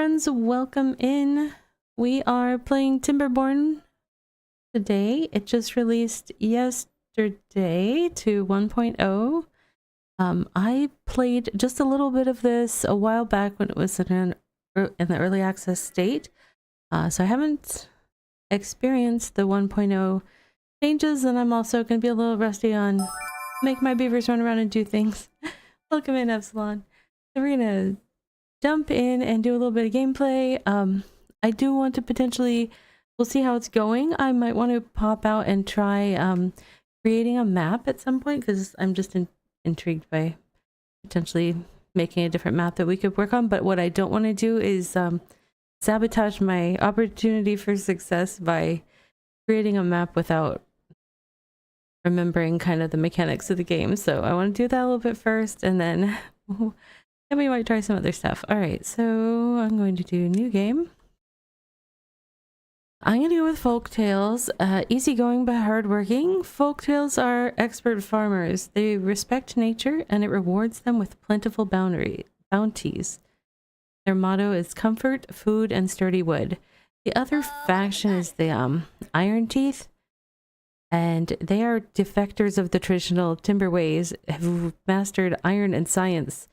friends, welcome in. We are playing Timberborn today. It just released yesterday to 1.0. I played just a little bit of this a while back when it was in the early access state. So I haven't experienced the 1.0 changes, and I'm also going to be a little rusty on make my beavers run around and do things. Welcome in, Epsilon. So we're going to jump in and do a little bit of gameplay. I do want to potentially, we'll see how it's going. I might want to pop out and try creating a map at some point, because I'm just intrigued by potentially making a different map that we could work on. But what I don't want to do is sabotage my opportunity for success by creating a map without remembering kind of the mechanics of the game. So I want to do that a little bit first, and then we might try some other stuff. All right, so I'm going to do new game. I'm going to go with folktales. Easygoing but hardworking. Folktales are expert farmers. They respect nature, and it rewards them with plentiful bounties. Their motto is comfort, food, and sturdy wood. The other faction is the Iron Teeth, and they are defectors of the traditional timber ways, who've mastered iron and science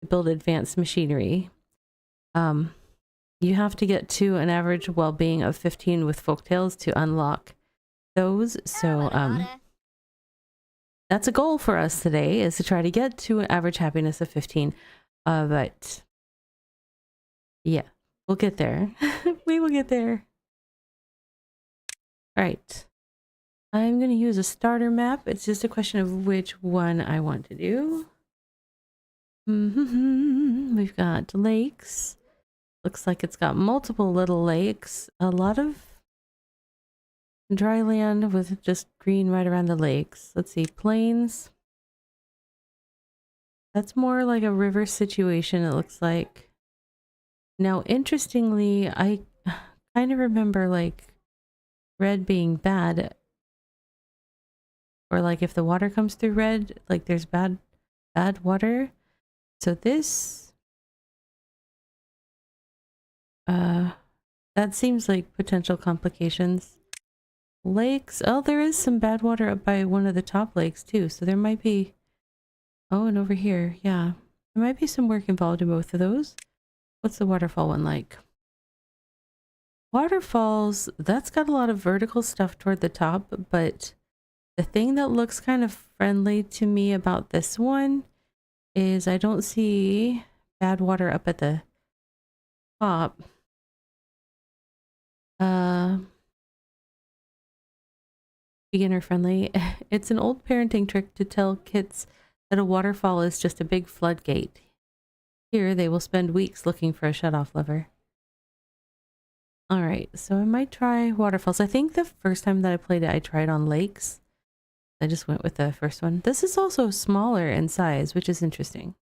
to build advanced machinery. You have to get to an average well-being of 15 with folktales to unlock those. So that's a goal for us today, is to try to get to an average happiness of 15. But yeah, we'll get there. We will get there. All right. I'm going to use a starter map. It's just a question of which one I want to do. We've got lakes. Looks like it's got multiple little lakes. A lot of dry land with just green right around the lakes. Let's see, plains. That's more like a river situation, it looks like. Now, interestingly, I kind of remember like red being bad. Or like if the water comes through red, like there's bad water. So this, that seems like potential complications. Lakes, oh, there is some bad water up by one of the top lakes too. So there might be, oh, and over here, yeah. There might be some work involved in both of those. What's the waterfall one like? Waterfalls, that's got a lot of vertical stuff toward the top, but the thing that looks kind of friendly to me about this one is I don't see bad water up at the top. Beginner friendly. It's an old parenting trick to tell kids that a waterfall is just a big floodgate. Here they will spend weeks looking for a shutoff lever. Alright, so I might try waterfalls. I think the first time that I played it, I tried on lakes. I just went with the first one. This is also smaller in size, which is interesting.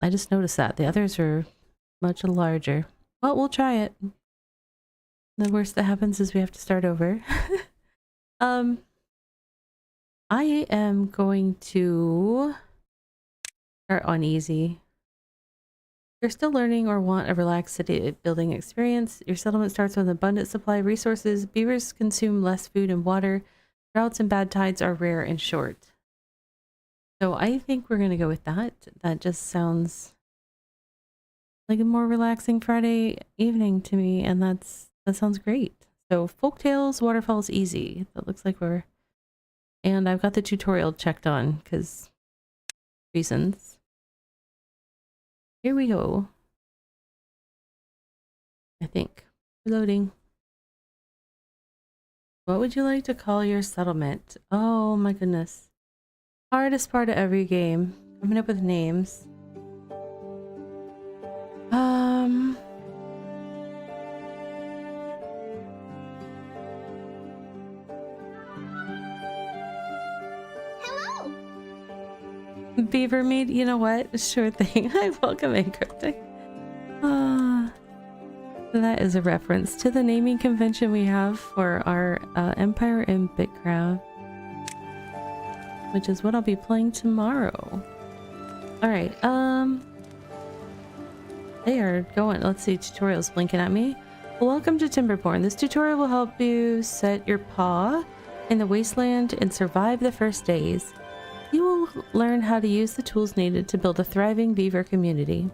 I just noticed that. The others are much larger. Well, we'll try it. The worst that happens is we have to start over. I am going to start on easy. You're still learning or want a relaxed city building experience. Your settlement starts with an abundant supply of resources. Beavers consume less food and water. Droughts and bad tides are rare and short. So I think we're going to go with that. That just sounds like a more relaxing Friday evening to me, and that sounds great. So folktales, waterfalls, easy. That looks like we're... And I've got the tutorial checked on, because reasons. Here we go. I think. Reloading. What would you like to call your settlement? Oh my goodness. Hardest part of every game. Coming up with names. Hello. Beaver meat, you know what? Sure thing. Hi, welcome in, Cryptic. That is a reference to the naming convention we have for our Empire in Bitcraft, which is what I'll be playing tomorrow. All right, They are going. Let's see, tutorials blinking at me. Welcome to Timberborn. This tutorial will help you set your paw in the wasteland and survive the first days. You will learn how to use the tools needed to build a thriving beaver community.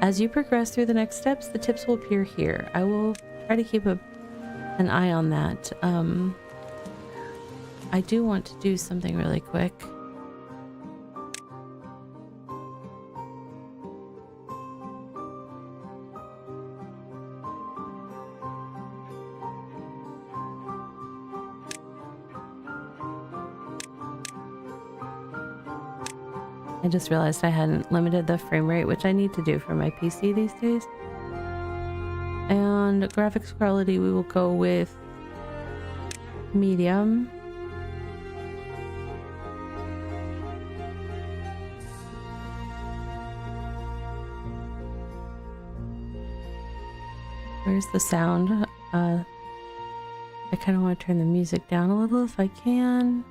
As you progress through the next steps, the tips will appear here. I will try to keep an eye on that. I do want to do something really quick. I just realized I hadn't limited the frame rate, which I need to do for my PC these days. And graphics quality, we will go with medium. Where's the sound? I kind of want to turn the music down a little if I can.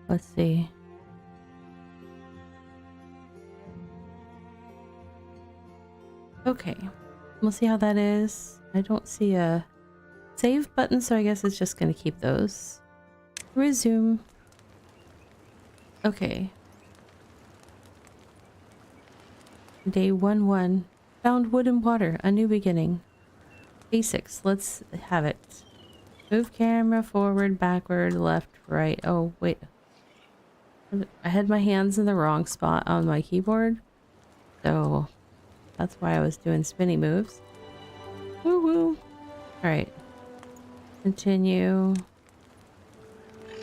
Let's see. Okay, we'll see how that is. I don't see a save button, so I guess it's just going to keep those. Resume. Okay. Day 1-1. Found wood and water. A new beginning. Basics. Let's have it. Move camera forward, backward, left, right. Oh, wait. I had my hands in the wrong spot on my keyboard. So that's why I was doing spinny moves. Woo woo. Alright. Continue.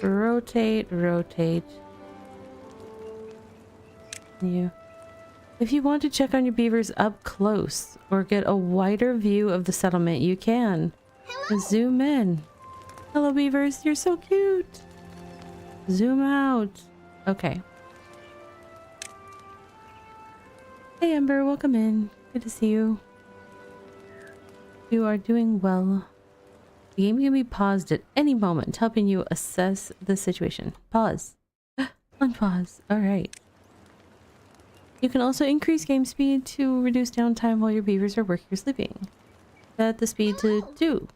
Rotate, rotate. Continue. If you want to check on your beavers up close or get a wider view of the settlement, you can. Zoom in. Hello beavers, you're so cute. Zoom out. Okay. Hey Ember, welcome in. Good to see you. You are doing well. The game can be paused at any moment, helping you assess the situation. Pause. Unpause. Alright. You can also increase game speed to reduce downtime while your beavers are working or sleeping. Set the speed to 2,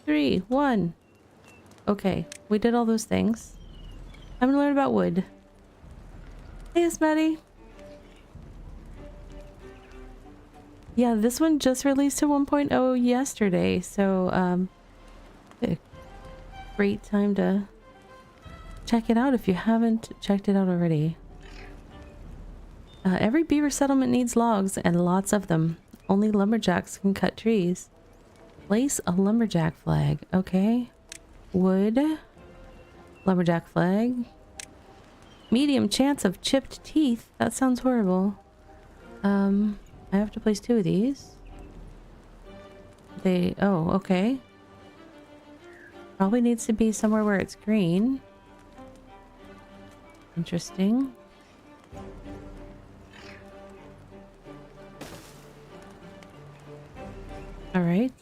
3, 1. Okay, we did all those things. I'm gonna learn about wood. Hey, Smatty. Yeah, this one just released to 1.0 yesterday, so a great time to check it out if you haven't checked it out already. Every beaver settlement needs logs, and lots of them. Only lumberjacks can cut trees. Place a lumberjack flag. Okay. Wood. Lumberjack flag. Medium chance of chipped teeth. That sounds horrible. I have to place 2 of these. Oh, okay. Probably needs to be somewhere where it's green. Interesting. Alright.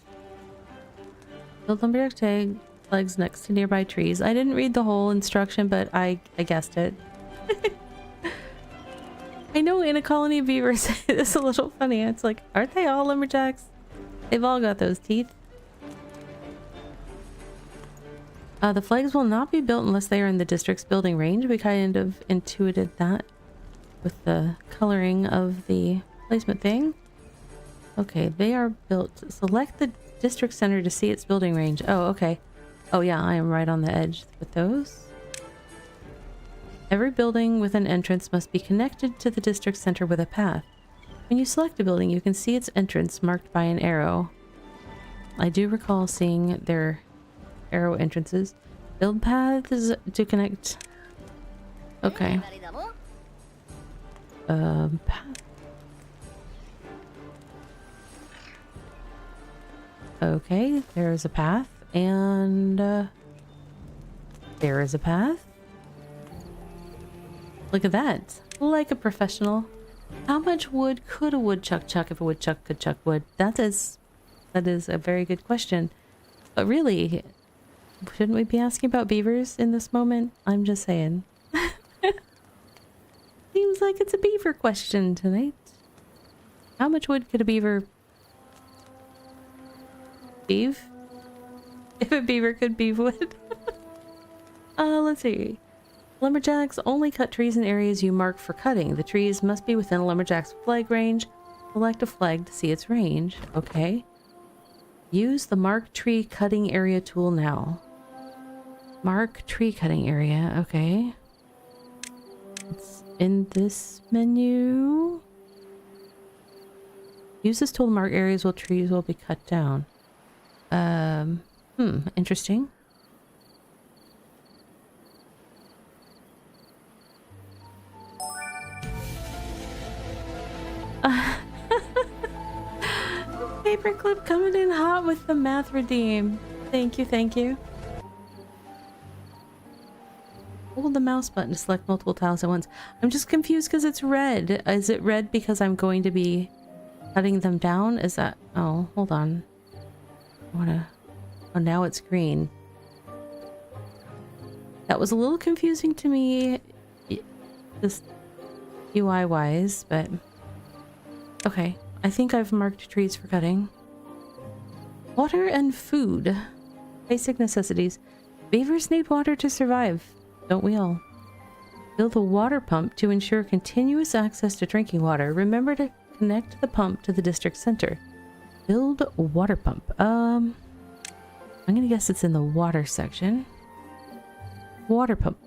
Build lumberjack tag legs next to nearby trees. I didn't read the whole instruction, but I guessed it. I know in a colony of beavers, it's a little funny. It's like, aren't they all lumberjacks? They've all got those teeth. The flags will not be built unless they are in the district's building range. We kind of intuited that with the coloring of the placement thing. Okay, they are built. Select the district center to see its building range. Oh, okay. Oh yeah, I am right on the edge with those. Every building with an entrance must be connected to the district center with a path. When you select a building, you can see its entrance marked by an arrow. I do recall seeing their arrow entrances. Build paths to connect. Okay. Path. Okay, there's a path, and there is a path. Look at that. Like a professional. How much wood could a woodchuck chuck if a woodchuck could chuck wood? That is That is a very good question. But really, shouldn't we be asking about beavers in this moment? I'm just saying. Seems like it's a beaver question tonight. How much wood could a beaver beave? If a beaver could beave wood. Let's see. Lumberjacks only cut trees in areas you mark for cutting. The trees must be within a lumberjack's flag range. Select a flag to see its range. Okay. Use the mark tree cutting area tool now. Mark tree cutting area. Okay. It's in this menu. Use this tool to mark areas where trees will be cut down. Interesting. Paperclip coming in hot with the math redeem. Thank you, thank you. Hold the mouse button to select multiple tiles at once. I'm just confused because it's red. Is it red because I'm going to be cutting them down? Is that... Oh, hold on. I wanna... Oh, now it's green. That was a little confusing to me, just UI-wise, but... Okay, I think I've marked trees for cutting. Water and food. Basic necessities. Beavers need water to survive. Don't we all? Build a water pump to ensure continuous access to drinking water. Remember to connect the pump to the district center. Build a water pump. I'm gonna guess it's in the water section. Water pump.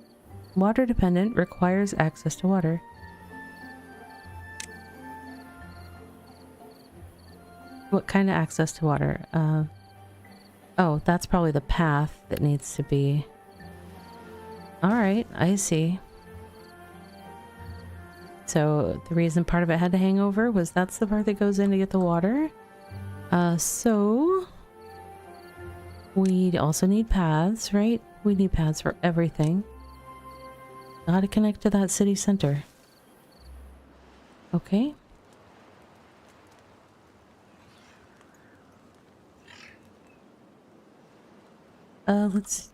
Water dependent, requires access to water. What kind of access to water? Oh, that's probably the path that needs to be... Alright, I see. So, the reason part of it had to hang over was that's the part that goes in to get the water. So... We also need paths, right? We need paths for everything. Gotta connect to that city center. Okay. Let's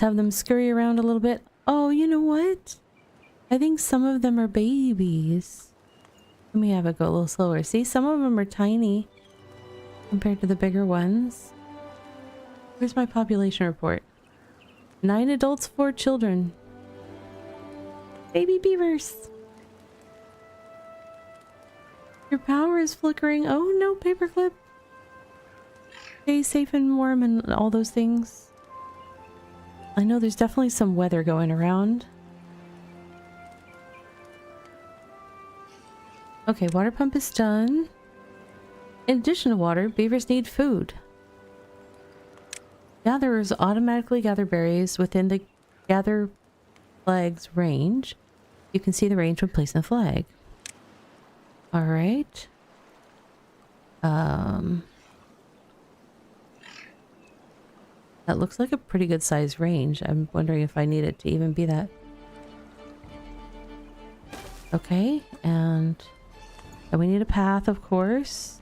have them scurry around a little bit. Oh, you know what? I think some of them are babies. Let me have it go a little slower. See, some of them are tiny compared to the bigger ones. Where's my population report? 9 adults, 4 children. Baby beavers. Your power is flickering. Oh no, paperclip. Stay safe and warm and all those things. I know there's definitely some weather going around. Okay, water pump is done. In addition to water, beavers need food. Gatherers automatically gather berries within the gather flag's range. You can see the range when placing the flag. Alright. That looks like a pretty good size range. I'm wondering if I need it to even be that. Okay, and we need a path, of course.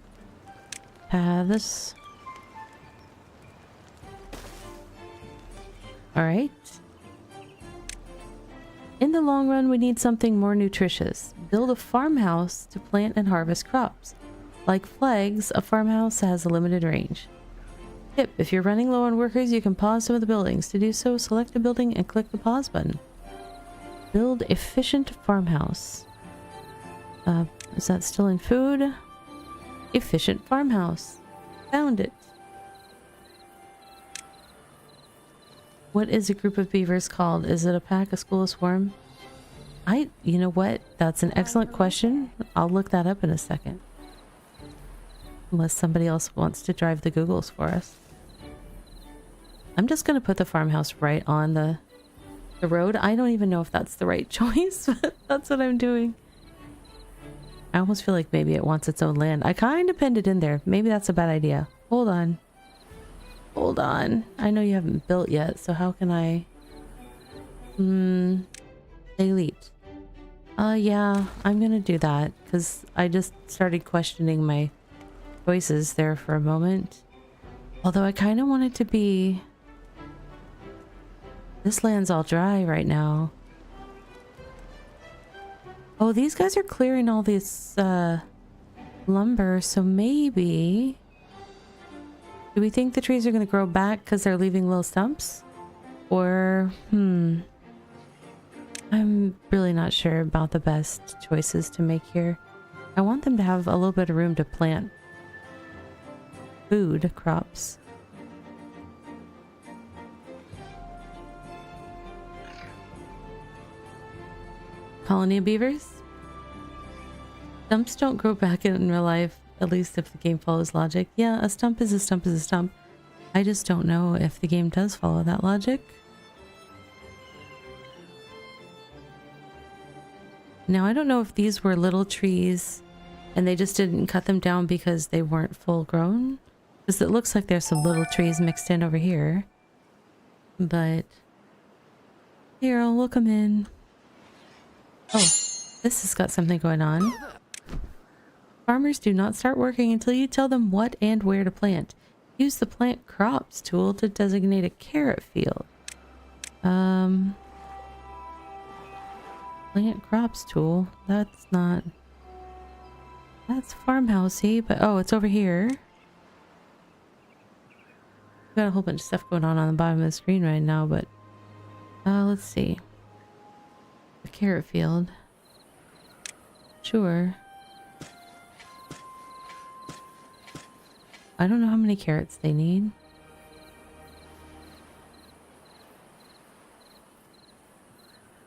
Paths. Alright. In the long run, we need something more nutritious. Build a farmhouse to plant and harvest crops. Like flags, a farmhouse has a limited range. Tip: if you're running low on workers, you can pause some of the buildings. To do so, select a building and click the pause button. Build efficient farmhouse. Is that still in food? Efficient farmhouse. Found it. What is a group of beavers called? Is it a pack, a school, a swarm? You know what? That's an excellent question. I'll look that up in a second. Unless somebody else wants to drive the Googles for us. I'm just going to put the farmhouse right on the road. I don't even know if that's the right choice, but that's what I'm doing. I almost feel like maybe it wants its own land. I kind of pinned it in there. Maybe that's a bad idea. Hold on. Hold on. I know you haven't built yet, so how can I... delete. Yeah, I'm gonna do that, because I just started questioning my choices there for a moment. Although I kind of want it to be... This land's all dry right now. Oh, these guys are clearing all this lumber, so maybe... Do we think the trees are going to grow back because they're leaving little stumps? Or, I'm really not sure about the best choices to make here. I want them to have a little bit of room to plant food crops. Colony of beavers? Stumps don't grow back in real life, at least if the game follows logic. Yeah, a stump is a stump is a stump. I just don't know if the game does follow that logic. Now, I don't know if these were little trees and they just didn't cut them down because they weren't full grown. Because it looks like there's some little trees mixed in over here. But here, I'll look them in. Oh, this has got something going on. Farmers do not start working until you tell them what and where to plant. Use the plant crops tool to designate a carrot field. Plant crops tool. That's not... That's farmhousey, but oh, it's over here. Got a whole bunch of stuff going on the bottom of the screen right now, but let's see. The carrot field. Sure. I don't know how many carrots they need.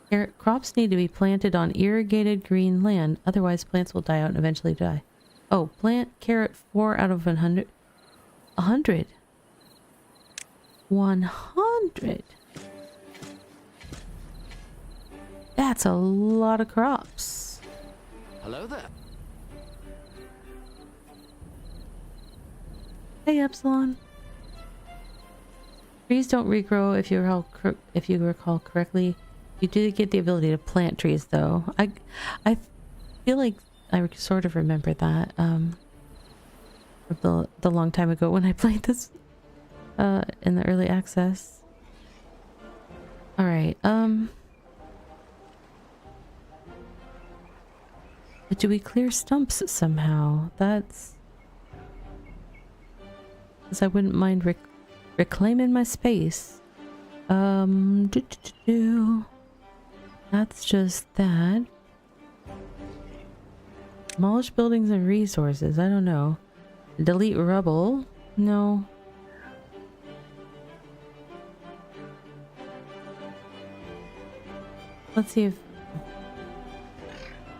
Carrot crops need to be planted on irrigated green land, otherwise plants will die out and eventually die. Oh, plant carrot 4 out of 100. 100. 100. That's a lot of crops. Hello there. Hey, Epsilon. Trees don't regrow if you recall correctly. You do get the ability to plant trees, though. I feel like I sort of remember that the long time ago when I played this in the early access. All right. But do we clear stumps somehow? That's... Because I wouldn't mind reclaiming my space. That's just that. Demolish buildings and resources. I don't know. Delete rubble. No. Let's see if...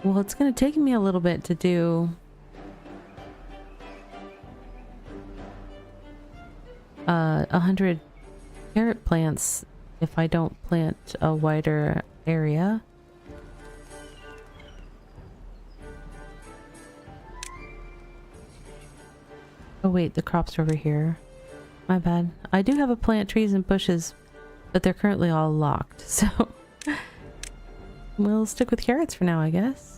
Well, it's going to take me a little bit to do... 100 carrot plants if I don't plant a wider area. Oh wait, the crops are over here. My bad. I do have a plant trees and bushes, but they're currently all locked, so we'll stick with carrots for now, I guess.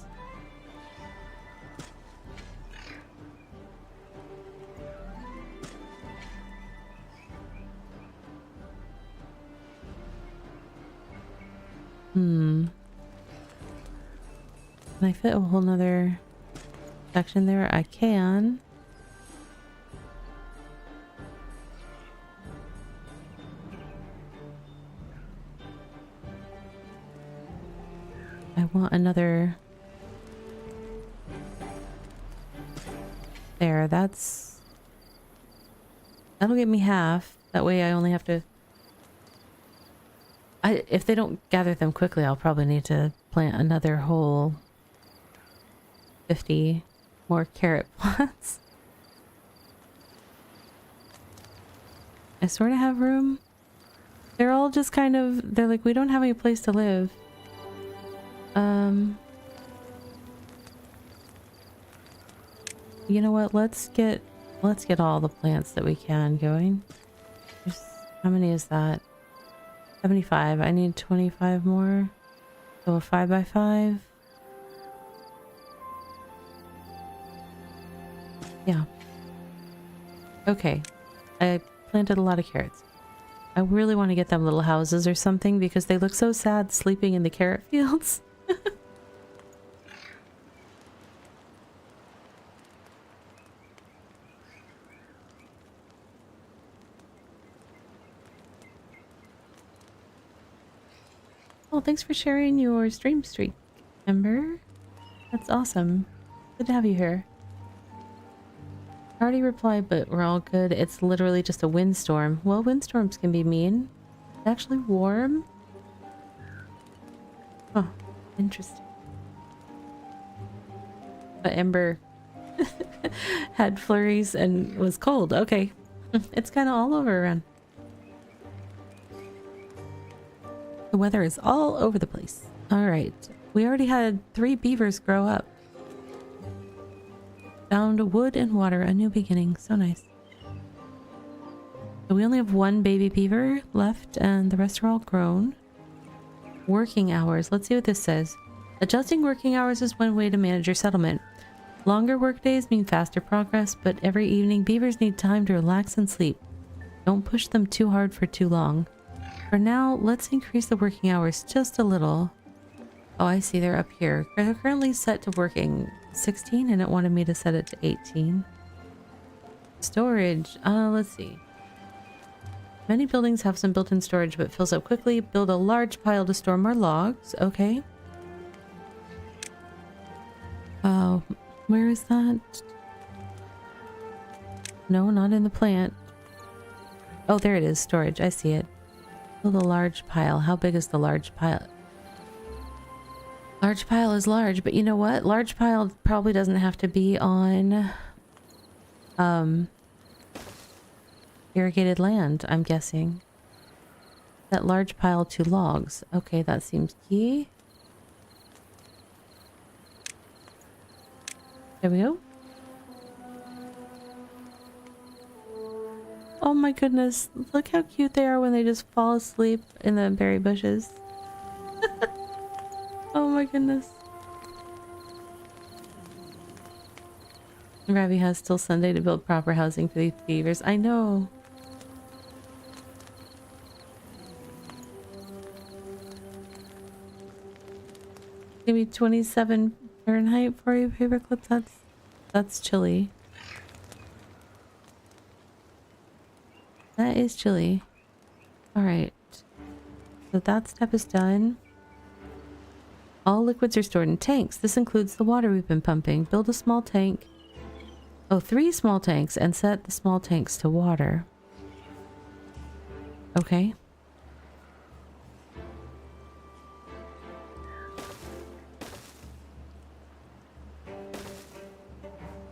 Can I fit a whole nother section there? I can. I want another... There, that's... That'll get me half. That way I only have to... If they don't gather them quickly, I'll probably need to plant another whole 50 more carrot plots. I sort of have room. They're all just kind of... They're like, we don't have any place to live. You know what? Let's get all the plants that we can going. How many is that? 75. I need 25 more. So a 5x5. Yeah. Okay. I planted a lot of carrots. I really want to get them little houses or something because they look so sad sleeping in the carrot fields. Oh, thanks for sharing your stream streak, Ember. That's awesome. Good to have you here. I already replied, but we're all good. It's literally just a windstorm. Well, windstorms can be mean. It's actually warm. Oh, interesting. But Ember had flurries and was cold. Okay. It's kind of all over around. The weather is all over the place. All right. We already had 3 beavers grow up. Found wood and water, a new beginning. So nice. So we only have 1 baby beaver left and the rest are all grown. Working hours. Let's see what this says. Adjusting working hours is one way to manage your settlement. Longer work days mean faster progress, but every evening beavers need time to relax and sleep. Don't push them too hard for too long. For now, let's increase the working hours just a little. Oh, I see they're up here. They're currently set to working 16 and it wanted me to set it to 18. Storage. Let's see. Many buildings have some built-in storage but fills up quickly. Build a large pile to store more logs. Okay. Where is that? No, not in the plant. Oh, there it is. Storage. I see it. Build a large pile. How big is the large pile? Large pile is large, but you know what? Large pile probably doesn't have to be on irrigated land, I'm guessing. That large pile to logs. Okay, that seems key. There we go. Oh my goodness. Look how cute they are when they just fall asleep in the berry bushes. Oh my goodness. Ravi has till Sunday to build proper housing for these beavers. I know. Maybe 27 Fahrenheit for you, paperclip. That's chilly. That is chilly. Alright. So that step is done. All liquids are stored in tanks. This includes the water we've been pumping. Build a small tank. Oh, 3 small tanks and set the small tanks to water. Okay.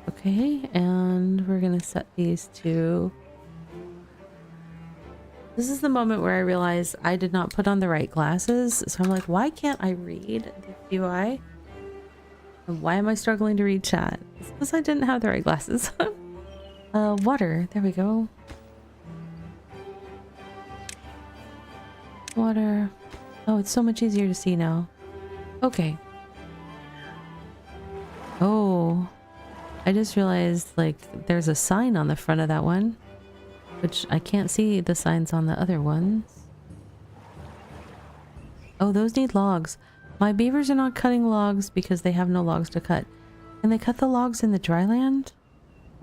Okay, and we're gonna set these to... This is the moment where I realize I did not put on the right glasses. So I'm like, why can't I read the UI? And why am I struggling to read chat? It's because I didn't have the right glasses. Water. There we go. Water. Oh, it's so much easier to see now. Okay. Oh. I just realized, like, there's a sign on the front of that one. Which I can't see the signs on the other ones. Oh, those need logs. My beavers are not cutting logs because they have no logs to cut. Can they cut the logs in the dry land?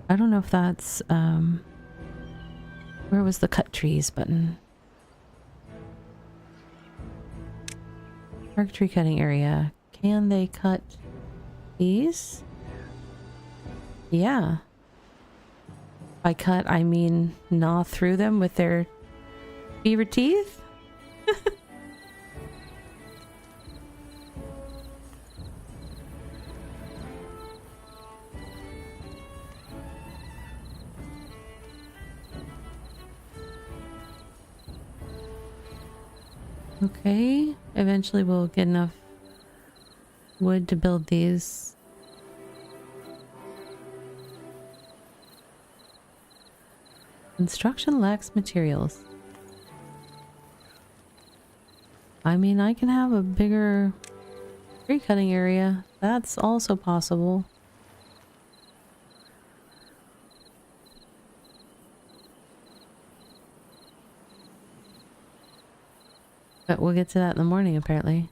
I don't know if that's, where was the cut trees button? Park tree cutting area. Can they cut these? Yeah. By cut, I mean gnaw through them with their beaver teeth? Okay, eventually we'll get enough wood to build these. Construction lacks materials. I mean, I can have a bigger tree cutting area. That's also possible. But we'll get to that in the morning, apparently.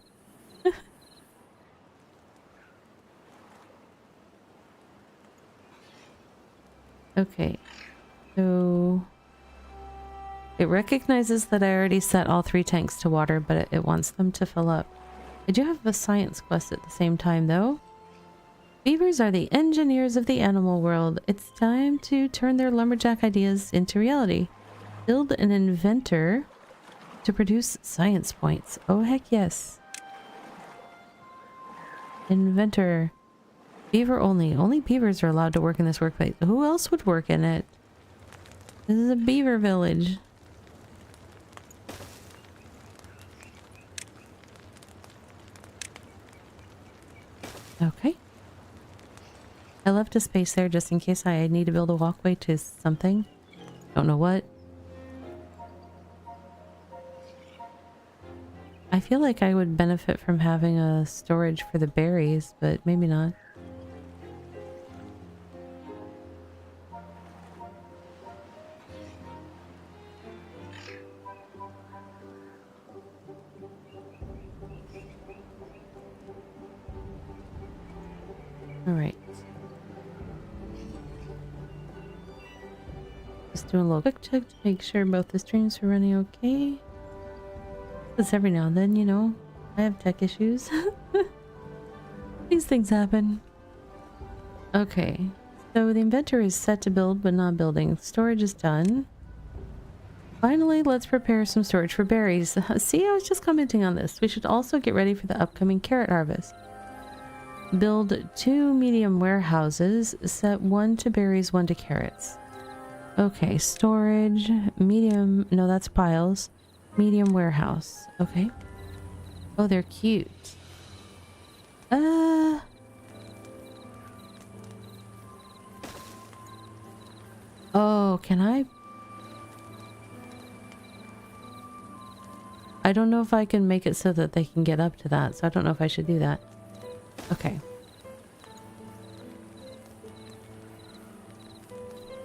Okay. So... it recognizes that I already set all 3 tanks to water, but it wants them to fill up. I do have a science quest at the same time, though. Beavers are the engineers of the animal world. It's time to turn their lumberjack ideas into reality. Build an inventor to produce science points. Oh, heck yes. Inventor. Beaver only. Only beavers are allowed to work in this workplace. Who else would work in it? This is a beaver village. Okay. I left a space there just in case I need to build a walkway to something. Don't know what. I feel like I would benefit from having a storage for the berries, but maybe not. Alright. Just doing a little quick check to make sure both the streams are running okay. Because every now and then, you know, I have tech issues. These things happen. Okay. So the inventor is set to build, but not building. Storage is done. Finally, let's prepare some storage for berries. See, I was just commenting on this. We should also get ready for the upcoming carrot harvest. Build 2 medium warehouses. Set 1 to berries, 1 to carrots. Okay, storage, medium, no, that's piles. Medium warehouse. Okay. Oh, they're cute. Oh, can I? I don't know if I can make it so that they can get up to that, so I don't know if I should do that. Okay.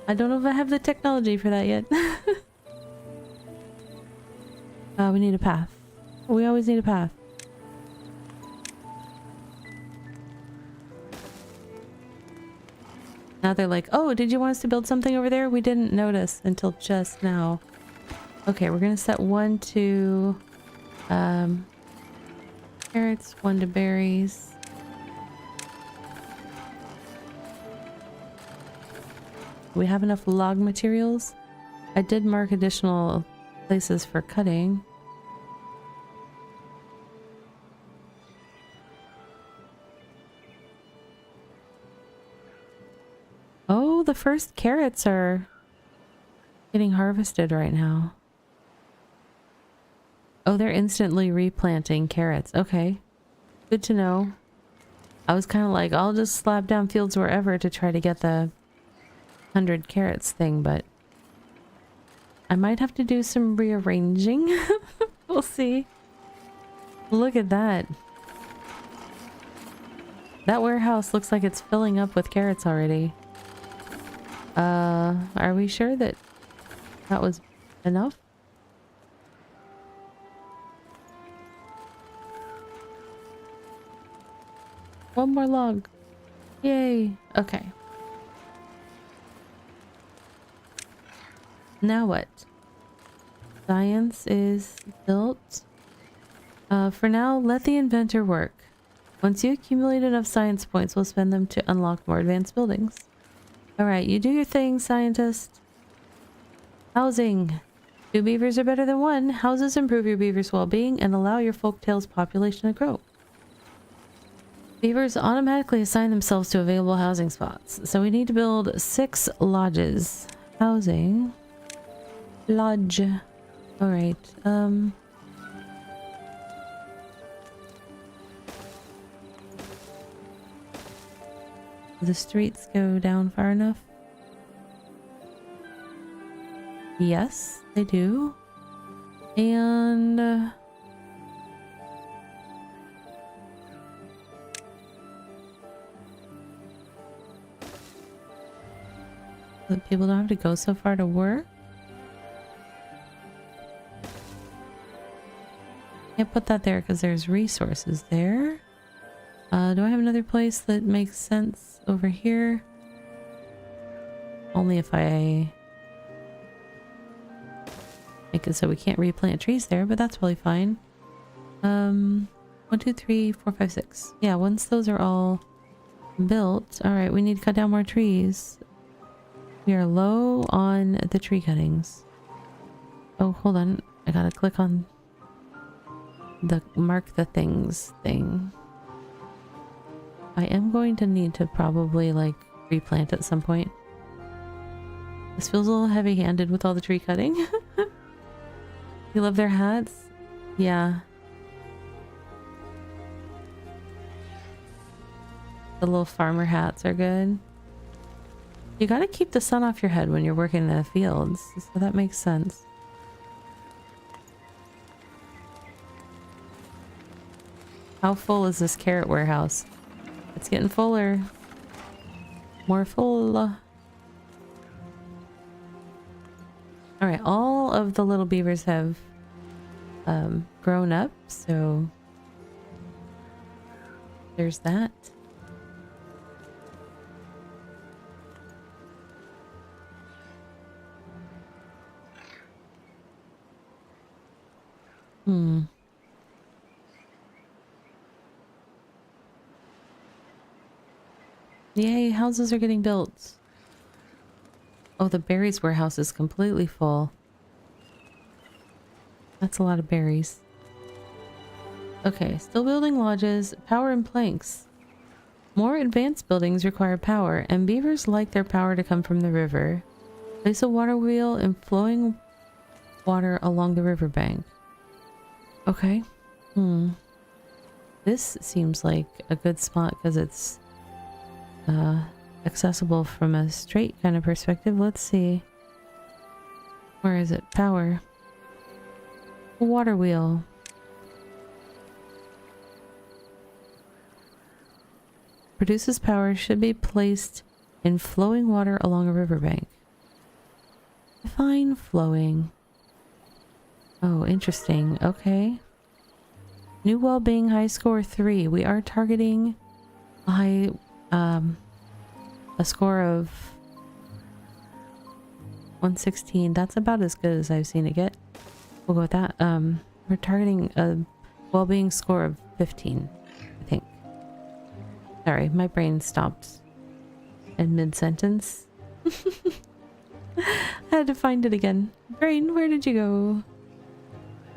I don't know if I have the technology for that yet. We need a path. We always need a path. Now they're like, oh, did you want us to build something over there? We didn't notice until just now. Okay, we're gonna set 1 to carrots, 1 to berries. We have enough log materials. I did mark additional places for cutting. Oh, the first carrots are getting harvested right now. Oh, they're instantly replanting carrots. Okay. Good to know. I was kind of like, I'll just slap down fields wherever to try to get the 100 carrots thing, but I might have to do some rearranging. We'll see. Look at that. That warehouse looks like it's filling up with carrots already. Are we sure that that was enough? One more log. Yay. Okay. Now what? Science is built. For now, let the inventor work. Once you accumulate enough science points, we'll spend them to unlock more advanced buildings. Alright, you do your thing, scientist. Housing. 2 beavers are better than 1. Houses improve your beaver's well-being and allow your folktale's population to grow. Beavers automatically assign themselves to available housing spots. So we need to build 6 lodges. Housing. Lodge. Alright, the streets go down far enough? Yes, they do. And that people don't have to go so far to work. Can't put that there because there's resources there. Do I have another place that makes sense over here? Only if I make it so we can't replant trees there, but that's probably fine. 1, 2, 3, 4, 5, 6. Yeah, once those are all built. Alright, we need to cut down more trees. We are low on the tree cuttings. Oh, hold on. I gotta click on the mark the things thing. I am going to need to probably like replant at some point. This feels a little heavy-handed with all the tree cutting. You love their hats? Yeah. The little farmer hats are good. You gotta keep the sun off your head when you're working in the fields, so that makes sense. How full is this carrot warehouse? It's getting fuller. More full. Alright, all of the little beavers have grown up, so there's that. Yay, houses are getting built. Oh, the berries warehouse is completely full. That's a lot of berries. Okay, still building lodges, power and planks. More advanced buildings require power, and beavers like their power to come from the river. Place a water wheel and flowing water along the riverbank. Okay. This seems like a good spot because it's accessible from a straight kind of perspective. Let's see. Where is it? Power. A water wheel. Produces power, should be placed in flowing water along a riverbank. Define flowing. Oh, interesting. Okay. New well-being high score 3. We are targeting a high, a score of 116. That's about as good as I've seen it get. We'll go with that. We're targeting a well-being score of 15, I think. Sorry, my brain stopped in mid-sentence. I had to find it again. Brain, where did you go?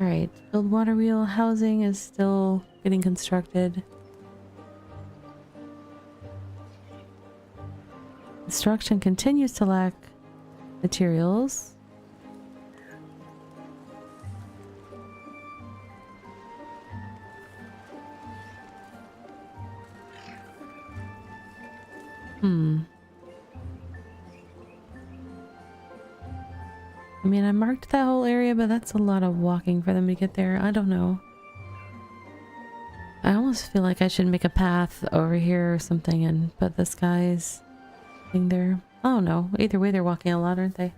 Alright, build water wheel. Housing is still getting constructed. Construction continues to lack materials. I mean, I marked that whole area, but that's a lot of walking for them to get there. I don't know. I almost feel like I should make a path over here or something and put this guy's thing there. I don't know. Either way, they're walking a lot, aren't they?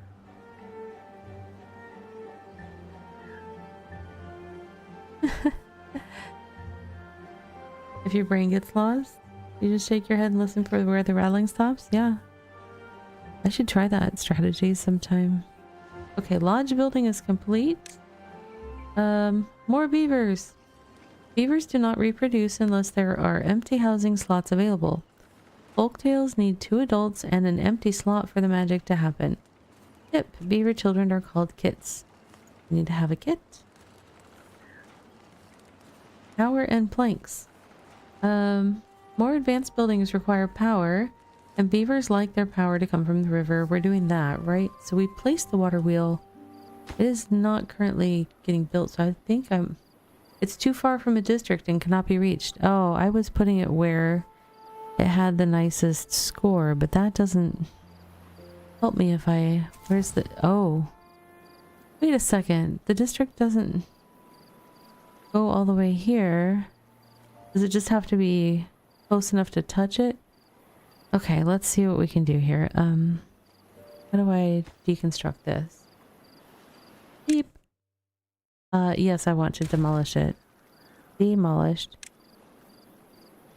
If your brain gets lost, you just shake your head and listen for where the rattling stops? Yeah. I should try that strategy sometime. Okay, lodge building is complete. More beavers. Beavers do not reproduce unless there are empty housing slots available. Folktales need 2 adults and an empty slot for the magic to happen. Tip: beaver children are called kits. You need to have a kit. Power and planks. More advanced buildings require power, and beavers like their power to come from the river. We're doing that, right? So we placed the water wheel. It is not currently getting built, so I think it's too far from a district and cannot be reached. Oh, I was putting it where it had the nicest score, but that doesn't help me if I... Where's the... Oh. Wait a second. The district doesn't go all the way here. Does it just have to be close enough to touch it? Okay, let's see what we can do here. How do I deconstruct this? Beep. Yes, I want to demolish it. demolished.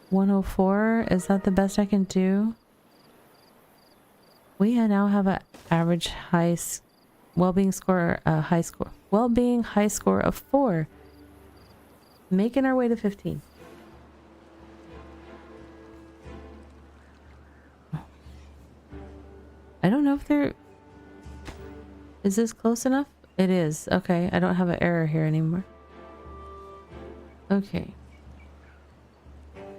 104, is that the best I can do? We now have an average well-being high score of 4. Making our way to 15. I don't know if there... Is this close enough? It is. Okay, I don't have an error here anymore. Okay.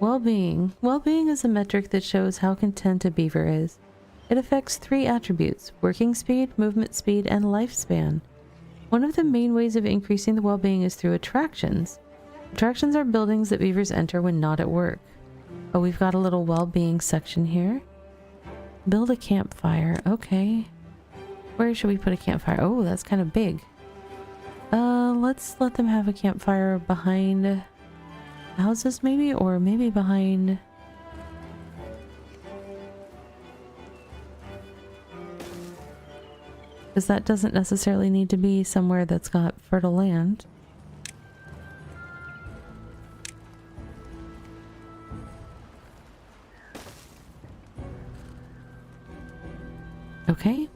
Well-being. Well-being is a metric that shows how content a beaver is. It affects 3 attributes: working speed, movement speed, and lifespan. One of the main ways of increasing the well-being is through attractions. Attractions are buildings that beavers enter when not at work. Oh, we've got a little well-being section here. Build a campfire. Okay. Where should we put a campfire? Oh, that's kind of big. Let's let them have a campfire behind houses maybe, or maybe behind... Because that doesn't necessarily need to be somewhere that's got fertile land. Okay.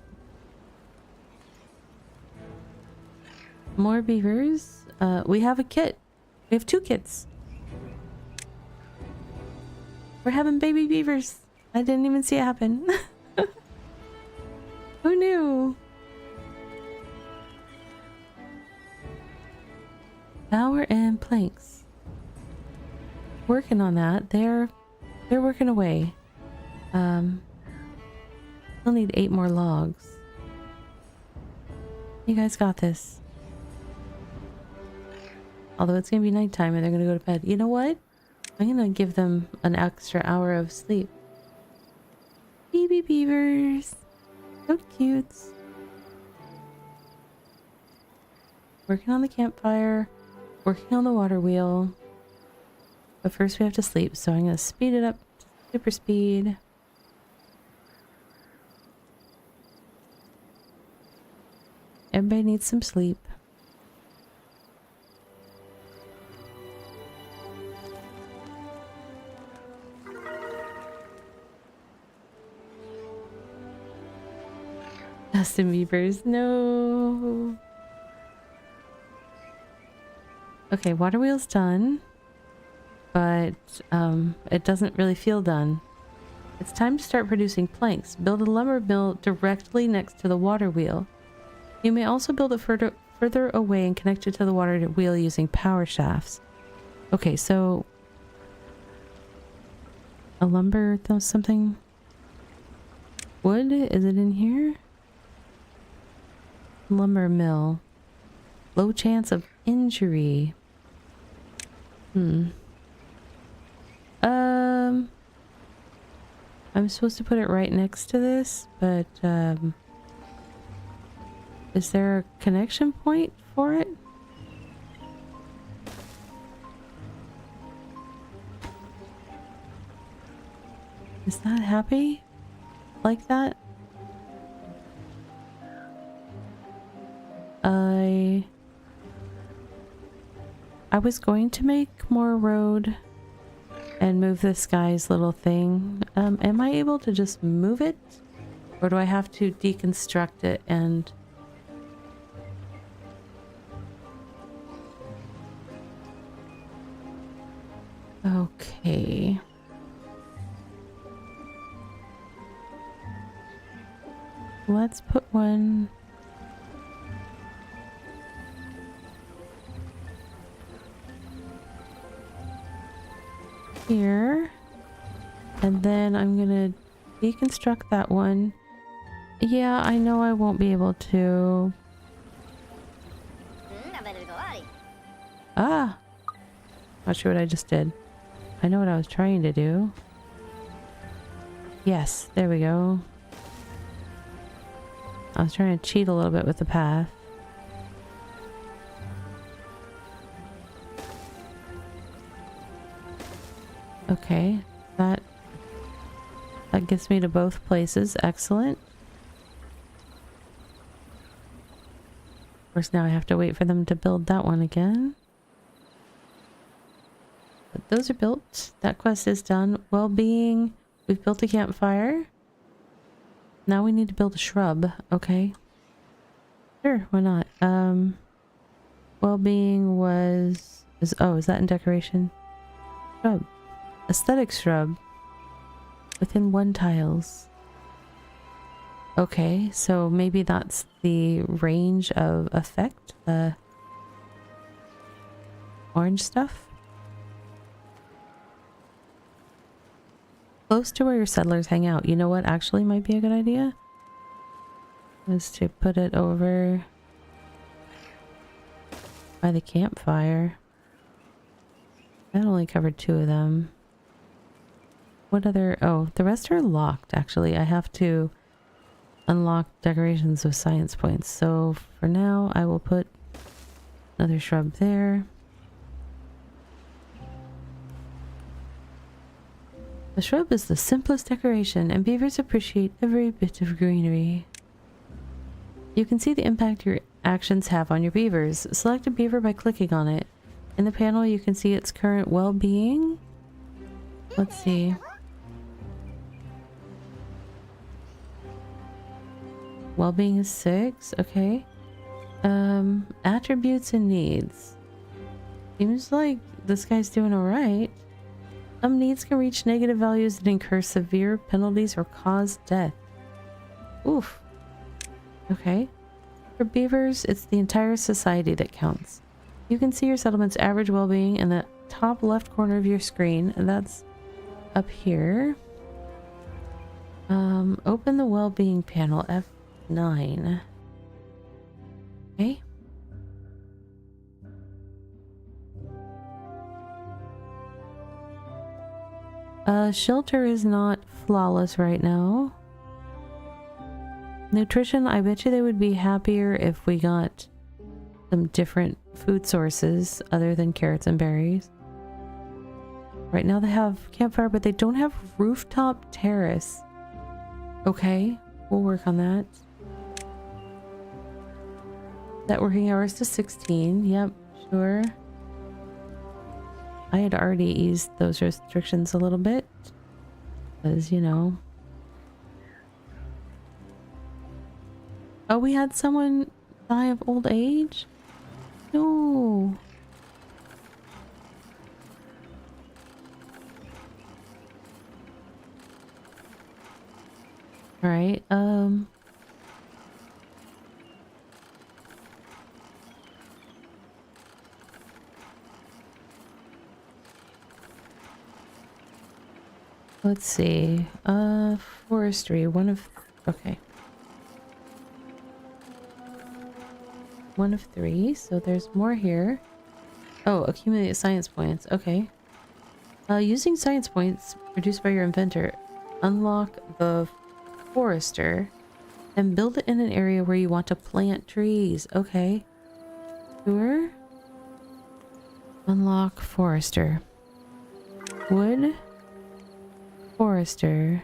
More beavers. We have a kit. We have 2 kits. We're having baby beavers. I didn't even see it happen. Who knew? Power and planks. Working on that. They're working away. We'll need 8 more logs. You guys got this. Although it's gonna be nighttime and they're gonna go to bed. You know what? I'm gonna give them an extra hour of sleep. Baby beavers. So cute. Working on the campfire. Working on the water wheel. But first we have to sleep, so I'm gonna speed it up to super speed. Everybody needs some sleep. Dustin Beavers, no. Okay, water wheel's done, but it doesn't really feel done. It's time to start producing planks. Build a lumber mill directly next to the water wheel. You may also build it further away and connect it to the water wheel using power shafts. Okay, so a lumber, something. Wood, is it in here? Lumber mill. Low chance of injury. I'm supposed to put it right next to this, but is there a connection point for it? Is that happy? Like that? I was going to make more road and move this guy's little thing. Am I able to just move it? Or do I have to deconstruct it and... Okay. Let's put one... here, and then I'm gonna deconstruct that one. Yeah, I know I won't be able to. Ah, not sure what I just did. I know what I was trying to do. Yes, there we go. I was trying to cheat a little bit with the path. Okay, that gets me to both places. Excellent. Of course, now I have to wait for them to build that one again. But those are built. That quest is done. Well-being. We've built a campfire. Now we need to build a shrub. Okay. Sure, why not? Well-being was... is that in decoration? Shrub. Aesthetic shrub. Within 1 tiles. Okay, so maybe that's the range of effect. The orange stuff. Close to where your settlers hang out. You know what actually might be a good idea? Is to put it over by the campfire. That only covered 2 of them. What other... oh, the rest are locked actually. I have to unlock decorations with science points. So for now I will put another shrub there. The shrub is the simplest decoration, and beavers appreciate every bit of greenery. You can see the impact your actions have on your beavers. Select a beaver by clicking on it. In the panel you can see its current well-being. Let's see. Well-being is 6, okay. Attributes and needs. Seems like this guy's doing alright. Some needs can reach negative values and incur severe penalties or cause death. Oof. Okay. For beavers, it's the entire society that counts. You can see your settlement's average well-being in the top left corner of your screen, and that's up here. Open the well-being panel, F9. Okay. Shelter is not flawless right now. Nutrition, I bet you they would be happier if we got some different food sources other than carrots and berries. Right now they have campfire, but they don't have rooftop terrace. Okay, we'll work on that. Set working hours to 16. Yep, sure. I had already eased those restrictions a little bit. Because, you know. Oh, we had someone die of old age? No. Alright, let's see. Forestry, okay. 1 of 3, so there's more here. Oh, accumulate science points, okay. Using science points produced by your inventor, unlock the forester and build it in an area where you want to plant trees. Okay. Sure. Unlock forester. Wood. Forester.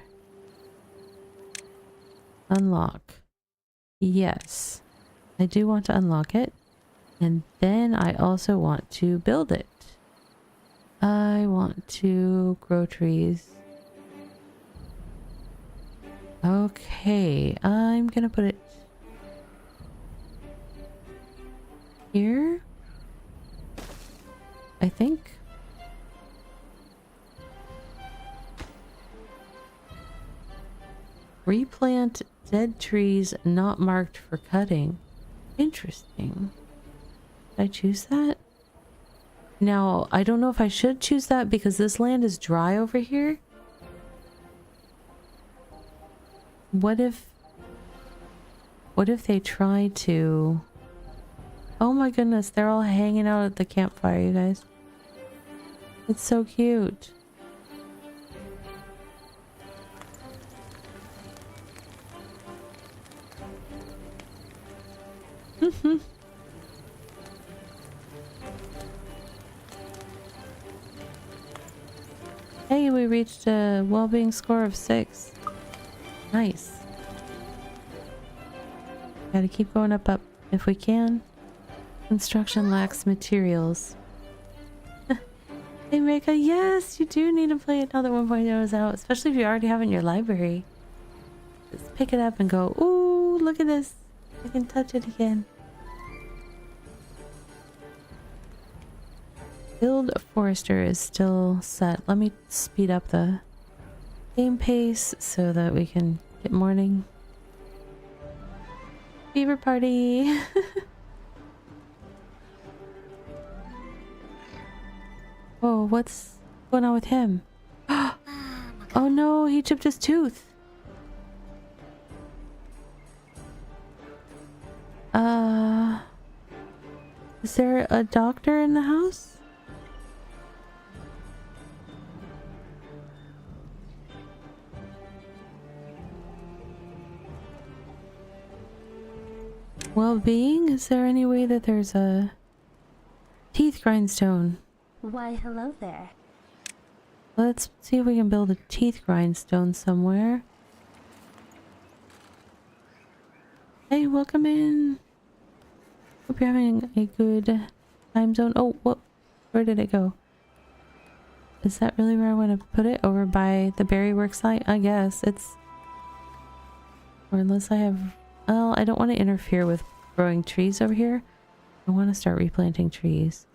Unlock. Yes. I do want to unlock it. And then I also want to build it. I want to grow trees. Okay, I'm gonna put it here, I think. Replant dead trees not marked for cutting. Interesting. Did I choose that? Now, I don't know if I should choose that because this land is dry over here. What if they try to... Oh my goodness, they're all hanging out at the campfire, you guys. It's so cute. Hey, we reached a well-being score of 6. Nice. Gotta keep going up if we can. Construction lacks materials. Hey Mika, yes, you do need to play it now that 1.0 is out, especially if you already have it in your library. Just pick it up and go, ooh, look at this. I can touch it again. Build Forester is still set. Let me speed up the game pace so that we can get morning. Beaver party! Whoa, what's going on with him? Oh no, he chipped his tooth! Is there a doctor in the house? Well-being? Is there any way that there's a teeth grindstone? Why, hello there. Let's see if we can build a teeth grindstone somewhere. Hey, welcome in. Hope you're having a good time zone. Oh, what? Where did it go? Is that really where I want to put it? Over by the berry work site? I guess it's... Or unless I have... Well, I don't want to interfere with growing trees over here. I want to start replanting trees.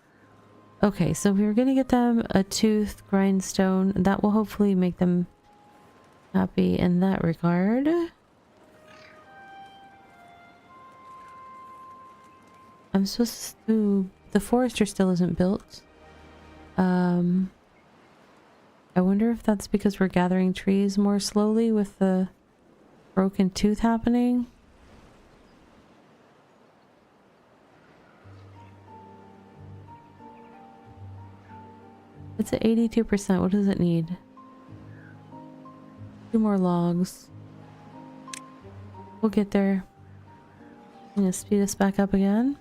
Okay, so we were going to get them a tooth grindstone. That will hopefully make them happy in that regard. I'm supposed to... The forester still isn't built. I wonder if that's because we're gathering trees more slowly with the broken tooth happening. It's at 82%. What does it need? 2 more logs. We'll get there. I'm gonna speed us back up again.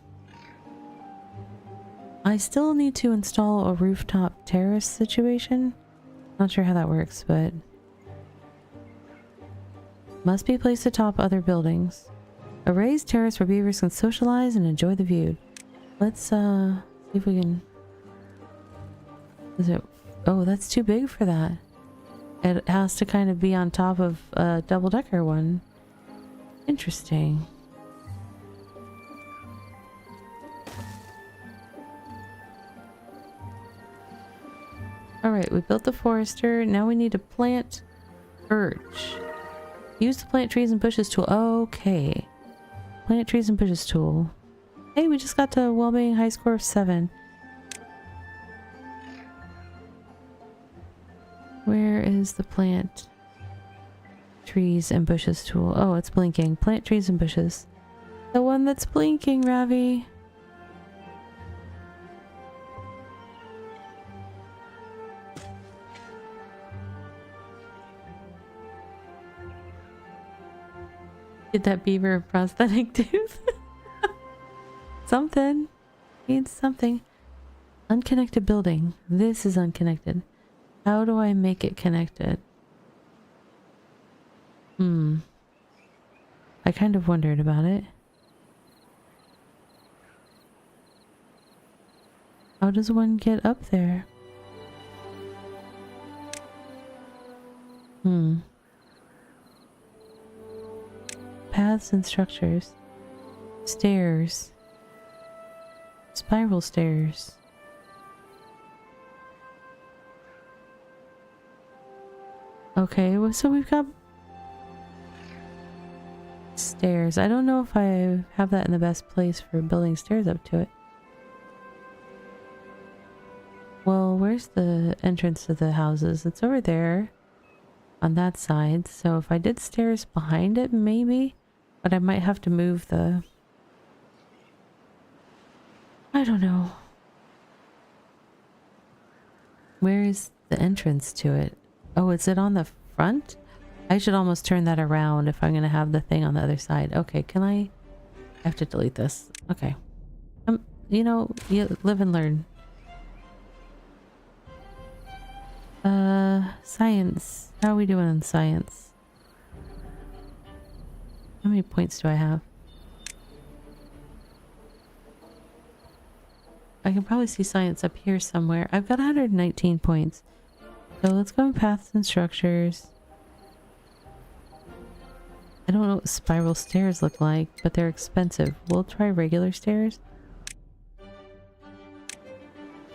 I still need to install a rooftop terrace situation. Not sure how that works, but... Must be placed atop other buildings. A raised terrace where beavers can socialize and enjoy the view. Let's, see if we can... Is it... Oh, that's too big for that. It has to kind of be on top of a double-decker one. Interesting. Alright, we built the forester. Now we need to plant birch. Use the plant trees and bushes tool. Okay. Plant trees and bushes tool. Hey, we just got to well-being high score of 7. Where is the plant trees and bushes tool? Oh, it's blinking. Plant trees and bushes. The one that's blinking, Ravi. Did that beaver a prosthetic tooth? Something. Needs something. Unconnected building. This is unconnected. How do I make it connected? I kind of wondered about it. How does one get up there? Paths and structures. Stairs. Spiral stairs. Okay, well, so we've got stairs. I don't know if I have that in the best place for building stairs up to it. Well, where's the entrance to the houses? It's over there on that side. So if I did stairs behind it, maybe. But I might have to move the... I don't know. Where is the entrance to it? Oh, is it on the front? I should almost turn that around if I'm going to have the thing on the other side. Okay, can I have to delete this. Okay. You know, you live and learn. Science. How are we doing in science? How many points do I have? I can probably see science up here somewhere. I've got 119 points. So let's go in paths and structures. I don't know what spiral stairs look like, but they're expensive. We'll try regular stairs.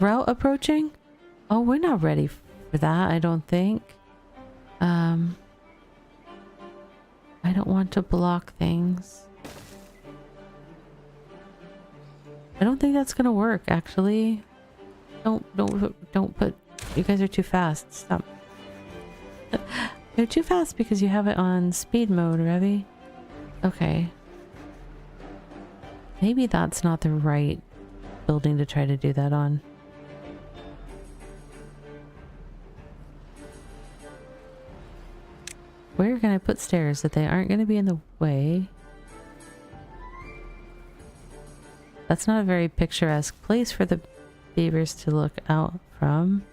Route approaching? Oh, we're not ready for that, I don't think. I don't want to block things. I don't think that's gonna work, actually. Don't put... You guys are too fast. Stop. They're too fast because you have it on speed mode, Revy. Okay. Maybe that's not the right building to try to do that on. Where can I put stairs that they aren't going to be in the way? That's not a very picturesque place for the beavers to look out from.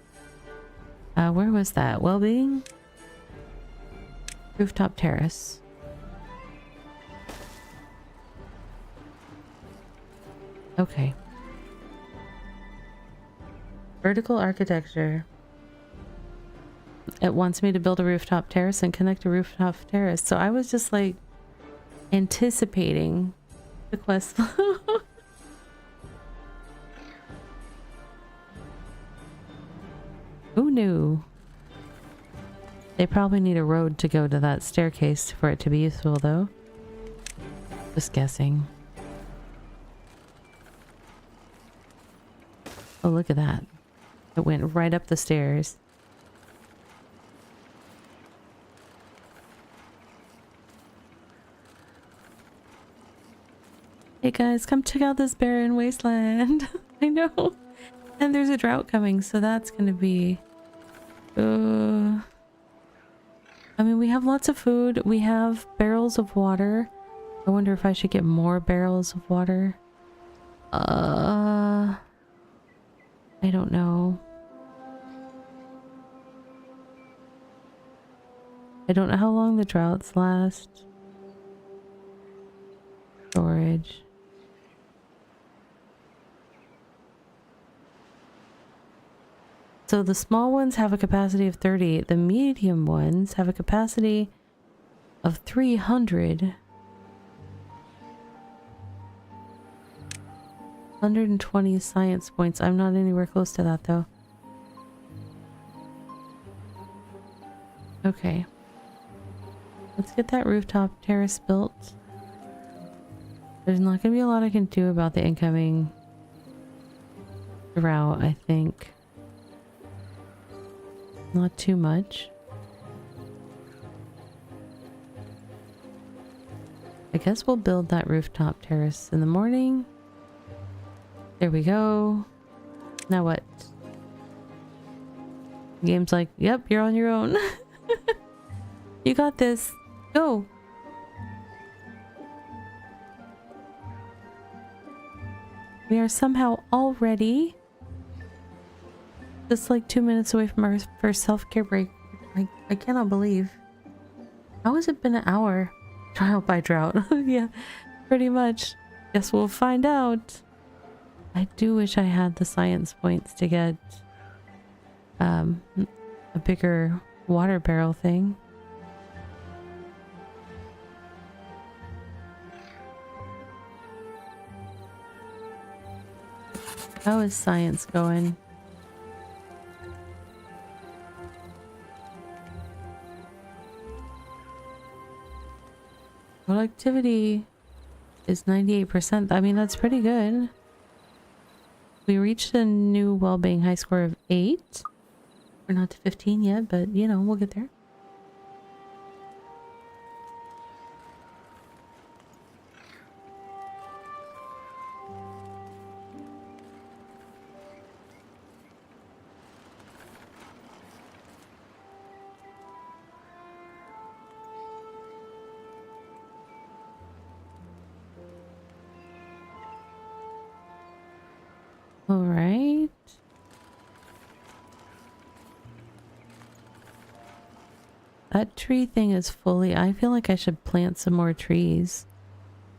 Where was that? Well-being? Rooftop terrace. Okay. Vertical architecture. It wants me to build a rooftop terrace and connect a rooftop terrace. So I was just like anticipating the quest flow. Who knew? They probably need a road to go to that staircase for it to be useful, though. Just guessing. Oh, look at that. It went right up the stairs. Hey guys, come check out this barren wasteland. I know. And there's a drought coming, so that's gonna be... I mean, we have lots of food. We have barrels of water. I wonder if I should get more barrels of water. I don't know. I don't know how long the droughts last. Storage. So the small ones have a capacity of 30. The medium ones have a capacity of 300. 120 science points. I'm not anywhere close to that though. Okay. Let's get that rooftop terrace built. There's not going to be a lot I can do about the incoming drought, I think. Not too much. I guess we'll build that rooftop terrace in the morning. There we go. Now what? The game's like, yep, you're on your own. You got this. Go. We are somehow already just like 2 minutes away from our first self-care break. I cannot believe. How has it been an hour? Trial by drought. Yeah, pretty much. Guess we'll find out. I do wish I had the science points to get a bigger water barrel thing. How is science going? Productivity is 98%. I mean, that's pretty good. We reached a new well-being high score of 8. We're not to 15 yet, but you know, we'll get there. All right. That tree thing is fully... I feel like I should plant some more trees.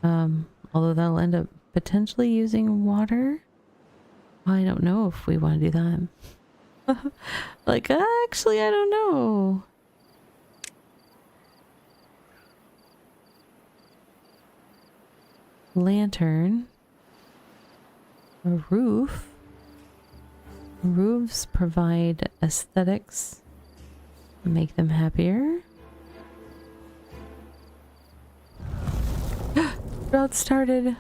Although that'll end up potentially using water. I don't know if we want to do that. Like, actually, I don't know. Lantern. A roof. Roofs provide aesthetics. Make them happier. Drought started.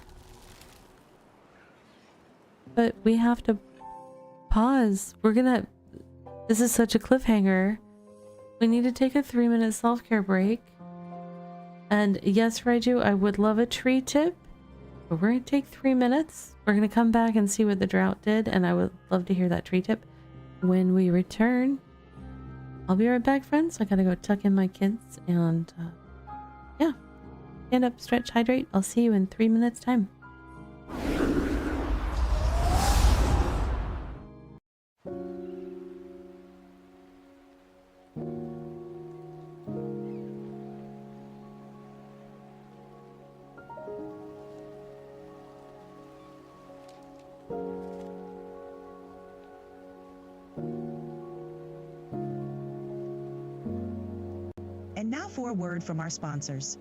But we have to pause. This is such a cliffhanger. We need to take a 3-minute self-care break. And yes, Raiju, I would love a tree tip. But we're going to take 3 minutes. We're going to come back and see what the drought did. And I would love to hear that tree tip. When we return, I'll be right back, friends. I gotta go tuck in my kids. And yeah. Stand up, stretch, hydrate. I'll see you in 3 minutes time. And now for a word from our sponsors.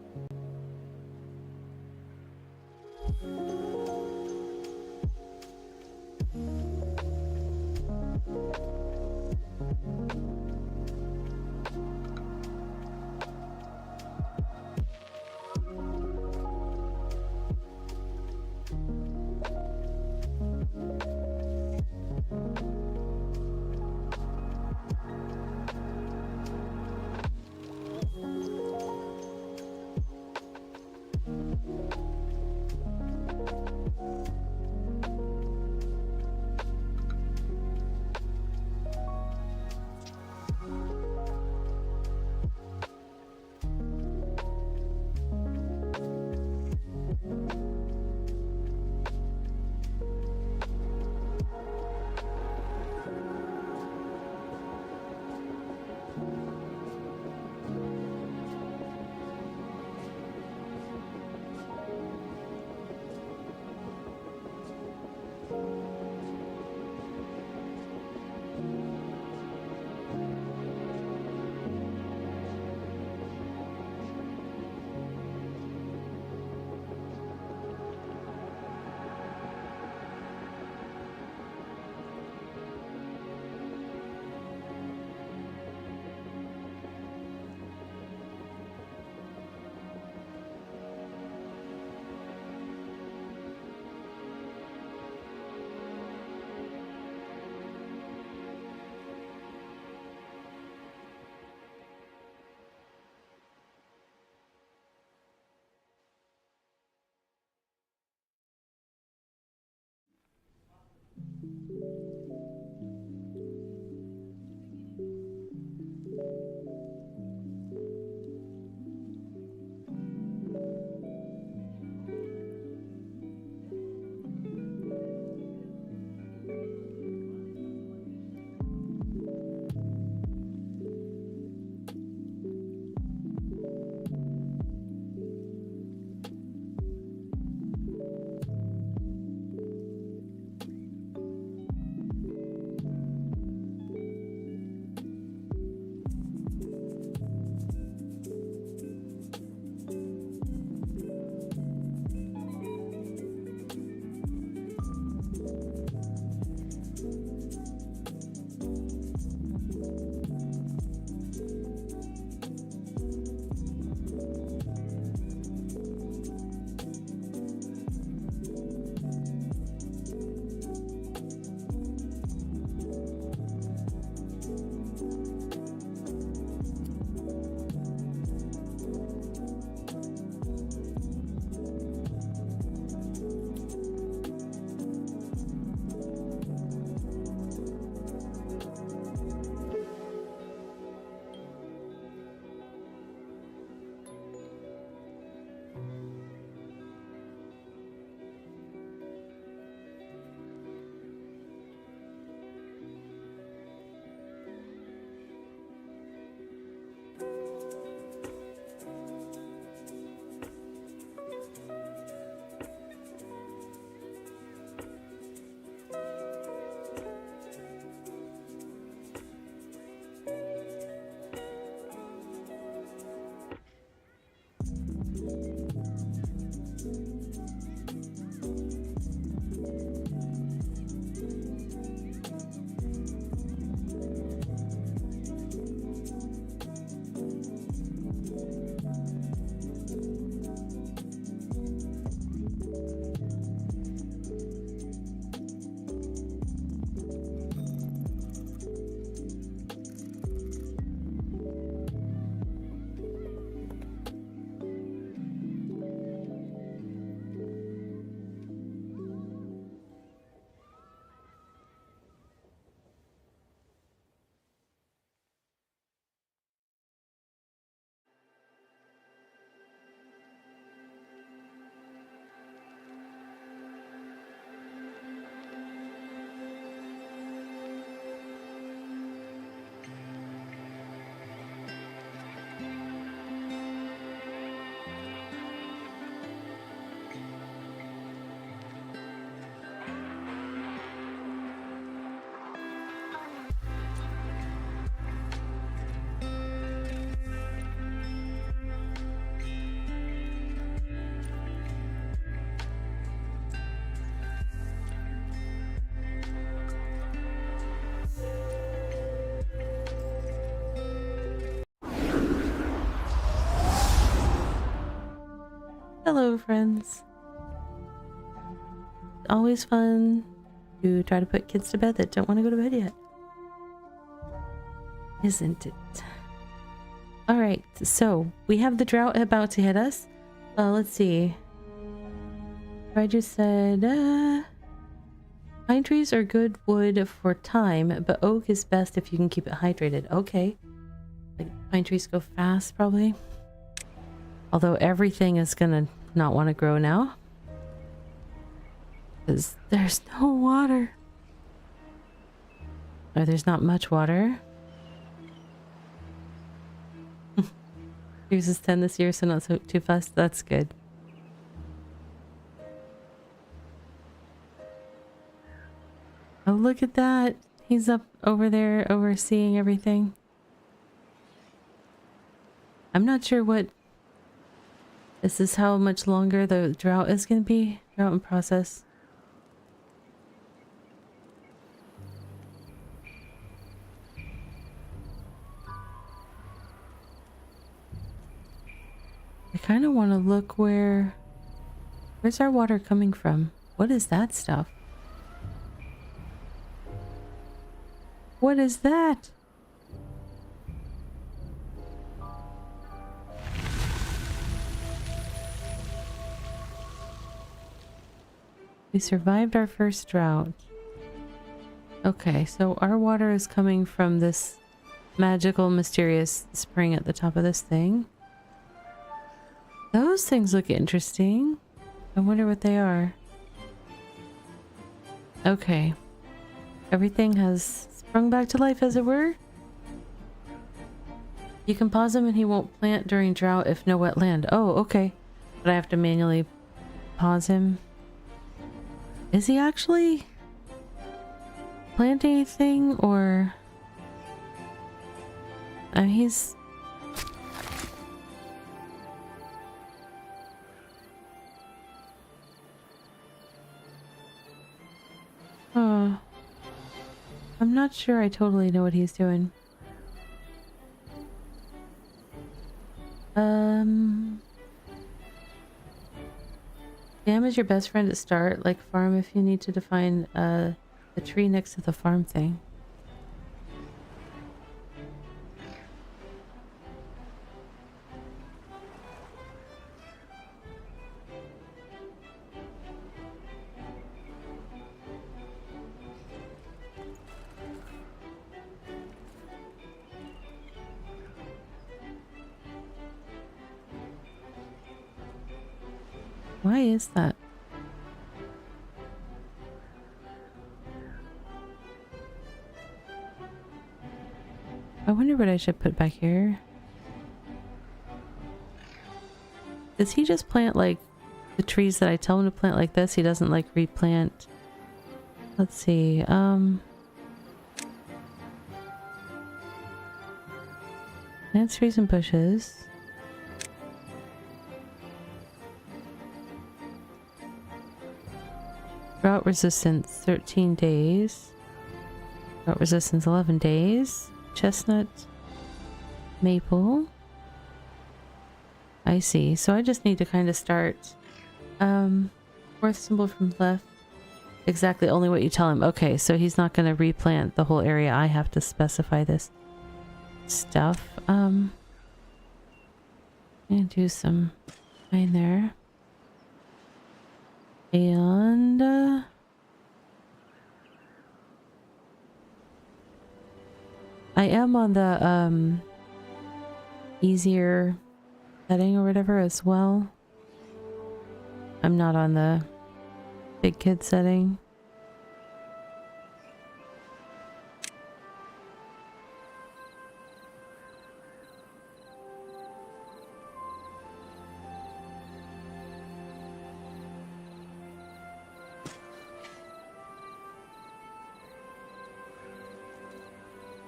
Hello, friends. Always fun to try to put kids to bed that don't want to go to bed yet. Isn't it? Alright, so we have the drought about to hit us. Let's see. I just said, pine trees are good wood for time, but oak is best if you can keep it hydrated. Okay. Like, pine trees go fast, probably. Although everything is gonna not want to grow now. Because there's no water. Or there's not much water. Yours is 10 this year, so not so too fast. That's good. Oh, look at that. He's up over there overseeing everything. I'm not sure what... This is how much longer the drought is going to be. Drought in process. I kind of want to look where... Where's our water coming from? What is that stuff? What is that? We survived our first drought. Okay, so our water is coming from this magical, mysterious spring at the top of this thing. Those things look interesting. I wonder what they are. Okay. Everything has sprung back to life, as it were. You can pause him and he won't plant during drought if no wet land. Oh, okay. But I have to manually pause him. Is he actually planting anything, or... he's... Oh. I'm not sure I totally know what he's doing. Jam is your best friend at start, like farm if you need to define the tree next to the farm thing. Why is that? I wonder what I should put back here. Does he just plant like the trees that I tell him to plant like this? He doesn't like replant. Let's see. Plant trees and bushes. Drought resistance 13 days. Drought resistance 11 days. Chestnut. Maple. I see. So I just need to kind of start. Fourth symbol from left. Exactly only what you tell him. Okay, so he's not going to replant the whole area. I have to specify this stuff. And do some in there. And I am on the easier setting or whatever as well. I'm not on the big kid setting.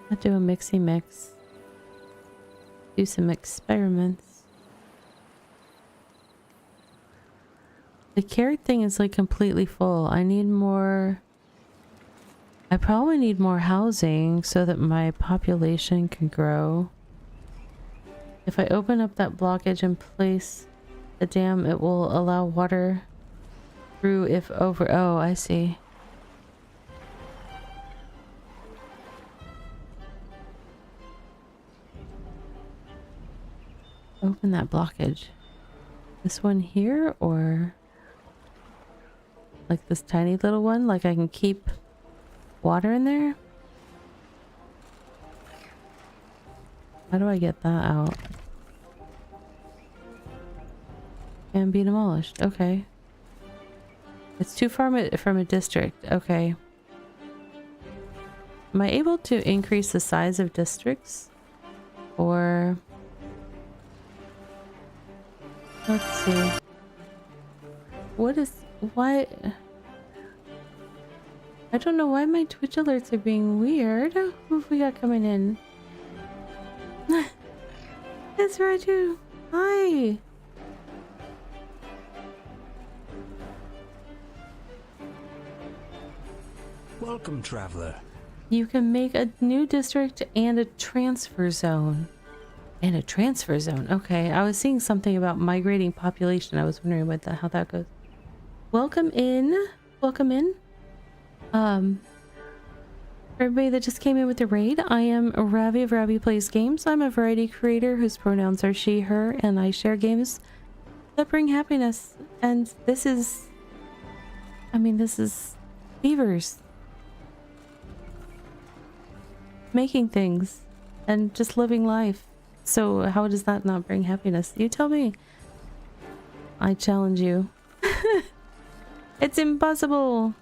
I'll do a mixy mix. Do some experiments. The carrot thing is like completely full. I need more... I probably need more housing so that my population can grow. If I open up that blockage and place the dam, it will allow water through if over... Oh, I see. Open that blockage. This one here, or like this tiny little one? Like I can keep water in there? How do I get that out? Can be demolished. Okay. It's too far from a district. Okay. Am I able to increase the size of districts? Or... Let's see. What is... Why... I don't know why my Twitch alerts are being weird. Who have we got coming in? It's Raju. Hi. Welcome, traveler. You can make a new district and a transfer zone. And a transfer zone. Okay, I was seeing something about migrating population. I was wondering what how that goes. Welcome in. Welcome in. For everybody that just came in with the raid, I am Ravi of Ravi Plays Games. I'm a variety creator whose pronouns are she, her, and I share games that bring happiness. And this is... I mean, this is... Beavers. Making things. And just living life. So how does that not bring happiness? You tell me. I challenge you. It's impossible.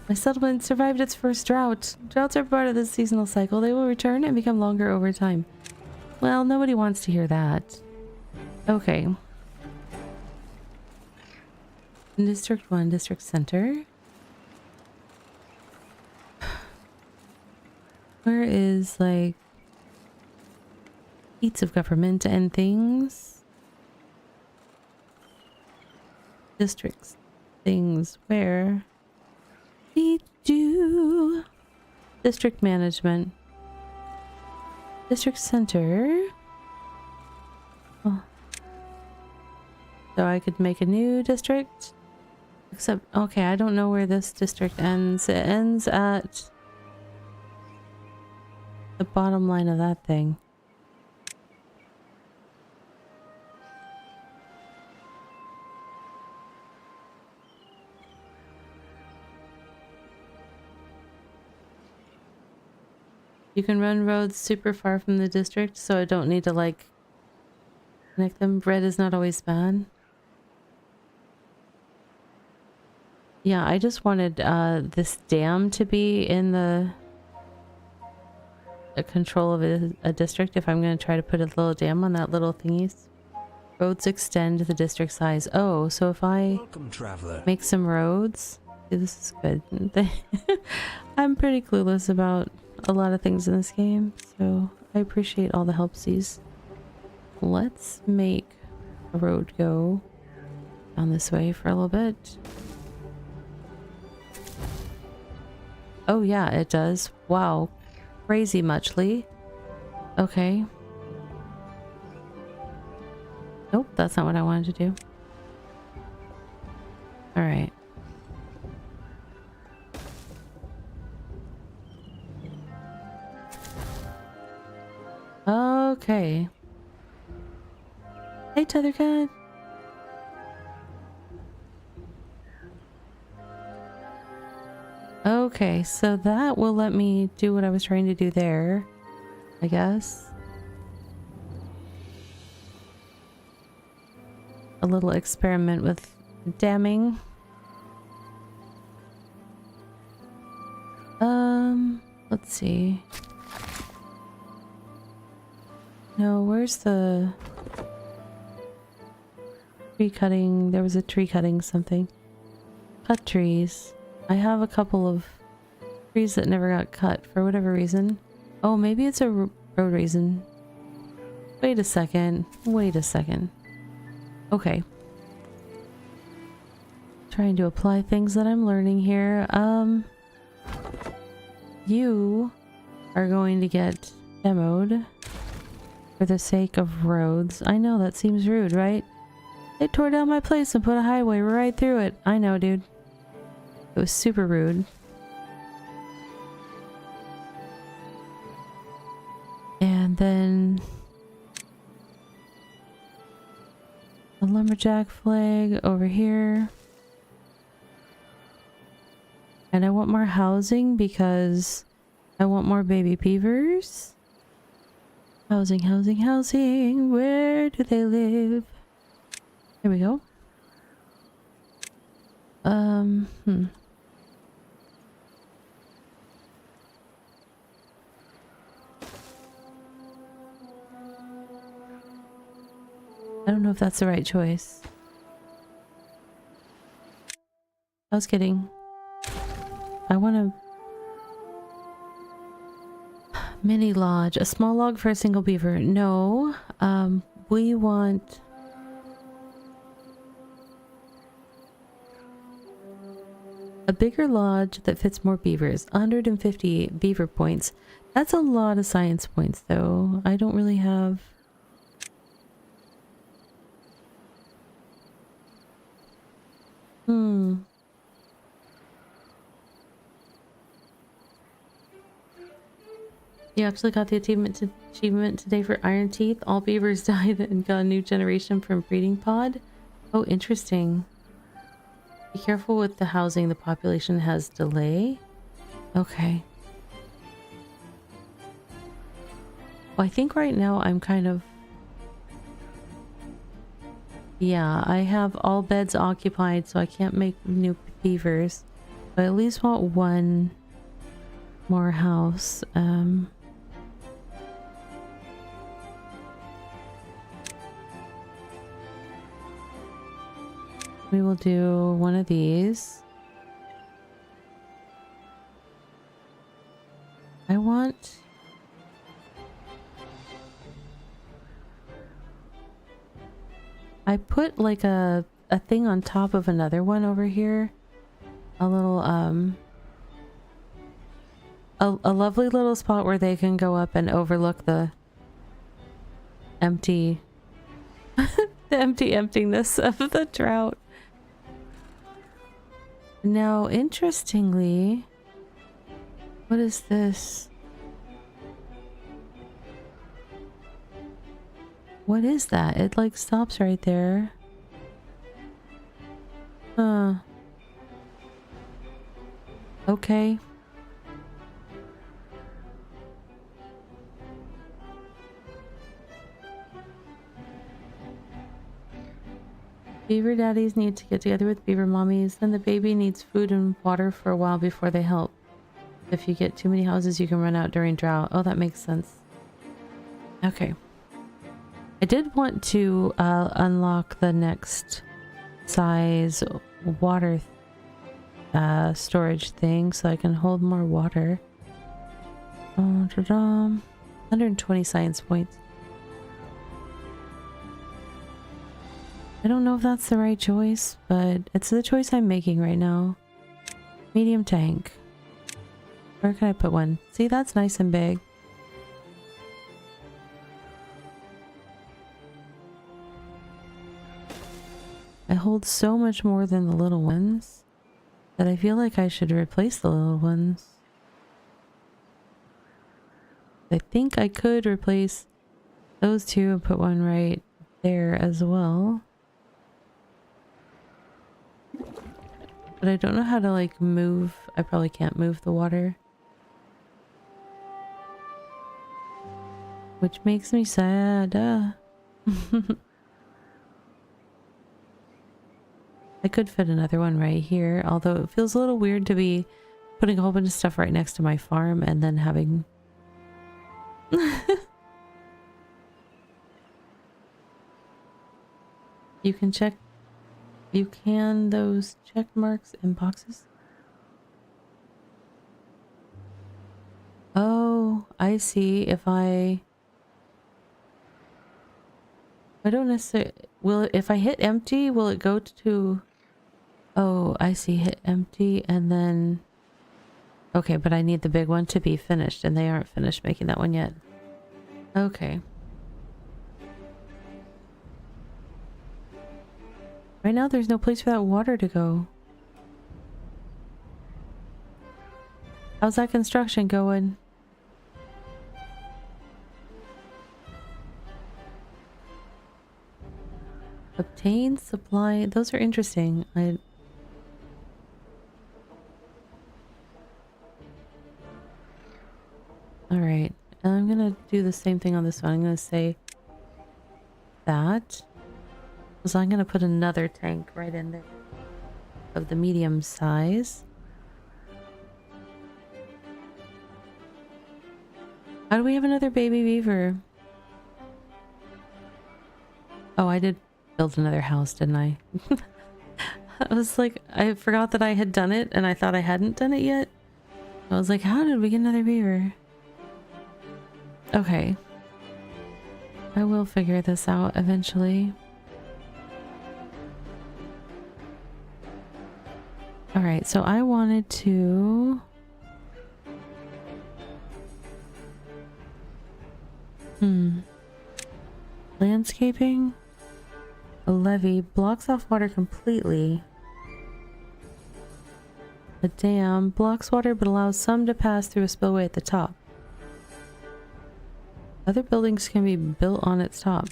My settlement survived its first drought. Droughts are part of the seasonal cycle. They will return and become longer over time. Well, nobody wants to hear that. Okay. District 1, District Center. Where is, like... seats of government and things? Districts. Things. Where? Do district management, district center. Oh. So I could make a new district, except okay, I don't know where this district ends. It ends at the bottom line of that thing. You can run roads super far from the district, so I don't need to, like, connect them. Red is not always bad. Yeah, I just wanted this dam to be in the control of a district if I'm going to try to put a little dam on that little thingies. Roads extend the district size. Oh, so if I Welcome, traveler. make some roads... See, this is good. I'm pretty clueless about a lot of things in this game, so I appreciate all the helpsies. Let's make a road go down this way for a little bit. Oh yeah, it does. Wow. Crazy muchly. Okay. Nope, that's not what I wanted to do. Alright. Okay. Hey, Tethercat. Okay, so that will let me do what I was trying to do there, I guess. A little experiment with damming. Let's see. No, where's the tree cutting? There was a tree cutting something. Cut trees. I have a couple of trees that never got cut for whatever reason. Oh, maybe it's a road reason. Wait a second. Wait a second. Okay. Trying to apply things that I'm learning here. You are going to get demoed for the sake of roads. I know that seems rude, right? They tore down my place and put a highway right through it. I know, dude. It was super rude. And then a lumberjack flag over here. And I want more housing because I want more baby beavers. Housing, housing, housing. Where do they live? Here we go. I don't know if that's the right choice. I was kidding. I want a mini lodge. A small log for a single beaver. No. We want a bigger lodge that fits more beavers. 150 beaver points. That's a lot of science points, though. I don't really have... You actually got the achievement today for Iron Teeth. All beavers died and got a new generation from breeding pod. Oh, interesting. Be careful with the housing. The population has delay. Okay. Well, I think right now I'm kind of... Yeah, I have all beds occupied, so I can't make new beavers. But I at least want one more house. We will do one of these. I want... I put like a thing on top of another one over here. A little, a lovely little spot where they can go up and overlook the empty, the emptiness of the drought. Now, interestingly, what is this? What is that? It like stops right there. Huh. Okay. Beaver daddies need to get together with beaver mommies. Then the baby needs food and water for a while before they help. If you get too many houses, you can run out during drought. Oh, that makes sense. Okay. I did want to unlock the next size water storage thing so I can hold more water. 120 science points. I don't know if that's the right choice, but it's the choice I'm making right now. Medium tank. Where can I put one? See, that's nice and big. I hold so much more than the little ones that I feel like I should replace the little ones. I think I could replace those two and put one right there as well. But I don't know how to like move. I probably can't move the water. Which makes me sad. I could fit another one right here, although it feels a little weird to be putting a whole bunch of stuff right next to my farm and then having... You can check... You can those check marks and boxes? Oh, I see. If I don't necessarily... Will it, if I hit empty, will it go to... Oh, I see. Hit empty and then... Okay, but I need the big one to be finished, and they aren't finished making that one yet. Okay. Right now there's no place for that water to go. How's that construction going? Obtain supply. Those are interesting. Alright. I'm gonna do the same thing on this one. I'm gonna say that. So I'm gonna put another tank right in there of the medium size. How do we have another baby beaver? Oh, I did build another house, didn't I? I was like, I forgot that I had done it and I thought I hadn't done it yet. I was like, how did we get another beaver? Okay. I will figure this out eventually. Alright, so I wanted to... Landscaping? A levee blocks off water completely. A dam blocks water but allows some to pass through a spillway at the top. Other buildings can be built on its top.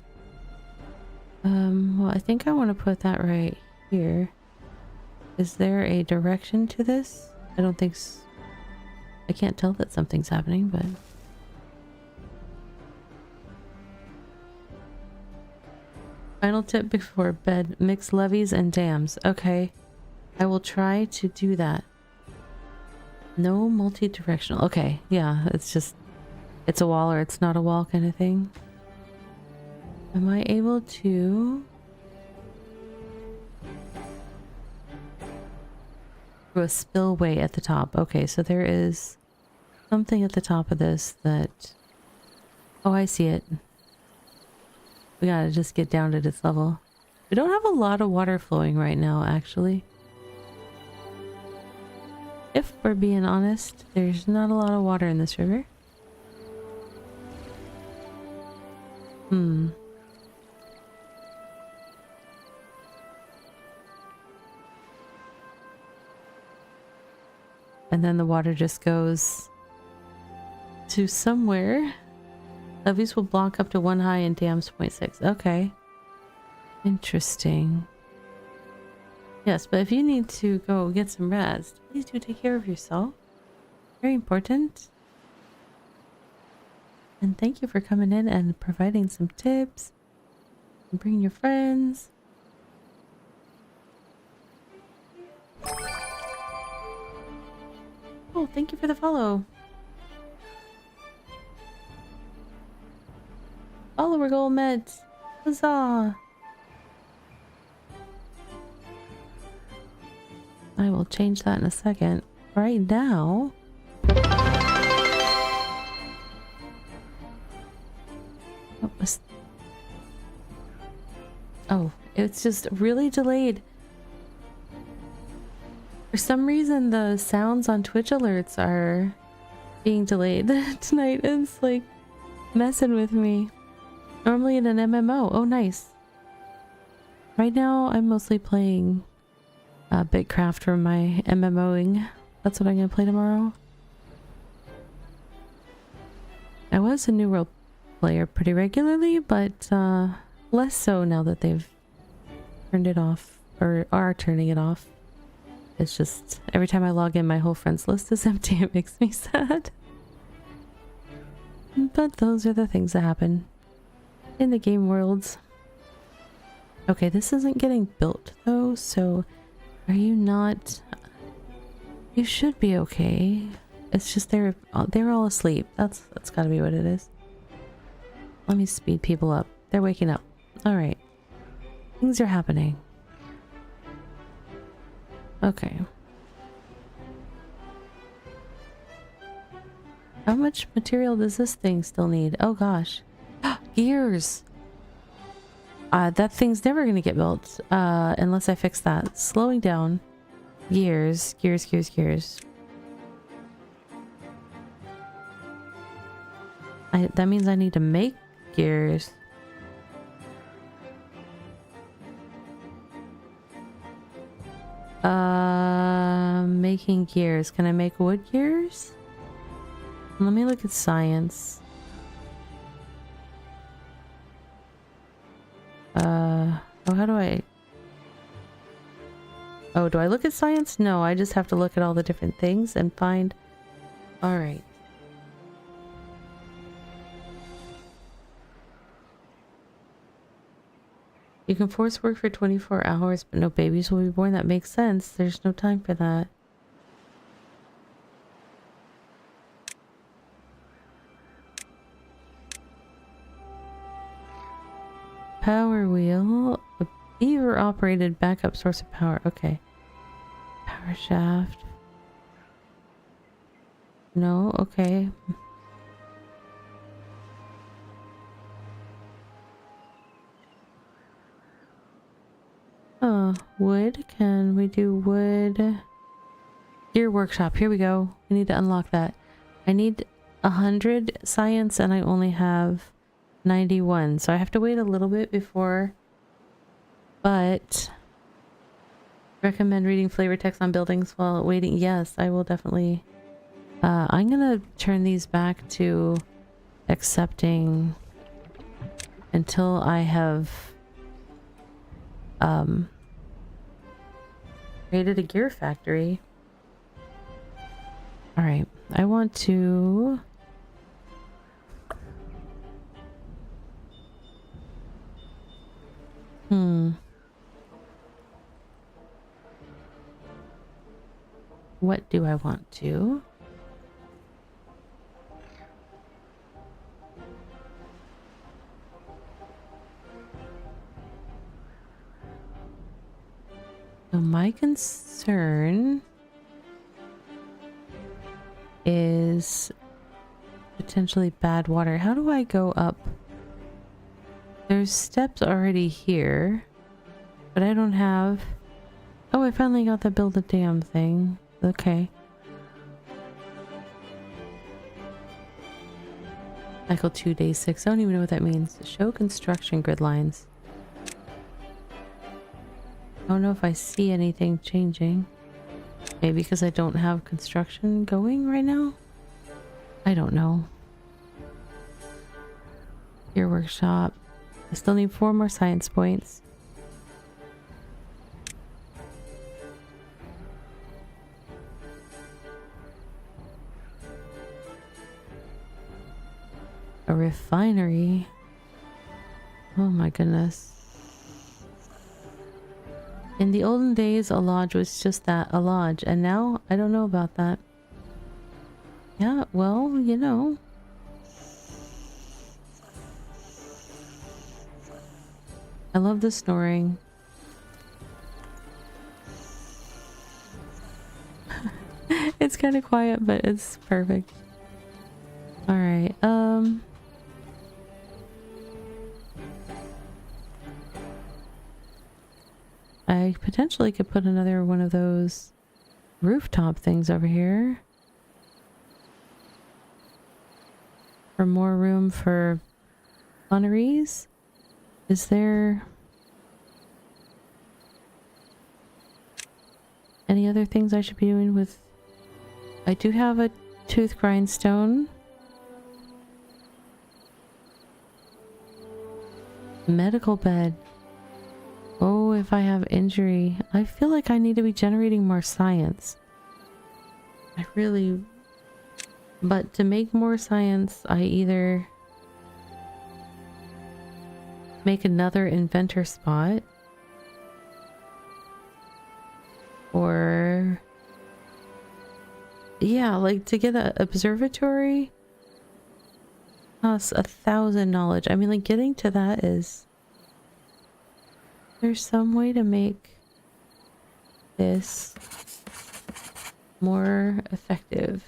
Well, I think I want to put that right here. Is there a direction to this? I don't think so. I can't tell that something's happening, but... Final tip before bed. Mix levees and dams. Okay. I will try to do that. No multi-directional. Okay. Yeah, it's just... It's a wall or it's not a wall kind of thing. Am I able to... through a spillway at the top. Okay, so there is something at the top of this that... Oh, I see it. We gotta just get down to this level. We don't have a lot of water flowing right now, actually. If we're being honest, there's not a lot of water in this river. And then the water just goes to somewhere. Levees will block up to 1 high and dams 0.6. Okay. Interesting. Yes, but if you need to go get some rest, please do take care of yourself. Very important. And thank you for coming in and providing some tips. And bring your friends. Oh, thank you for the follow. Follower goal met. Huzzah! I will change that in a second. Right now... What was... Oh, it's just really delayed. For some reason, the sounds on Twitch alerts are being delayed tonight. It's like messing with me. Normally in an MMO. Oh, nice. Right now, I'm mostly playing Bitcraft for my MMOing. That's what I'm going to play tomorrow. I was a New World player pretty regularly, but less so now that they've turned it off, or are turning it off. It's just, every time I log in, my whole friends list is empty. It makes me sad. But those are the things that happen in the game worlds. Okay, this isn't getting built though, so are you not... You should be okay. It's just they're all asleep. That's gotta be what it is. Let me speed people up. They're waking up. Alright. Things are happening. Okay. How much material does this thing still need? Oh gosh. Gears! That thing's never gonna get built, unless I fix that. Slowing down. Gears. Gears, gears, gears. That means I need to make gears. Making gears. Can I make wood gears? Let me look at science. Oh, how do I... Oh, do I look at science? No, I just have to look at all the different things and find... Alright. You can force work for 24 hours, but no babies will be born. That makes sense. There's no time for that. Power wheel. A Beaver operated backup source of power. Okay. Power shaft. No, okay. Wood. Can we do wood? Gear workshop. Here we go. We need to unlock that. I need 100 science and I only have 91. So I have to wait a little bit before. But recommend reading flavor text on buildings while waiting. Yes, I will definitely. I'm gonna turn these back to accepting until I have created a gear factory. All right, I want to what do I want to? So my concern is potentially bad water. How do I go up? There's steps already here, but I don't have... Oh, I finally got the build a dam thing. Okay. Cycle 2, day 6. I don't even know what that means. Show construction grid lines. I don't know if I see anything changing. Maybe because I don't have construction going right now? I don't know. Your workshop. I still need 4 more science points. A refinery. Oh my goodness. In the olden days, a lodge was just that, a lodge. And now, I don't know about that. Yeah, well, you know. I love the snoring. It's kind of quiet, but it's perfect. Alright, I potentially could put another one of those rooftop things over here. For more room for funneries. Is there any other things I should be doing with... I do have a tooth grindstone. Medical bed. Oh, if I have injury. I feel like I need to be generating more science. I really... But to make more science, I either make another inventor spot or... Yeah, like to get an observatory costs 1,000 knowledge. I mean, like getting to that is... There's some way to make this more effective.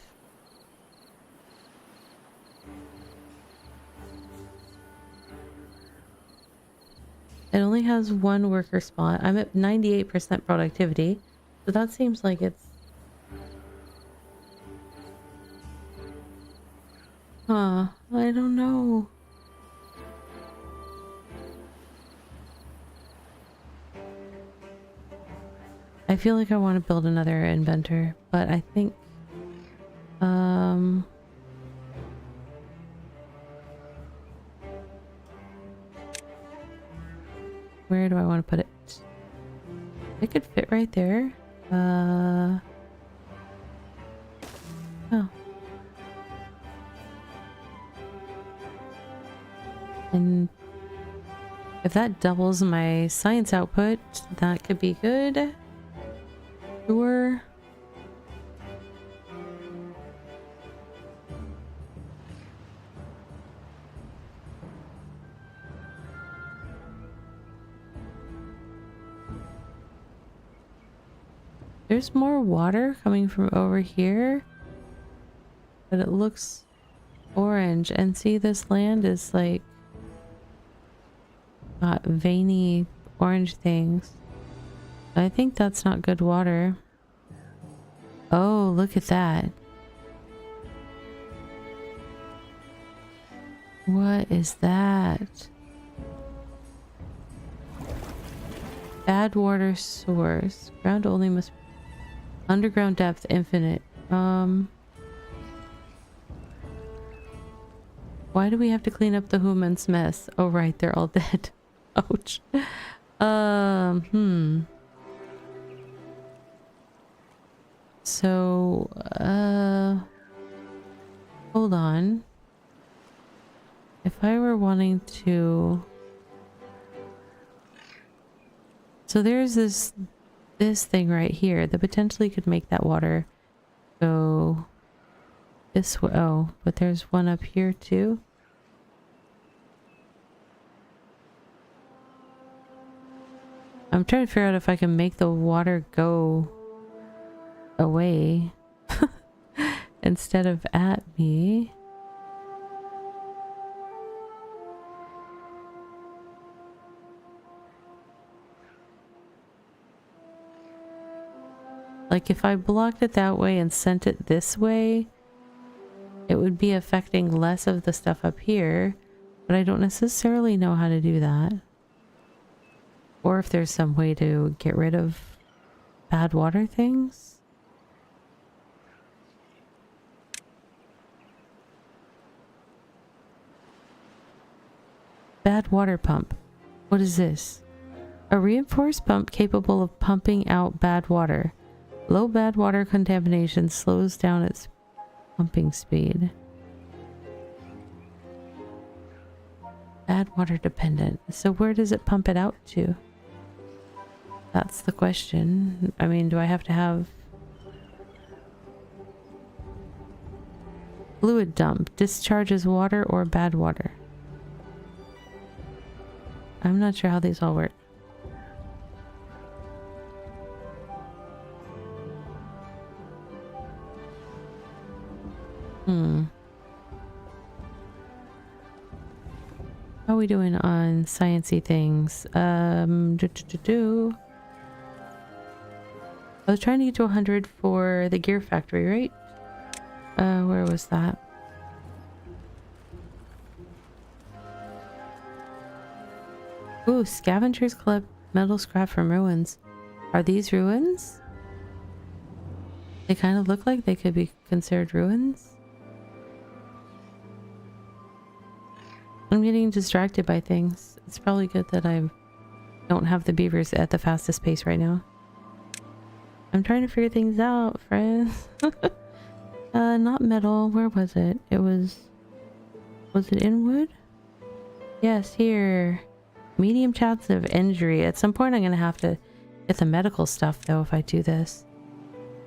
It only has 1 worker spot. I'm at 98% productivity, so that seems like it's... Huh, I don't know. I feel like I want to build another inventor, but I think where do I want to put it? It could fit right there. Oh. And if that doubles my science output, that could be good. Sure. There's more water coming from over here, but it looks orange. And see, this land is like got veiny orange things. I think that's not good water. Oh, look at that. What is that? Bad water source. Ground only must... Underground depth infinite. Why do we have to clean up the humans' mess? Oh right, they're all dead. Ouch. So, hold on. If I were wanting to... So there's this thing right here that potentially could make that water go this way. Oh, but there's one up here too. I'm trying to figure out if I can make the water go away instead of at me. Like if I blocked it that way and sent it this way, it would be affecting less of the stuff up here, but I don't necessarily know how to do that. Or if there's some way to get rid of bad water things. Bad water pump. What is this? A reinforced pump capable of pumping out bad water. Low bad water contamination slows down its pumping speed. Bad water dependent. So where does it pump it out to? That's the question. I mean, do I have to have... Fluid dump. Discharges water or bad water. I'm not sure how these all work. How are we doing on sciencey things? I was trying to get to 100 for the gear factory, right? Where was that? Ooh, scavengers collect metal scrap from ruins. Are these ruins? They kind of look like they could be considered ruins. I'm getting distracted by things. It's probably good that I don't have the beavers at the fastest pace right now. I'm trying to figure things out, friends. Not metal. Where was it? It was... Was it in wood? Yes, here. Medium chance of injury. At some point I'm going to have to get the medical stuff, though, if I do this.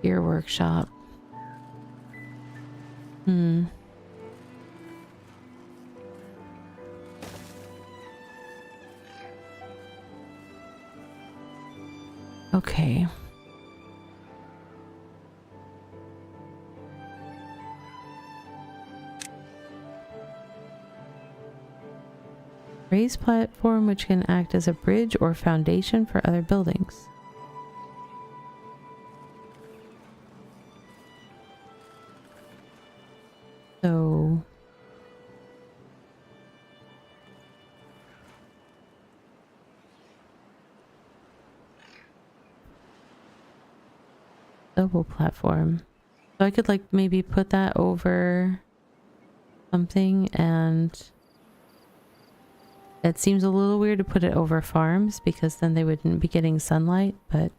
Gear workshop. Okay. Raised platform which can act as a bridge or foundation for other buildings. So... double platform. So I could like maybe put that over something, and it seems a little weird to put it over farms because then they wouldn't be getting sunlight, but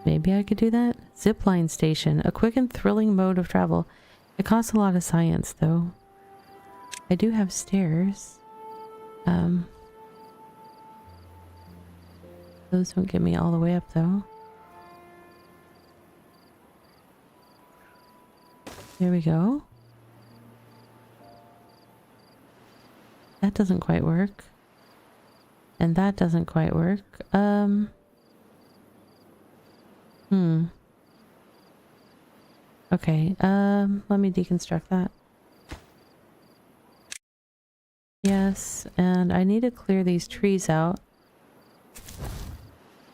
maybe I could do that. Zipline station, a quick and thrilling mode of travel. It costs a lot of science though. I do have stairs. Those don't get me all the way up though. There we go. That doesn't quite work. And that doesn't quite work. Okay, let me deconstruct that. Yes, and I need to clear these trees out.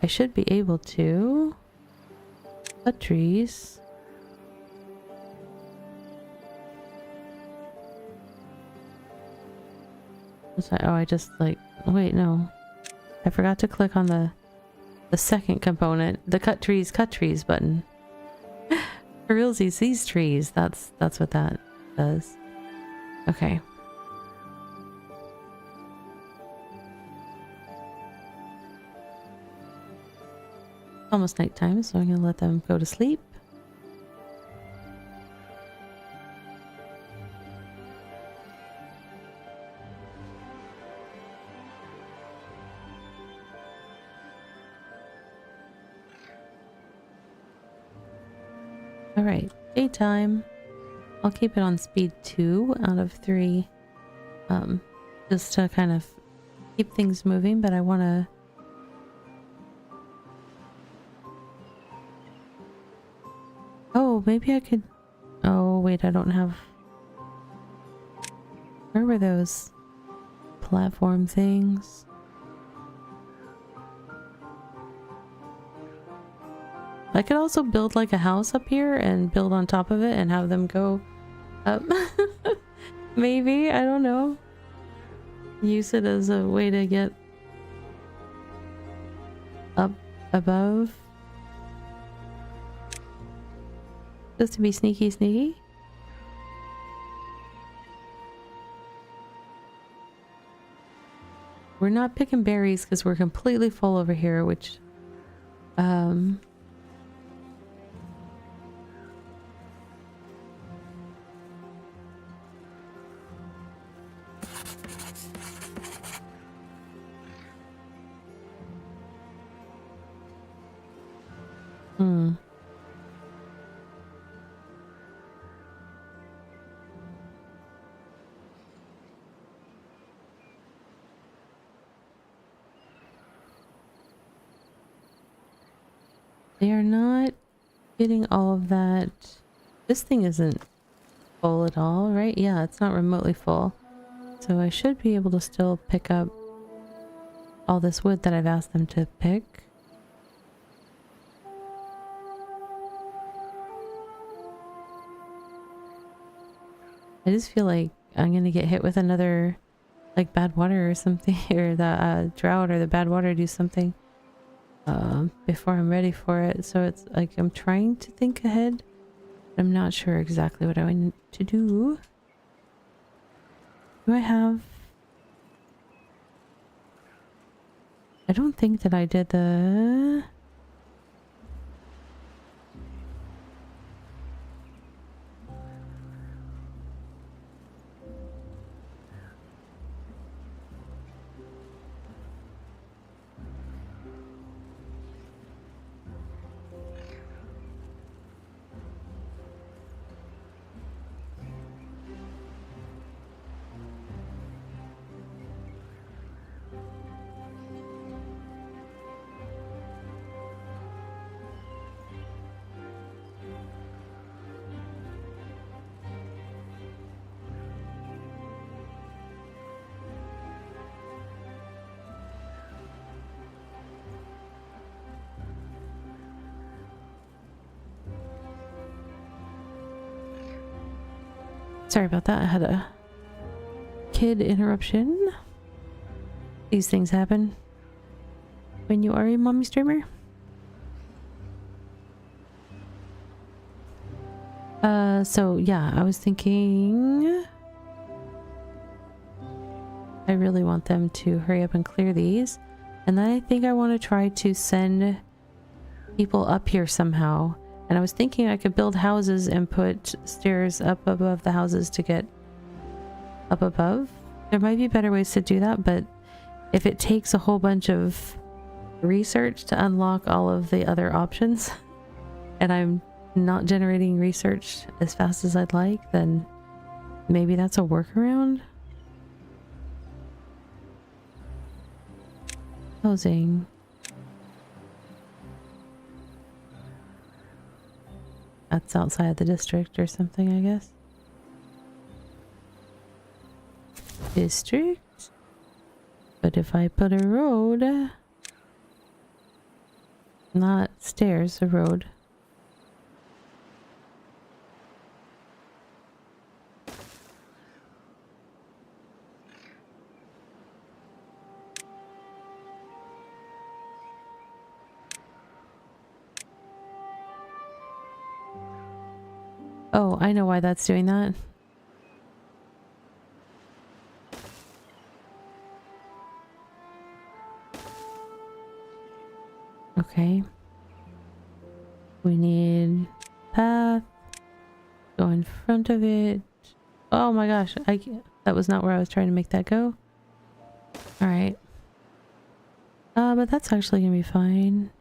I should be able to cut trees. Oh, I just like, wait, no. I forgot to click on the second component, the cut trees button. For realsies, these trees, that's what that does. Okay. Almost nighttime, so I'm gonna let them go to sleep. Alright, daytime. I'll keep it on speed 2 out of 3. Just to kind of keep things moving, but I want to... Oh, maybe I could... Oh, wait, I don't have... Where were those platform things? I could also build like a house up here and build on top of it and have them go up. Maybe, I don't know. Use it as a way to get up above. Just to be sneaky. We're not picking berries because we're completely full over here, which They are not getting all of that. This thing isn't full at all, right? Yeah, it's not remotely full. So I should be able to still pick up all this wood that I've asked them to pick. I just feel like I'm gonna get hit with another like bad water or something, or the drought or the bad water do something before I'm ready for it. So it's like I'm trying to think ahead, but I'm not sure exactly what I need to do. Do I have... I don't think that I did the... Sorry about that, I had a kid interruption. These things happen when you are a mommy streamer. So yeah, I was thinking I really want them to hurry up and clear these. And then I think I want to try to send people up here somehow. And I was thinking I could build houses and put stairs up above the houses to get up above. There might be better ways to do that, but if it takes a whole bunch of research to unlock all of the other options, and I'm not generating research as fast as I'd like, then maybe that's a workaround. Housing. That's outside the district or something, I guess. District. But if I put a road, not stairs, a road. Oh, I know why that's doing that. Okay. We need path. Go in front of it. Oh my gosh, that was not where I was trying to make that go. Alright. But that's actually gonna be fine.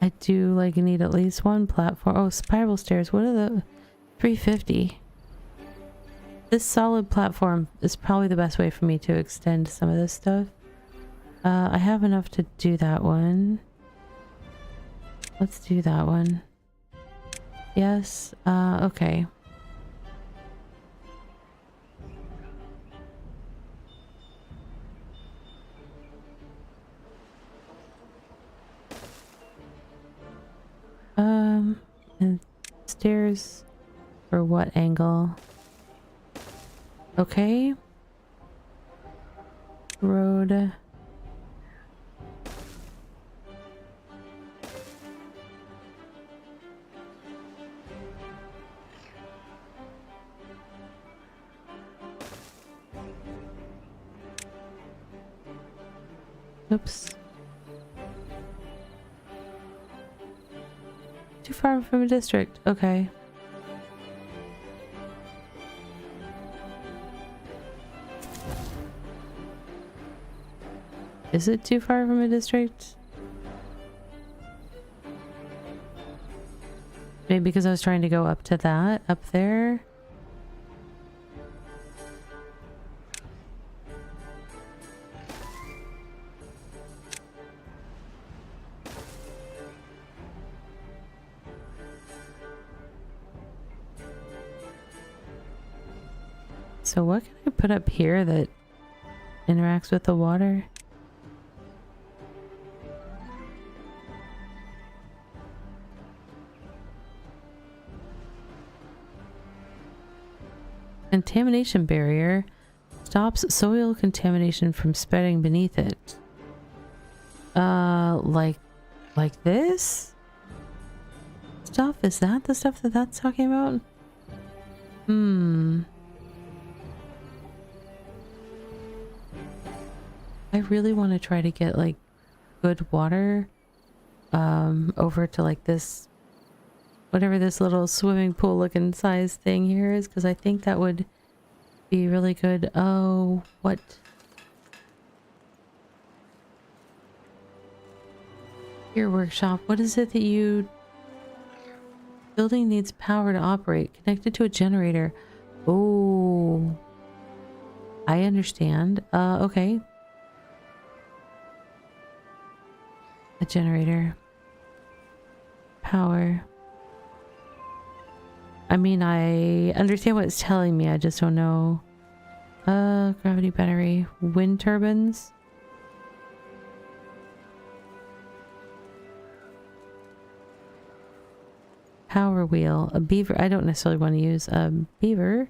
I do like need at least one platform. Oh, spiral stairs. What are the 350? This solid platform is probably the best way for me to extend some of this stuff. I have enough to do that one. Let's do that one. Yes. Okay. And stairs for what angle? Okay. Road. Oops. Too far from a district. Okay. Is it too far from a district? Maybe because I was trying to go up to that, up there. So what can I put up here that interacts with the water? Contamination barrier stops soil contamination from spreading beneath it. Like this stuff? Is that the stuff that that's talking about? I really want to try to get like good water over to like this, whatever this little swimming pool looking size thing here is, because I think that would be really good. Oh, what? Your workshop. What is it that you... Building needs power to operate. Connected to a generator. Oh. I understand. Okay. A generator. Power. I mean, I understand what it's telling me. I just don't know. Gravity battery. Wind turbines. Power wheel. A beaver. I don't necessarily want to use a beaver.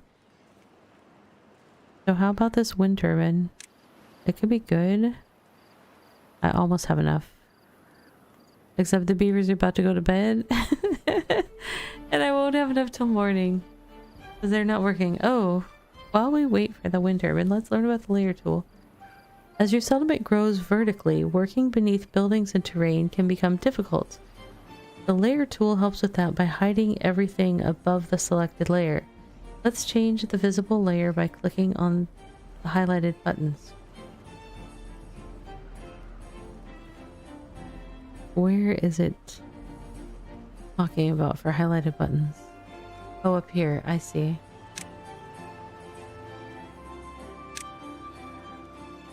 So how about this wind turbine? It could be good. I almost have enough. Except the beavers are about to go to bed. And I won't have enough till morning. Because they're not working. Oh, while we wait for the wind turbine, let's learn about the layer tool. As your settlement grows vertically, working beneath buildings and terrain can become difficult. The layer tool helps with that by hiding everything above the selected layer. Let's change the visible layer by clicking on the highlighted buttons. Where is it talking about for highlighted buttons? Oh, up here. I see.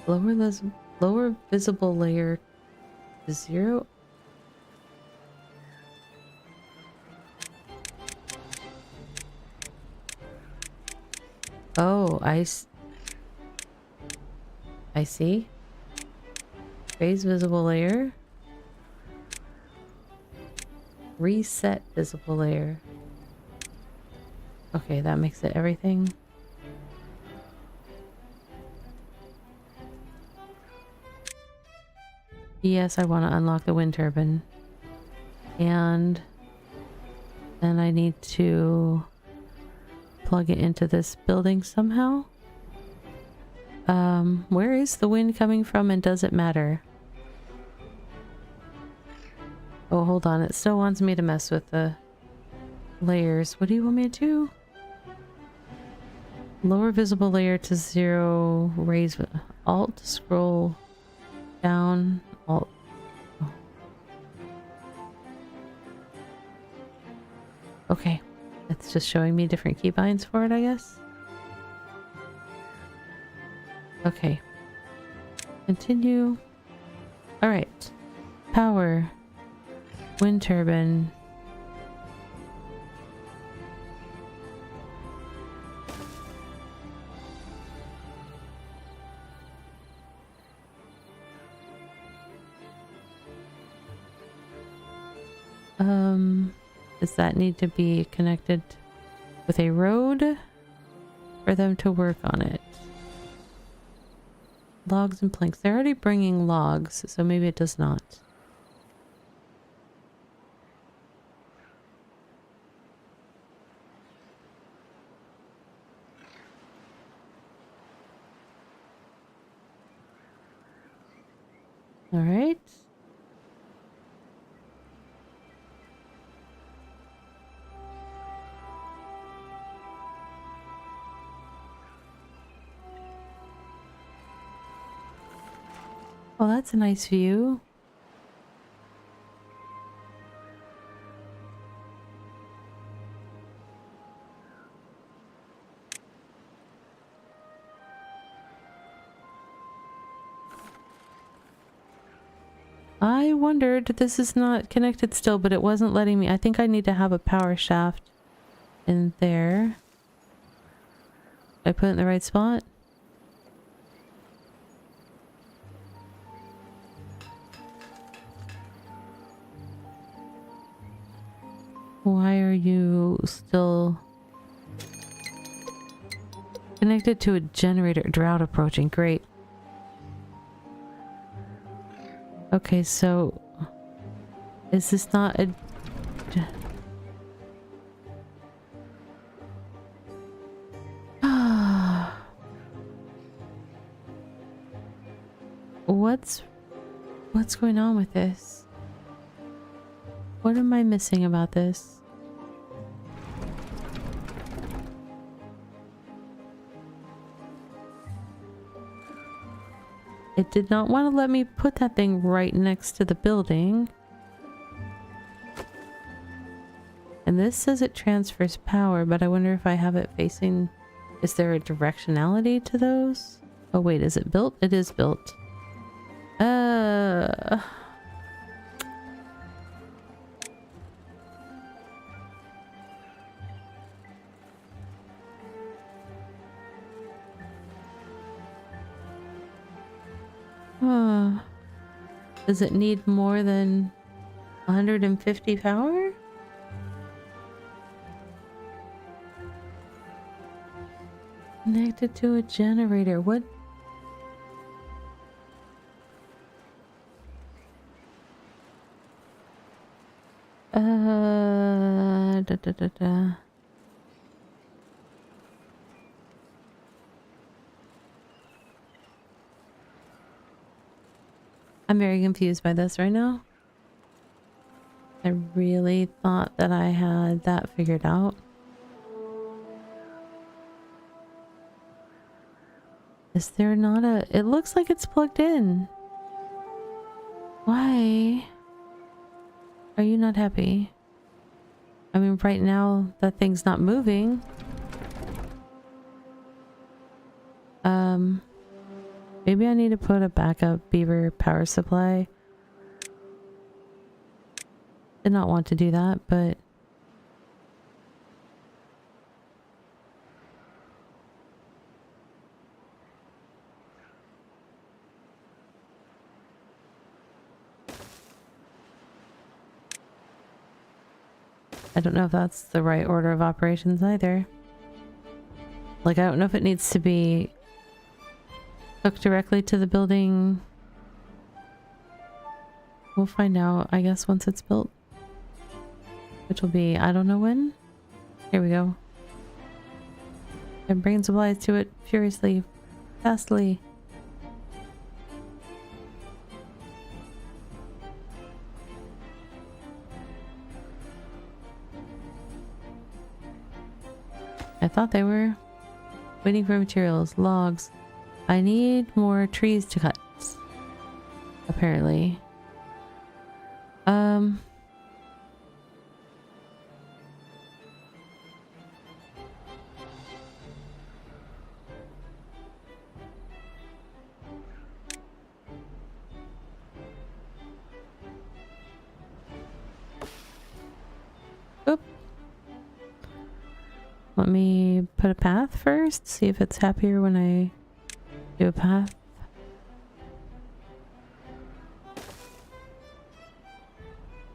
Lower visible layer to 0. Oh, I see. Raise visible layer. Reset visible layer. Okay, that makes it everything. Yes, I want to unlock the wind turbine. And then I need to plug it into this building somehow. Where is the wind coming from and does it matter? Oh, hold on. It still wants me to mess with the layers. What do you want me to do? Lower visible layer to 0. Raise Alt to scroll down. Alt. Oh. Okay. It's just showing me different keybinds for it, I guess. Okay. Continue. Alright. Power. Wind turbine. Does that need to be connected with a road for them to work on it? Logs and planks. They're already bringing logs, so maybe it does not. All right. Well, that's a nice view. I wondered, this is not connected still, but it wasn't letting me. I think I need to have a power shaft in there. Did I put it in the right spot? Why are you still connected to a generator? Drought approaching. Great. Okay, so is this not a... What's going on with this? What am I missing about this? It did not want to let me put that thing right next to the building. And this says it transfers power, but I wonder if I have it facing... Is there a directionality to those? Oh wait, is it built? It is built. Does it need more than 150 power? Connected to a generator. What? Da, da, da, da. I'm very confused by this right now. I really thought that I had that figured out. Is there not a... It looks like it's plugged in. Why are you not happy? I mean, right now that thing's not moving. Maybe I need to put a backup Beaver power supply. Did not want to do that, but I don't know if that's the right order of operations either. Like, I don't know if it needs to be hooked directly to the building. We'll find out, I guess, once it's built. Which will be, I don't know when. Here we go. I'm bringing supplies to it furiously, fastly. I thought they were waiting for materials, logs. I need more trees to cut. Apparently. Oop. Let me put a path first, see if it's happier when I do a path.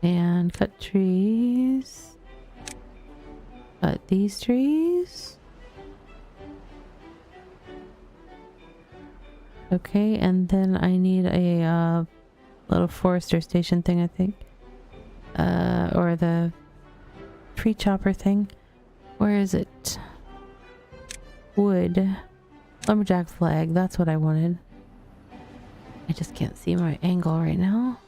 And cut trees. Cut these trees. Okay, and then I need a little forester station thing, I think. Or the tree chopper thing. Where is it? Wood. Lumberjack flag, that's what I wanted. I just can't see my angle right now.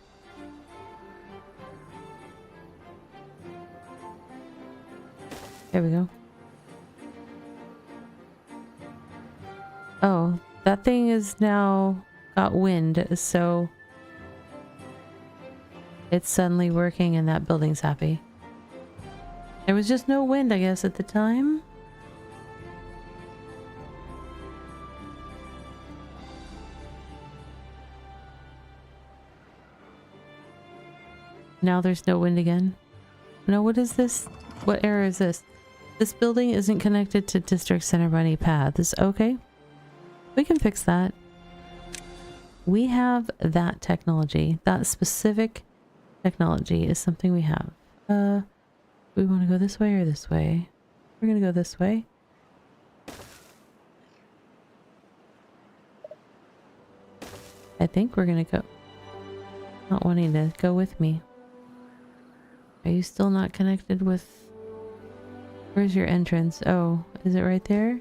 There we go. Oh, that thing is now got wind, so it's suddenly working and that building's happy. There was just no wind, I guess, at the time. Now there's no wind again. No, what is this? What error is this? This building isn't connected to district center by any paths. Okay. We can fix that. We have that technology. That specific technology is something we have. We want to go this way or this way? We're gonna go this way. I think we're gonna go. Not wanting to go with me. Are you still not connected with... Where's your entrance? Oh, is it right there?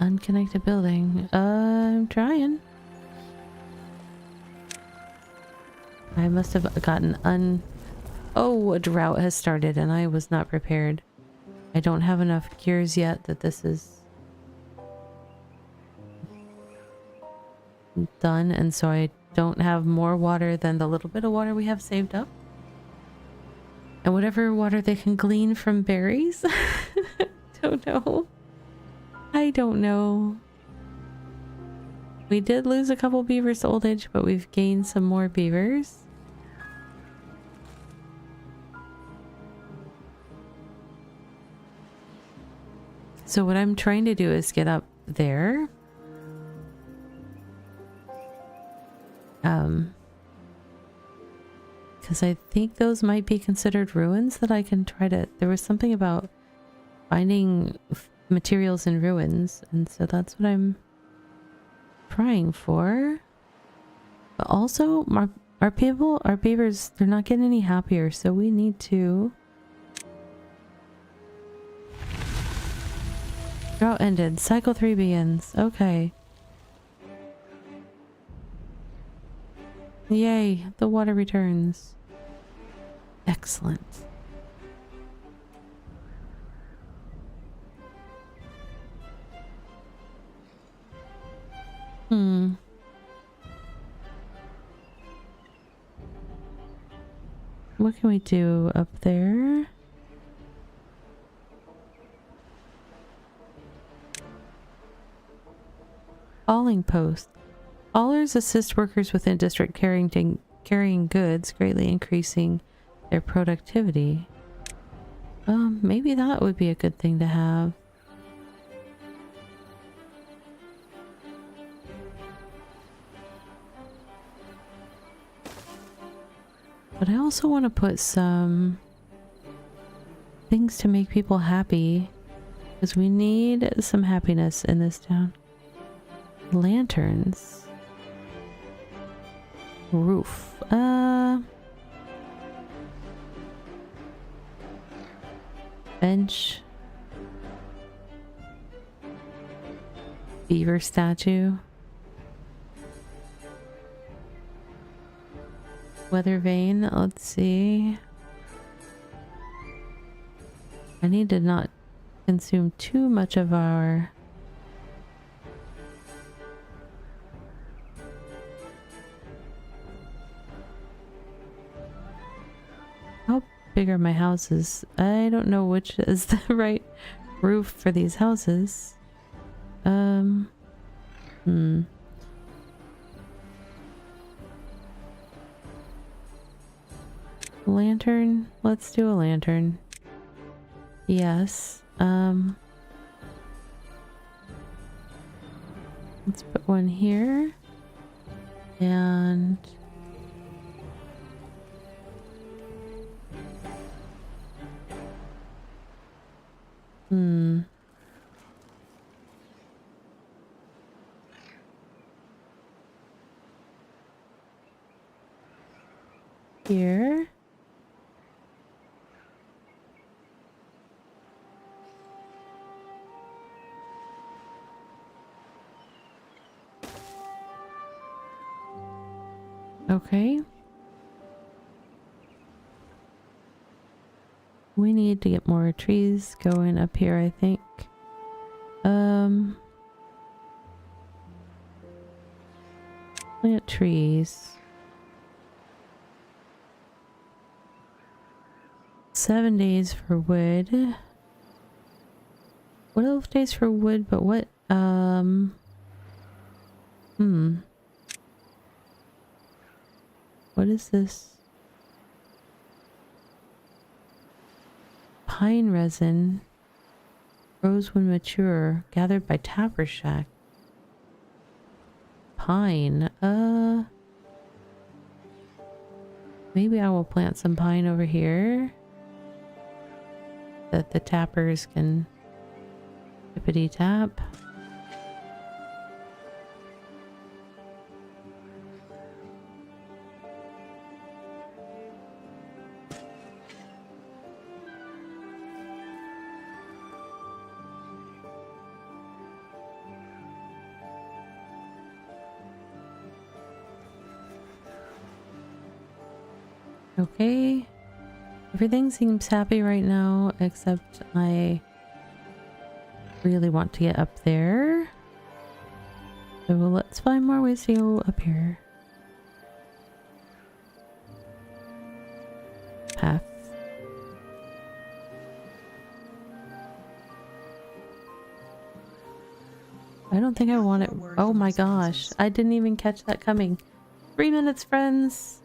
Unconnected building. I'm trying. I must have gotten Oh, a drought has started and I was not prepared. I don't have enough gears yet that this is done, and so I don't have more water than the little bit of water we have saved up. And whatever water they can glean from berries. Don't know. I don't know. We did lose a couple beavers to old age, but we've gained some more beavers. So what I'm trying to do is get up there. because I think those might be considered ruins that I can try to... There was something about finding materials in ruins, and so that's what I'm trying for. But also, our people, our beavers, they're not getting any happier, so we need to... Drought ended. Cycle 3 begins. Okay. Yay, the water returns. Excellent. What can we do up there? Hauling post. Haulers assist workers within district carrying goods, greatly increasing their productivity. Maybe that would be a good thing to have. But I also want to put some things to make people happy, because we need some happiness in this town. Lanterns. Roof. Bench. Beaver statue. Weather vane. Let's see. I need to not consume too much of our... How big are my houses? I don't know which is the right roof for these houses. Lantern? Let's do a lantern. Yes. Let's put one here. And... Here. Okay. We need to get more trees going up here, I think. Plant trees. 7 days for wood. What 12 days for wood, but what, what is this? Pine resin grows when mature, gathered by Tapper Shack. Pine, maybe I will plant some pine over here that the tappers can tippity tap. Okay, everything seems happy right now, except I really want to get up there. So let's find more ways to go up here. Path. I don't think I want it. Oh my gosh, I didn't even catch that coming. 3 minutes, friends.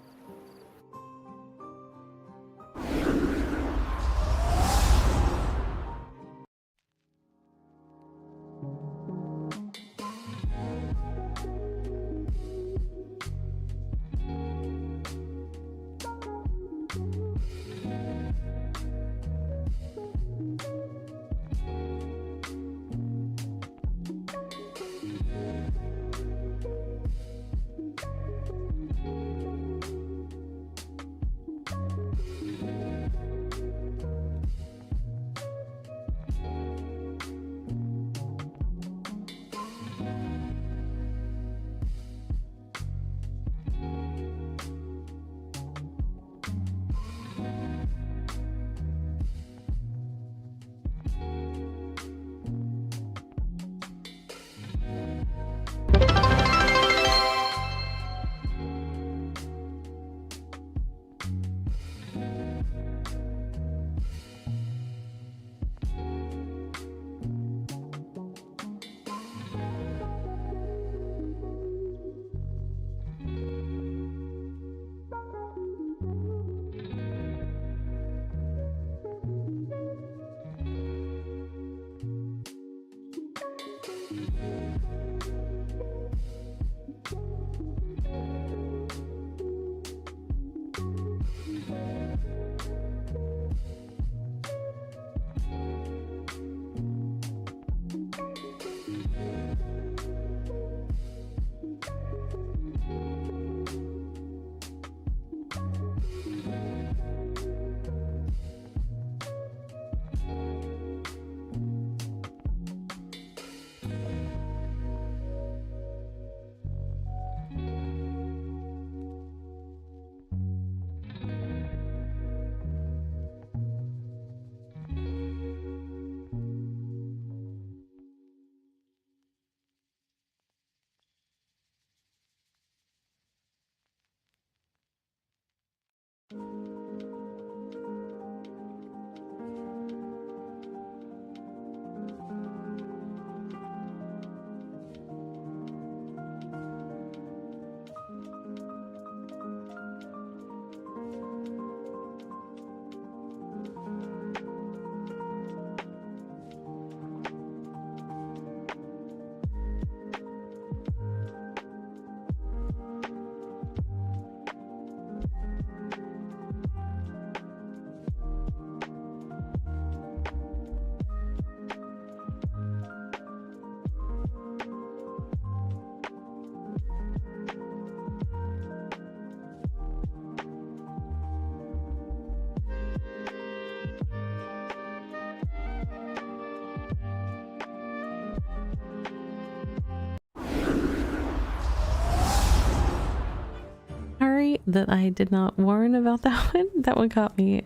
Sorry that I did not warn about that one. That one caught me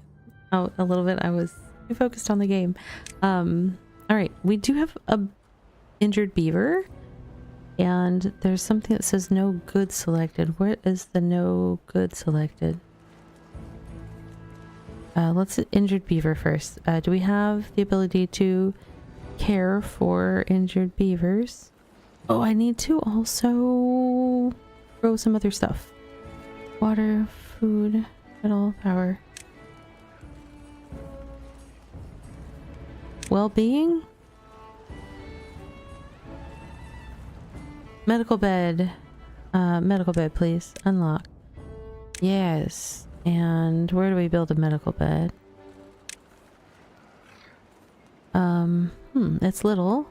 out a little bit. I was too focused on the game. All right, we do have a injured beaver, and there's something that says no good selected. What is the no good selected? Let's injured beaver first. Do we have the ability to care for injured beavers? Oh, I need to also grow some other stuff. Water, food, metal, power. Well-being? Medical bed. Medical bed, please. Unlock. Yes. And where do we build a medical bed? It's little.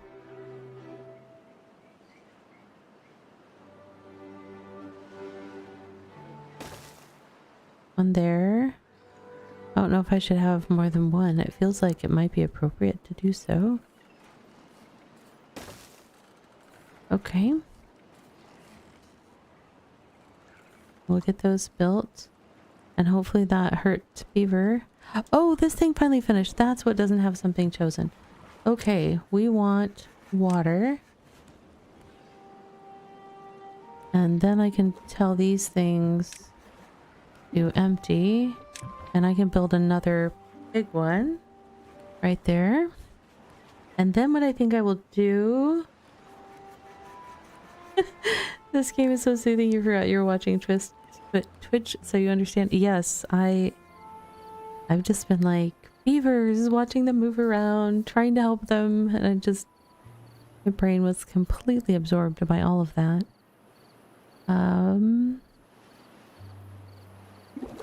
One there. I don't know if I should have more than one. It feels like it might be appropriate to do so. Okay. We'll get those built. And hopefully that hurt beaver. Oh, this thing finally finished. That's what doesn't have something chosen. Okay, we want water. And then I can tell these things to empty. And I can build another big one right there. And then what I think I will do... This game is so soothing. You forgot you were watching Twitch, so you understand. Yes, I've just been like beavers, watching them move around, trying to help them, and my brain was completely absorbed by all of that.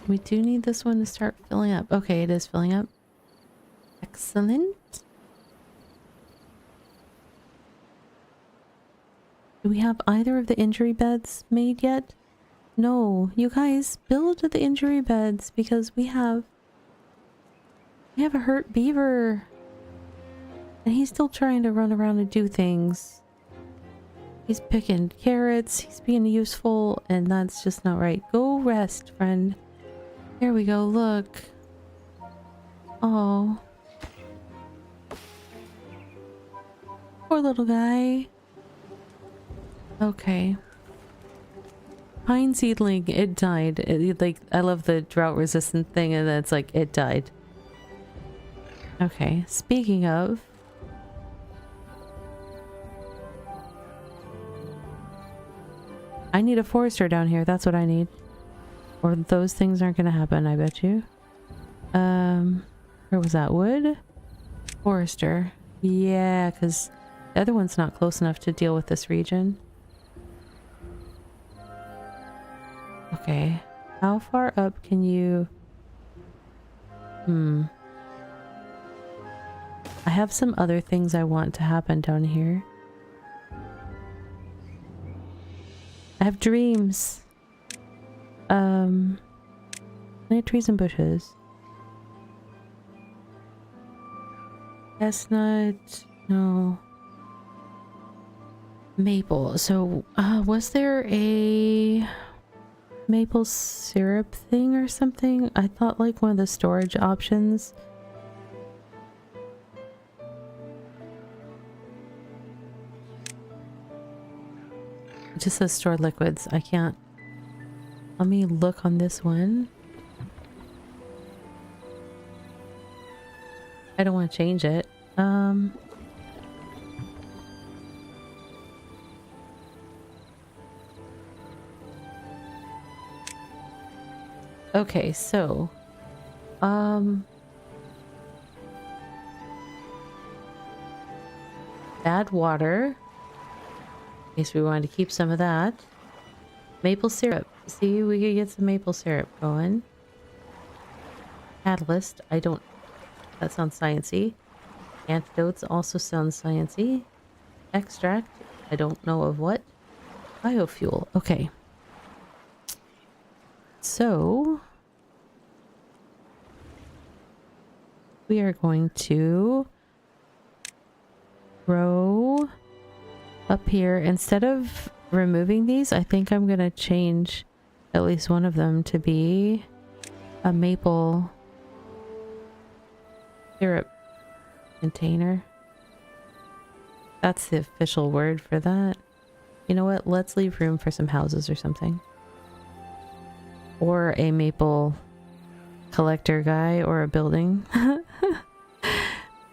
We do need this one to start filling up. Okay, it is filling up. Excellent. Do we have either of the injury beds made yet? No, you guys, build the injury beds because we have a hurt beaver. And he's still trying to run around and do things. He's picking carrots, he's being useful, and that's just not right. Go rest, friend. There we go, look. Oh. Poor little guy. Okay. Pine seedling, it died. Like, I love the drought resistant thing, and then it's like, it died. Okay, speaking of... I need a forester down here, that's what I need. Or those things aren't gonna happen, I bet you. Where was that? Wood? Forester. Yeah, because The other one's not close enough to deal with this region. Okay. How far up can you... I have some other things I want to happen down here. I have dreams. Plant trees and bushes. Chestnut. No. Maple. So, was there a maple syrup thing or something? I thought like one of the storage options. It just says stored liquids. I can't. Let me look on this one. I don't want to change it. Okay, so add water in case we wanted to keep some of that. Maple syrup. See, we could get some maple syrup going. Catalyst. I don't... That sounds sciencey. Antidotes also sounds sciencey. Extract. I don't know of what. Biofuel. Okay. So... we are going to grow up here. Instead of removing these, I think I'm going to change at least one of them to be a maple syrup container. That's the official word for that. You know what? Let's leave room for some houses or something. Or a maple collector guy or a building.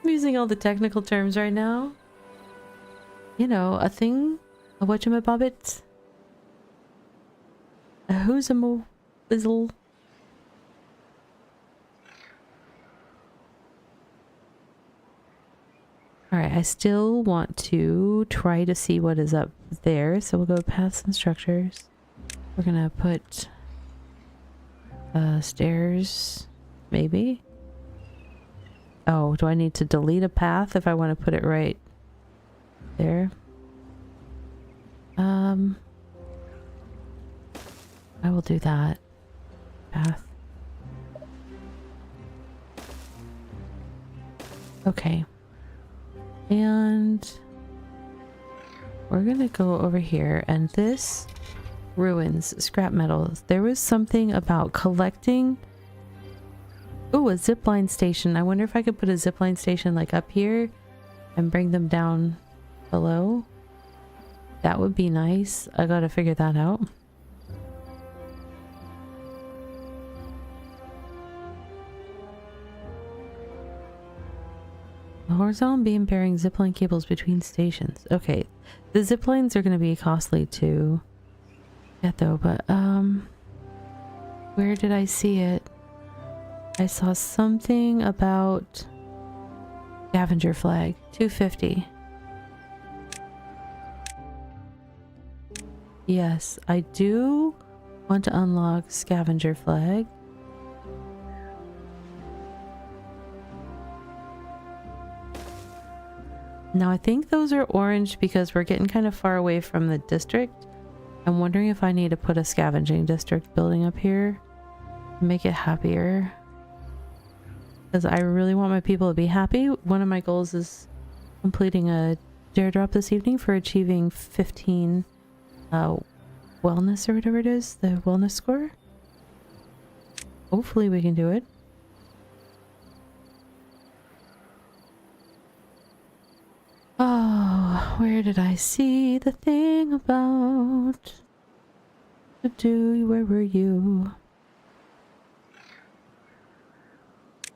I'm using all the technical terms right now. You know, a thing, a whatchamabobbit, a who's-a-mo-bizzle. Alright, I still want to try to see what is up there, so we'll go paths and structures. We're gonna put stairs, maybe? Oh, do I need to delete a path if I want to put it right there? I will do that. Path. Okay. And we're gonna go over here, and this ruins scrap metals. There was something about collecting. Ooh, a zipline station. I wonder if I could put a zipline station like up here and bring them down below. That would be nice. I gotta figure that out. Horizontal beam bearing zipline cables between stations. Okay, the ziplines are gonna be costly to get though, but where did I see it? I saw something about scavenger flag. 250. Yes, I do want to unlock scavenger flag. Now I think those are orange because we're getting kind of far away from the district. I'm wondering if I need to put a scavenging district building up here to make it happier. Because I really want my people to be happy. One of my goals is completing a dare drop this evening for achieving 15 wellness or whatever it is, the wellness score. Hopefully we can do it. Oh, where did I see the thing about to do? Where were you?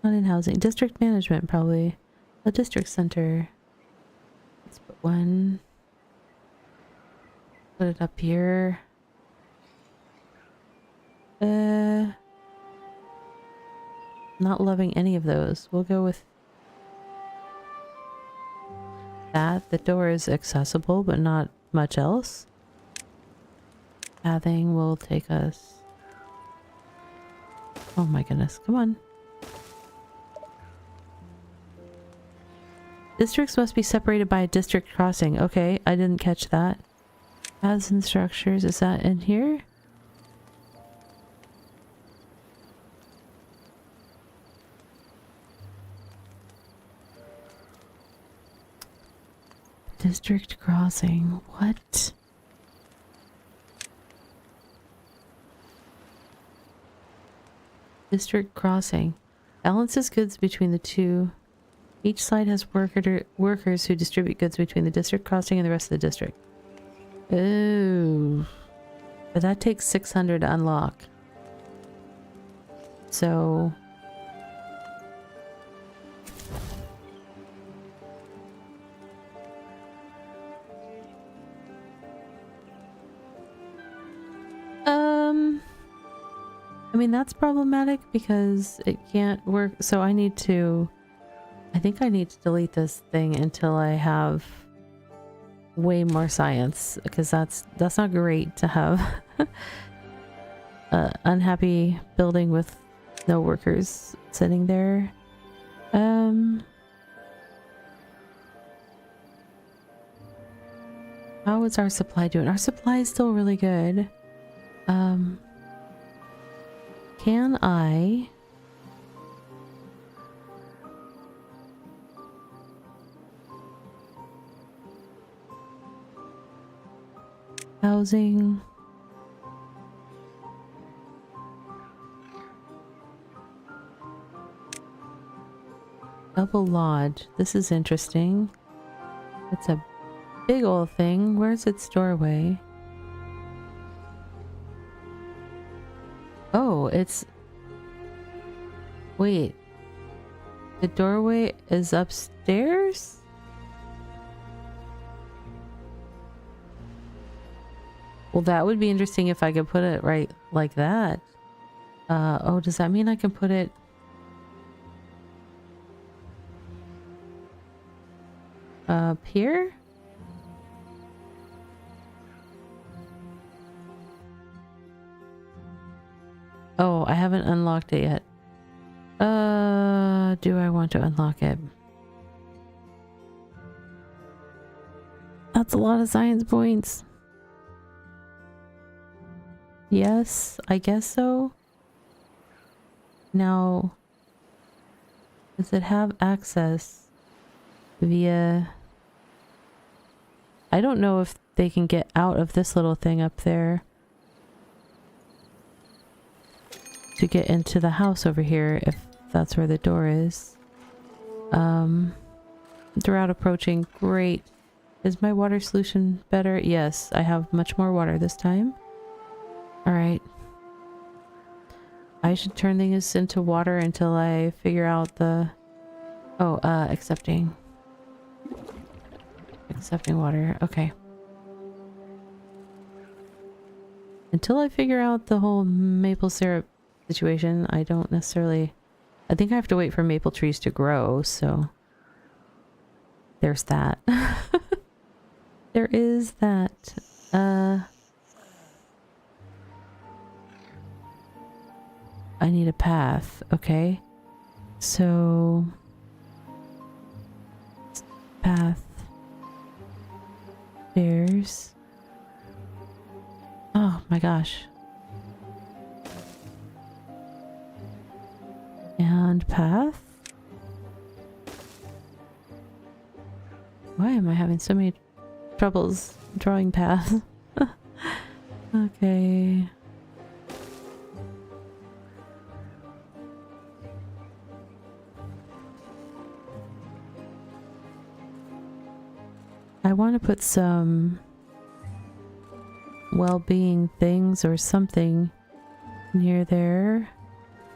Not in housing. District management, probably. A district center. Let's put one. Put it up here. Not loving any of those. We'll go with that. that. The door is accessible, but not much else. Pathing will take us... Oh my goodness, come on. Districts must be separated by a district crossing. Okay, I didn't catch that. Paths and structures, is that in here? District crossing, what? District crossing. Balances goods between the two. Each side has workers who distribute goods between the district crossing and the rest of the district. Oh. But that takes 600 to unlock. So... I mean, that's problematic because it can't work. So I need to... I think I need to delete this thing until I have way more science, because that's not great to have a unhappy building with no workers sitting there. How is our supply doing? Our supply is still really good. Can I... Housing... Double lodge. This is interesting. It's a big old thing. Where's its doorway? Oh, it's... Wait. The doorway is upstairs? Well, that would be interesting if I could put it right like that. Oh, does that mean I can put it... up here? Oh, I haven't unlocked it yet. Do I want to unlock it? That's a lot of science points. Yes, I guess so. Now, does it have access via... I don't know if they can get out of this little thing up there to get into the house over here, if that's where the door is. Drought approaching. Great. Is my water solution better? Yes, I have much more water this time. Alright. I should turn things into water until I figure out the... Oh, accepting. Accepting water. Okay. Until I figure out the whole maple syrup situation, I don't necessarily... I think I have to wait for maple trees to grow, so... There's that. There is that. I need a path. Okay. So... Path. Stairs. Oh my gosh. And path? Why am I having so many troubles drawing paths? Okay. I want to put some well-being things or something near there.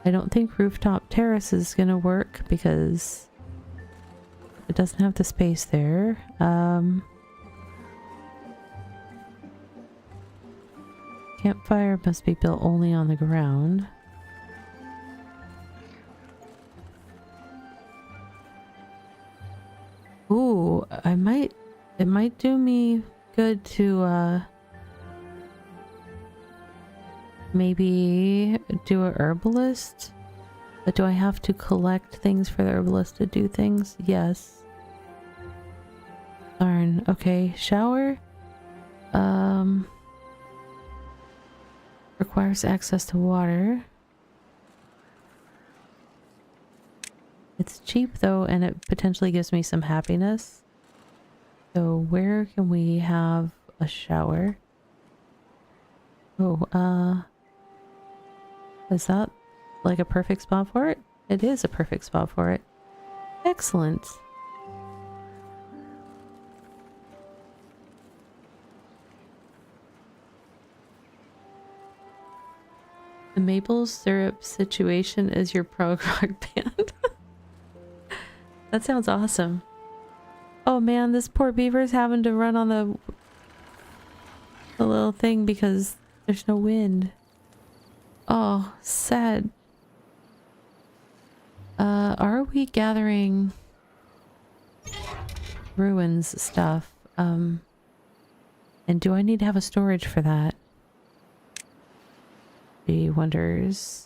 I don't think rooftop terrace is gonna work because it doesn't have the space there. Campfire must be built only on the ground. Ooh, I might It might do me good to maybe do a herbalist. But do I have to collect things for the herbalist to do things? Yes. Darn. Okay, shower. Requires access to water. It's cheap though, and it potentially gives me some happiness. So where can we have a shower? Oh, is that like a perfect spot for it? It is a perfect spot for it. Excellent. The maple syrup situation is your prog rock band. That sounds awesome. Oh man, this poor beaver's having to run on the little thing because there's no wind. Oh, sad. Are we gathering ruins stuff? And do I need to have a storage for that? He wonders.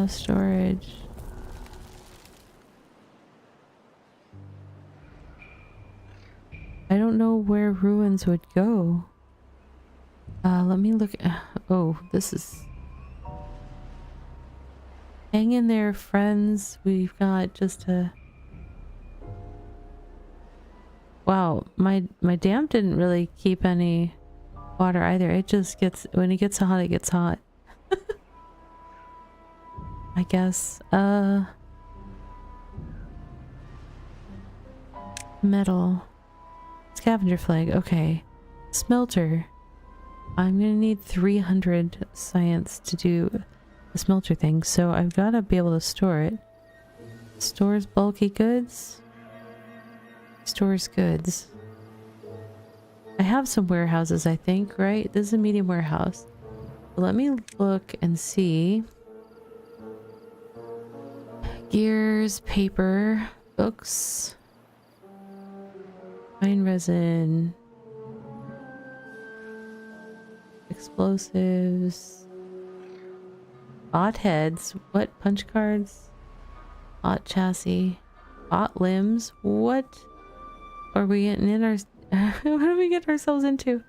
Storage. I don't know where ruins would go. Let me look. Oh, this is... Hang in there, friends. We've got just a... Wow, my dam didn't really keep any water either. It just gets... When it gets hot, it gets hot. I guess. Metal. Scavenger flag. Okay. Smelter. I'm gonna need 300 science to do the smelter thing, so I've got to be able to store it. Stores bulky goods. Stores goods. I have some warehouses, I think, right? This is a medium warehouse. Let me look and see. Gears, paper, books, fine resin, explosives, bot heads, what? Punch cards, bot chassis, bot limbs, what are we getting in our... what do we get ourselves into?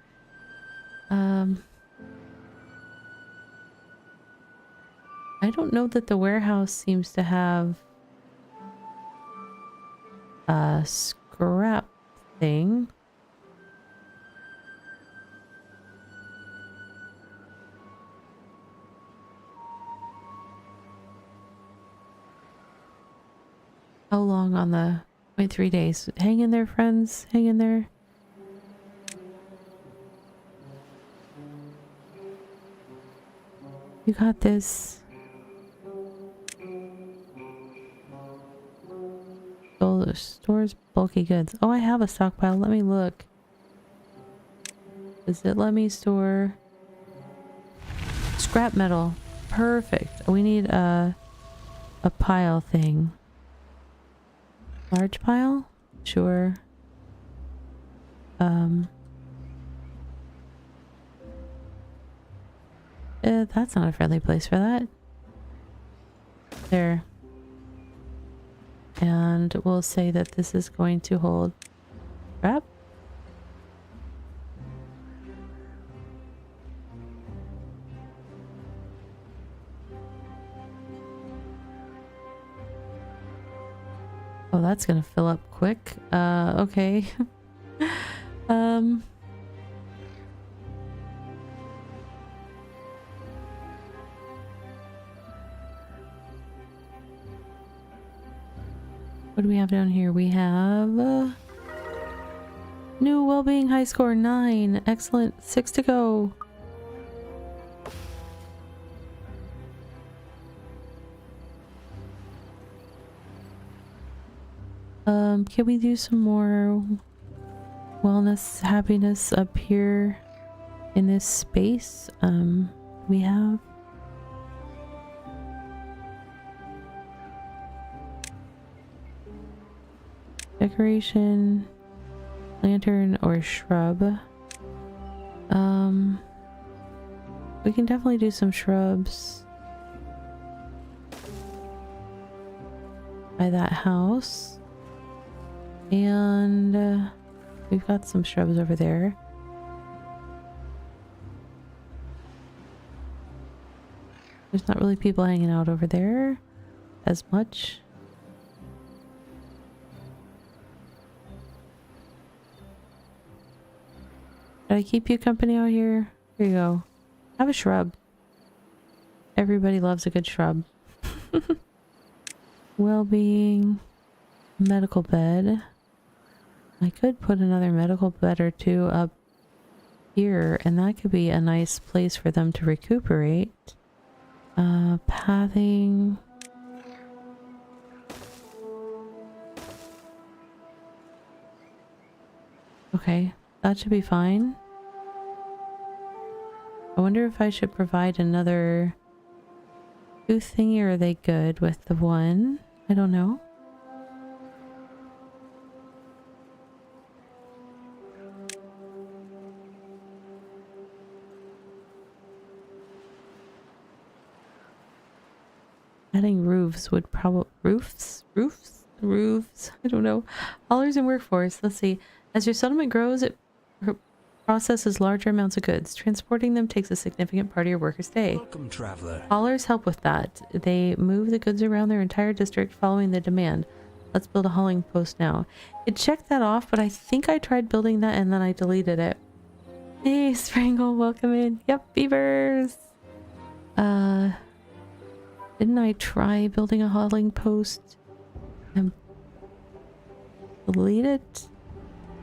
I don't know that the warehouse seems to have a scrap thing. How long on the... Wait, 3 days. Hang in there, friends. Hang in there. You got this. Stores bulky goods. Oh, I have a stockpile. Let me look. Does it let me store scrap metal? Perfect. We need a pile thing. Large pile? Sure. That's not a friendly place for that. There. And we'll say that this is going to hold scrap. Oh, that's gonna fill up quick. Okay. What do we have down here? We have new well-being high score 9. Excellent. 6 to go. Can we do some more wellness, happiness up here in this space? We have... Decoration, lantern, or shrub. We can definitely do some shrubs by that house. And we've got some shrubs over there. There's not really people hanging out over there as much. Did I keep you company out here? Here you go. Have a shrub. Everybody loves a good shrub. Well-being. Medical bed. I could put another medical bed or two up here, and that could be a nice place for them to recuperate. Pathing. Okay, that should be fine. I wonder if I should provide another tooth thingy, or are they good with the one? I don't know. Adding roofs would probably... Roofs? I don't know. Haulers and workforce. Let's see. As your settlement grows, it processes larger amounts of goods. Transporting them takes a significant part of your workers' day. Welcome, traveler. Haulers help with that. They move the goods around their entire district following the demand. Let's build a hauling post now. It checked that off, but I think I tried building that and then I deleted it. Hey, Strangle, welcome in. Yep, beavers. Didn't I try building a hauling post and delete it?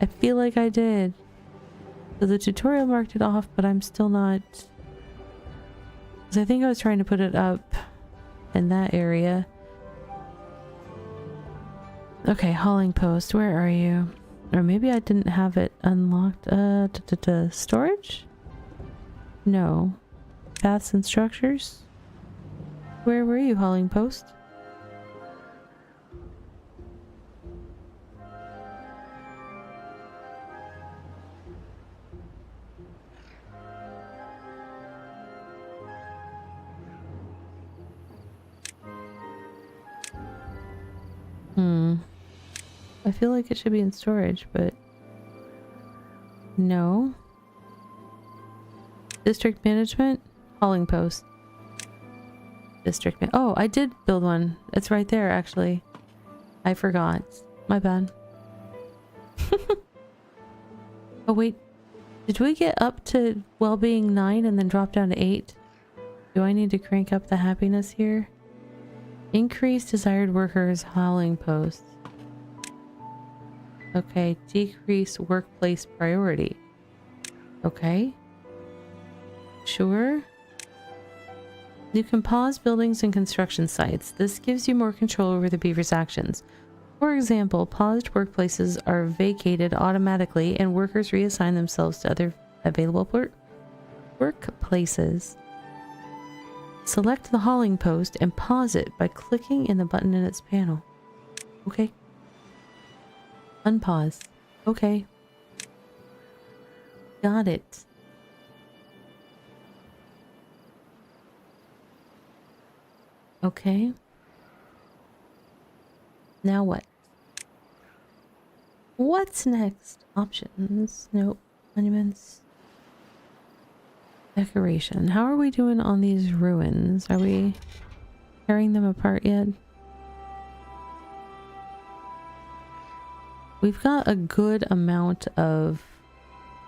I feel like I did. So the tutorial marked it off, but I'm still not... Because I think I was trying to put it up in that area. Okay, hauling post, where are you? Or maybe I didn't have it unlocked. Storage? No. Paths and structures? Where were you, hauling post? I feel like it should be in storage, but no. District management, hauling post. Oh, I did build one. It's right there, actually. I forgot. My bad. Oh, wait. Did we get up to well-being 9 and then drop down to 8? Do I need to crank up the happiness here? Increase desired workers hauling posts. Okay, decrease workplace priority. Okay. Sure. You can pause buildings and construction sites. This gives you more control over the beaver's actions. For example, paused workplaces are vacated automatically and workers reassign themselves to other available workplaces. Select the hauling post and pause it by clicking in the button in its panel. Okay. Unpause. Okay. Got it. Okay. Now what? What's next? Options. Nope. Monuments. Decoration. How are we doing on these ruins? Are we tearing them apart yet? We've got a good amount of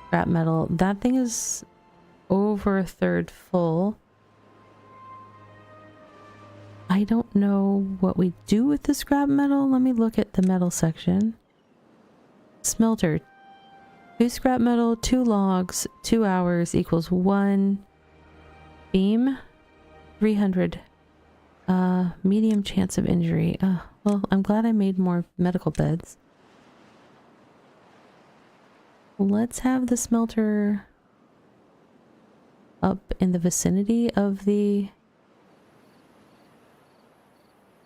scrap metal. That thing is over a third full. I don't know what we do with the scrap metal. Let me look at the metal section. Smelter. 2 scrap metal, 2 logs, 2 hours equals 1 beam. 300. Medium chance of injury. Well, I'm glad I made more medical beds. Let's have the smelter up in the vicinity of the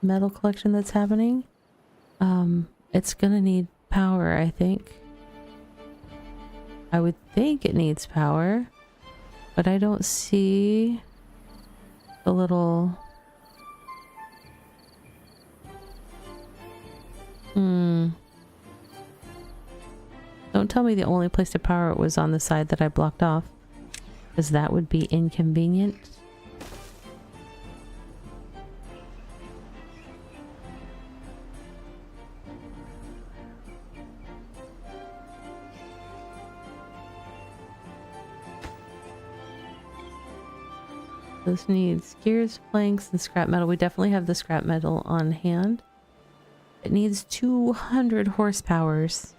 metal collection that's happening. It's gonna need power, I think. I would think it needs power, but I don't see the little... Don't tell me the only place to power it was on the side that I blocked off, because that would be inconvenient. This needs gears, planks, and scrap metal. We definitely have the scrap metal on hand. It needs 200 horsepowers.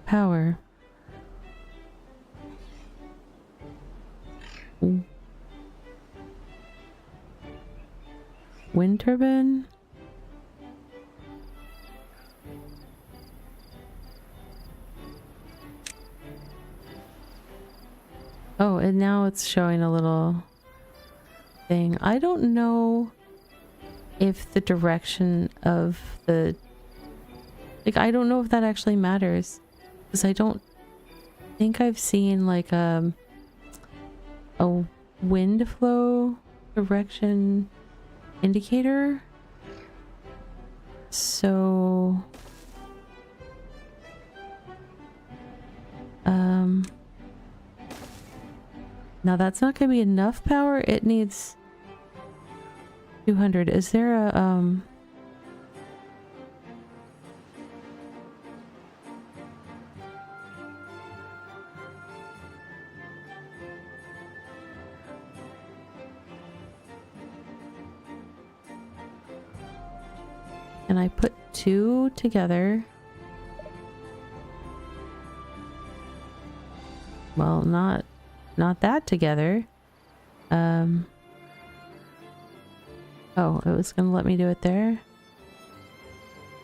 Power. Wind turbine? Oh, and now it's showing a little thing. I don't know if the direction of the... Like, I don't know if that actually matters. Because I don't think I've seen, like, a wind flow direction indicator. So... Now that's not going to be enough power. It needs 200. Is there a, and I put 2 together. Well, not that together. Oh, it was gonna let me do it there.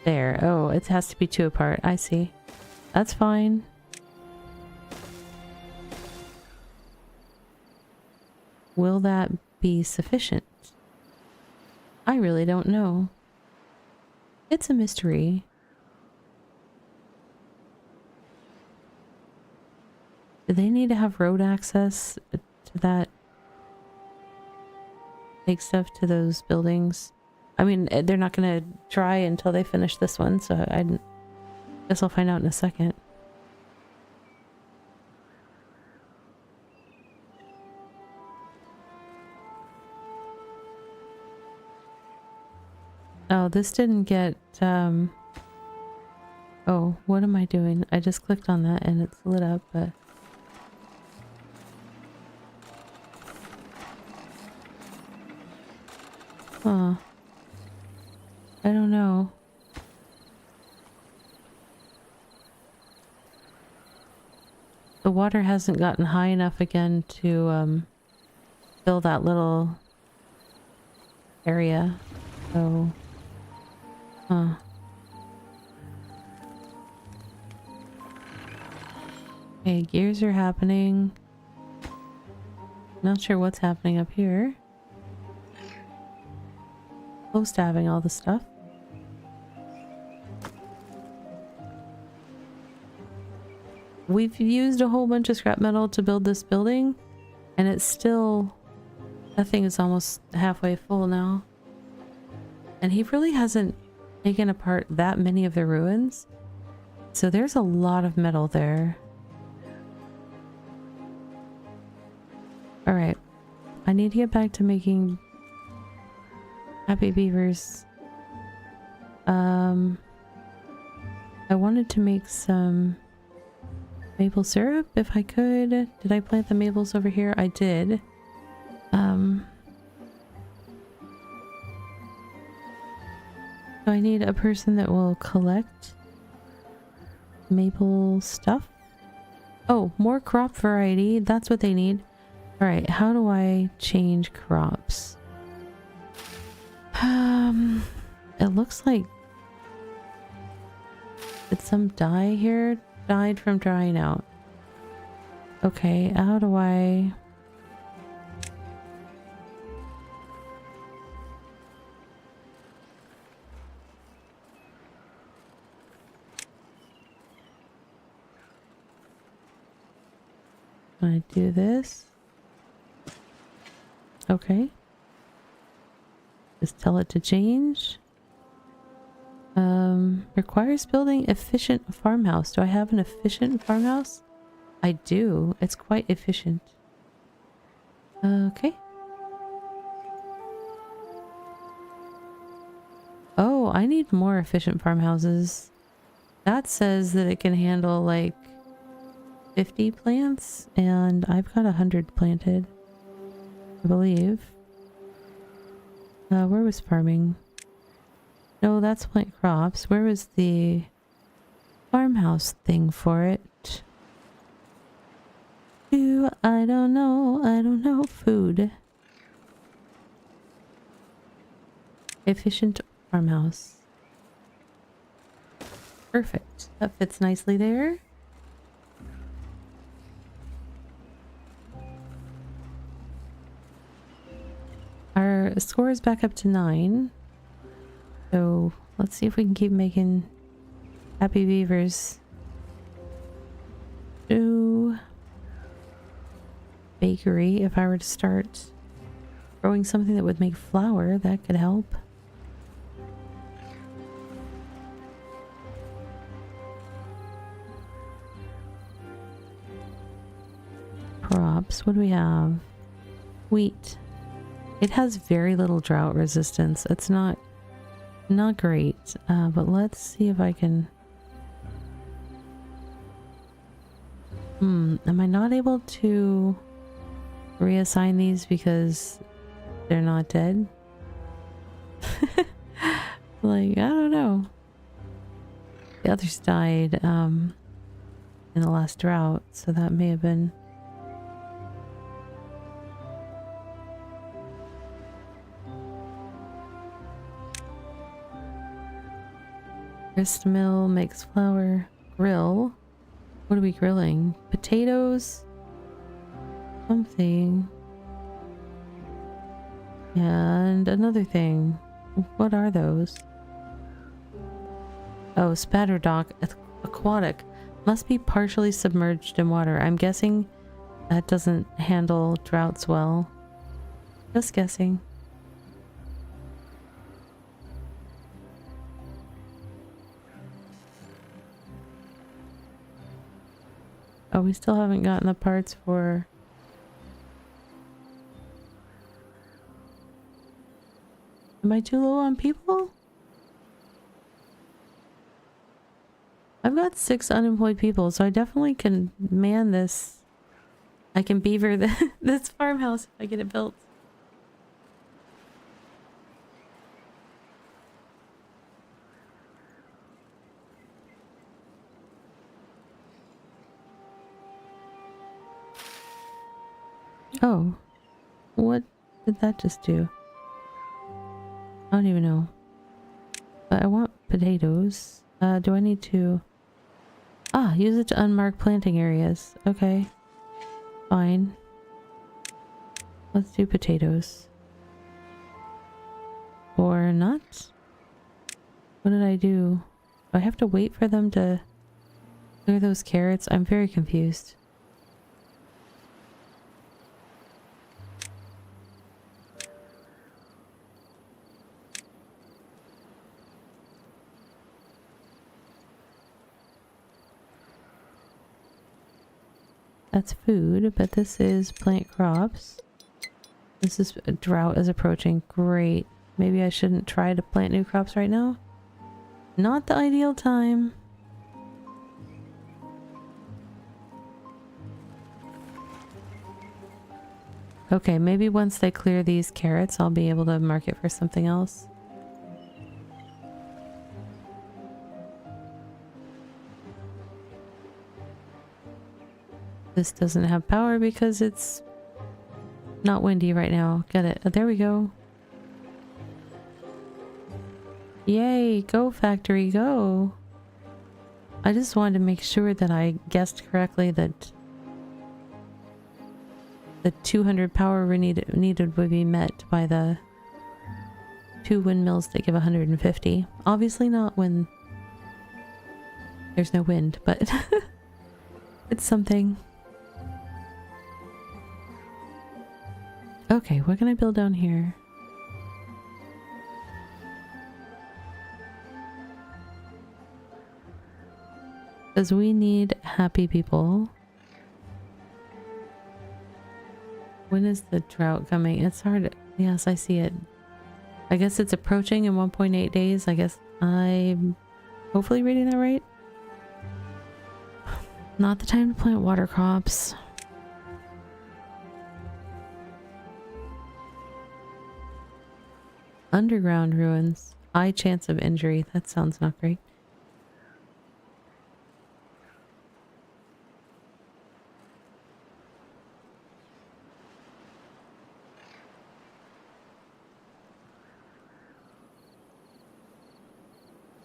There. Oh, it has to be 2 apart. I see. That's fine. Will that be sufficient? I really don't know. It's a mystery. Do they need to have road access to that? Take stuff to those buildings? I mean, they're not gonna try until they finish this one, so I guess I'll find out in a second. Oh, this didn't get, oh, what am I doing? I just clicked on that and it's lit up, but... Huh. I don't know. The water hasn't gotten high enough again to, fill that little area, so... Huh. Okay, gears are happening. Not sure what's happening up here. Close to having all the stuff. We've used a whole bunch of scrap metal to build this building, and it's still... That thing is almost halfway full now. And he really hasn't taken apart that many of the ruins. So there's a lot of metal there. Alright. I need to get back to making happy beavers. I wanted to make some maple syrup if I could. Did I plant the maples over here? I did. So I need a person that will collect maple stuff. Oh, more crop variety. That's what they need. Alright, how do I change crops? It looks like did some dye here? Died from drying out. Okay, how do I... I do this. Okay. Just tell it to change. Requires building efficient farmhouse. Do I have an efficient farmhouse? I do. It's quite efficient. Okay. Oh, I need more efficient farmhouses. That says that it can handle like 50 plants, and I've got 100 planted, I believe. Where was farming? No, that's plant crops. Where was the farmhouse thing for it? I don't know. I don't know. Food. Efficient farmhouse. Perfect. That fits nicely there. Our score is back up to 9. So let's see if we can keep making happy beavers. Do bakery. If I were to start growing something that would make flour, that could help. Crops. What do we have? Wheat. It has very little drought resistance. It's not great, but let's see if I can... am I not able to reassign these because they're not dead? Like, I don't know. The others died in the last drought, so that may have been... Grist mill makes flour. Grill. What are we grilling? Potatoes? Something. And another thing. What are those? Oh, spatter dock. Aquatic. Must be partially submerged in water. I'm guessing that doesn't handle droughts well. Just guessing. Oh, we still haven't gotten the parts for... Am I too low on people? I've got 6 unemployed people, so I definitely can man this. I can beaver this farmhouse if I get it built. Oh, what did that just do? I don't even know. But I want potatoes. Do I need to... Ah, use it to unmark planting areas. Okay. Fine. Let's do potatoes. Or not? What did I do? Do I have to wait for them to clear those carrots? I'm very confused. That's food, but this is plant crops. This is a drought is approaching. Great. Maybe I shouldn't try to plant new crops right now. Not the ideal time. Okay, maybe once they clear these carrots, I'll be able to market for something else. This doesn't have power because it's not windy right now. Get it. Oh, there we go. Yay, go factory, go. I just wanted to make sure that I guessed correctly that the 200 power we needed would be met by the 2 windmills that give 150. Obviously not when there's no wind, but it's something. Okay, what can I build down here? Because we need happy people. When is the drought coming? It's hard. Yes, I see it. I guess it's approaching in 1.8 days. I guess I'm hopefully reading that right. Not the time to plant water crops. Underground ruins. High chance of injury. That sounds not great.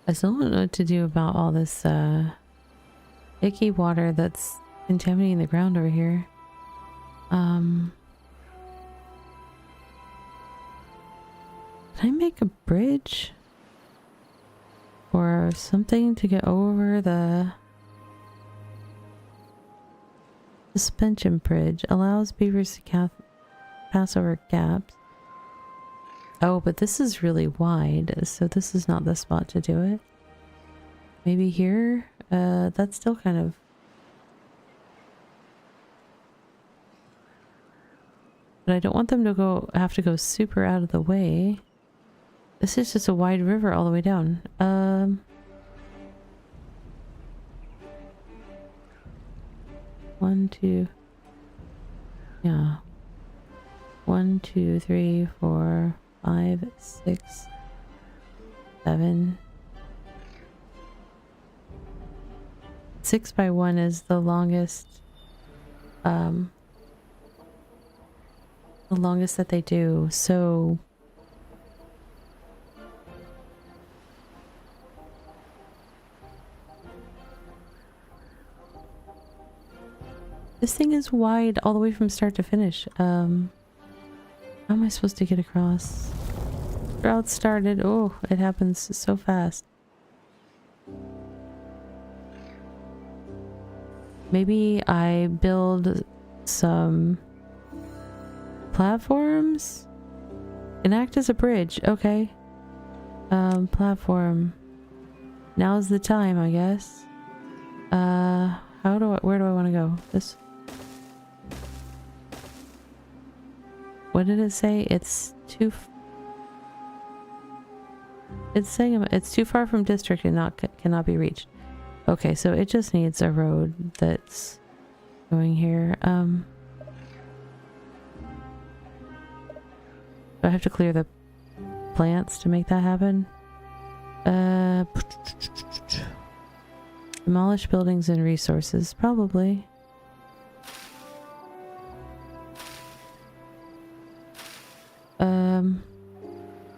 I still don't know what to do about all this icky water that's contaminating the ground over here. Can I make a bridge? Or something to get over the suspension bridge? Allows beavers to pass over gaps. Oh, but this is really wide, so this is not the spot to do it. Maybe here? That's still kind of... But I don't want them to have to go super out of the way. This is just a wide river all the way down. 1, 2... Yeah. 1, 2, 3, 4... 5, 6, 7. 6 by 1 is the longest that they do, so this thing is wide all the way from start to finish. How am I supposed to get across? Drought started. Oh, it happens so fast. Maybe I build some platforms and act as a bridge. Okay. Platform. Now's the time, I guess. Where do I want to go? This. What did it say? It's saying it's too far from district and cannot be reached. Okay, so it just needs a road that's going here. Do I have to clear the plants to make that happen? Demolish buildings and resources, probably.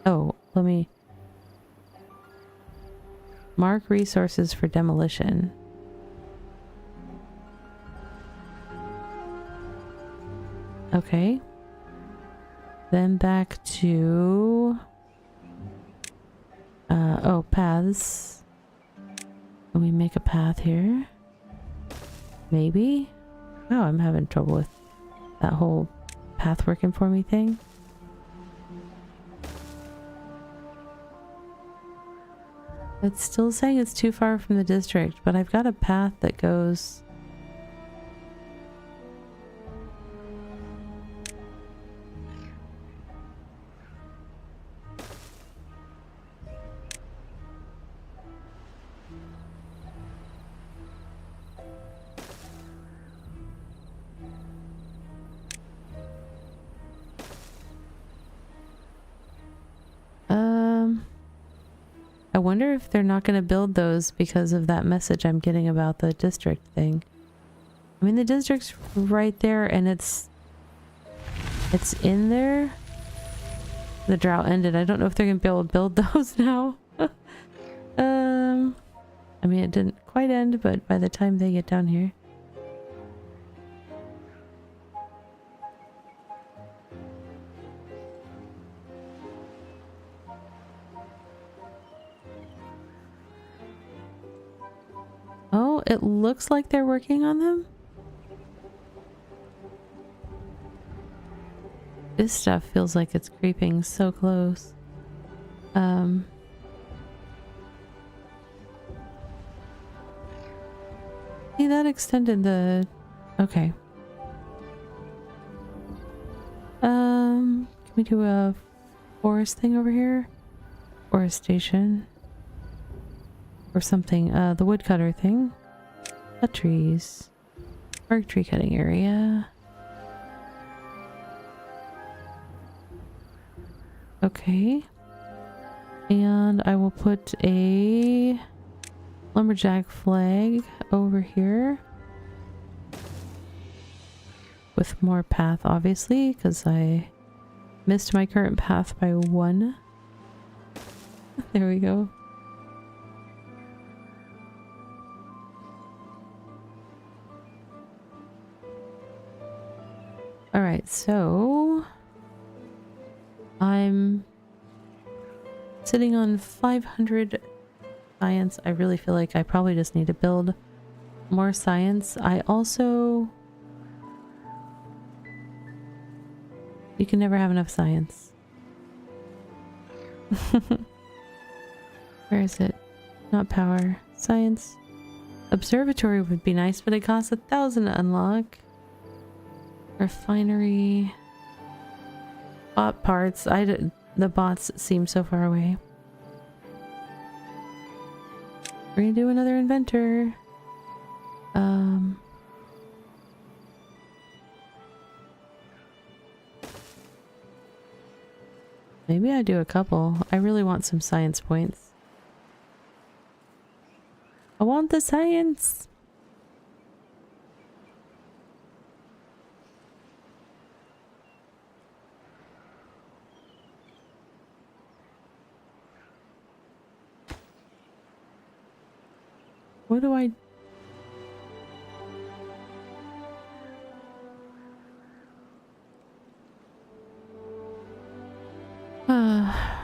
Oh, let me mark resources for demolition. Okay. Then back to paths. Can we make a path here? Maybe? Oh, I'm having trouble with that whole path working for me thing. It's still saying it's too far from the district, but I've got a path that goes... I wonder if they're not going to build those because of that message I'm getting about the district thing. I mean, the district's right there and it's in there. The drought ended. I don't know if they're going to be able to build those now. I mean, it didn't quite end, but by the time they get down here. Oh, it looks like they're working on them. This stuff feels like it's creeping so close. See, that extended the... Okay. Can we do a forest thing over here? Forestation. Or something. The woodcutter thing. Cut trees. Bark tree cutting area. Okay. And I will put a lumberjack flag over here. With more path, obviously, because I missed my current path by 1. There we go. Alright, so I'm sitting on 500 science. I really feel like I probably just need to build more science. I also... You can never have enough science. Where is it? Not power. Science. Observatory would be nice, but it costs 1,000 to unlock. Refinery. Bot parts. The bots seem so far away. We're gonna do another inventor. Maybe I do a couple. I really want some science points. I want the science! What do I...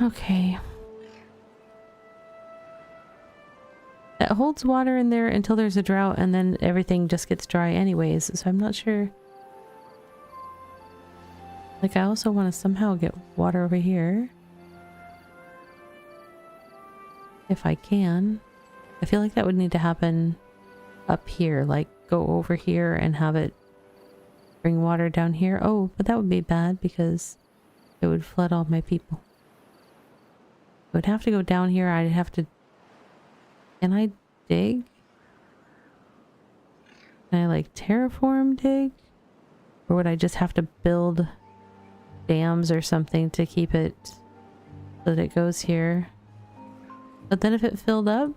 okay. It holds water in there until there's a drought, and then everything just gets dry anyways, so I'm not sure. Like, I also want to somehow get water over here. If I can. I feel like that would need to happen up here, like go over here and have it bring water down here. Oh, but that would be bad because it would flood all my people. I would have to go down here. I'd have to... Can I dig? Can I like terraform dig? Or would I just have to build dams or something to keep it so that it goes here? But then if it filled up,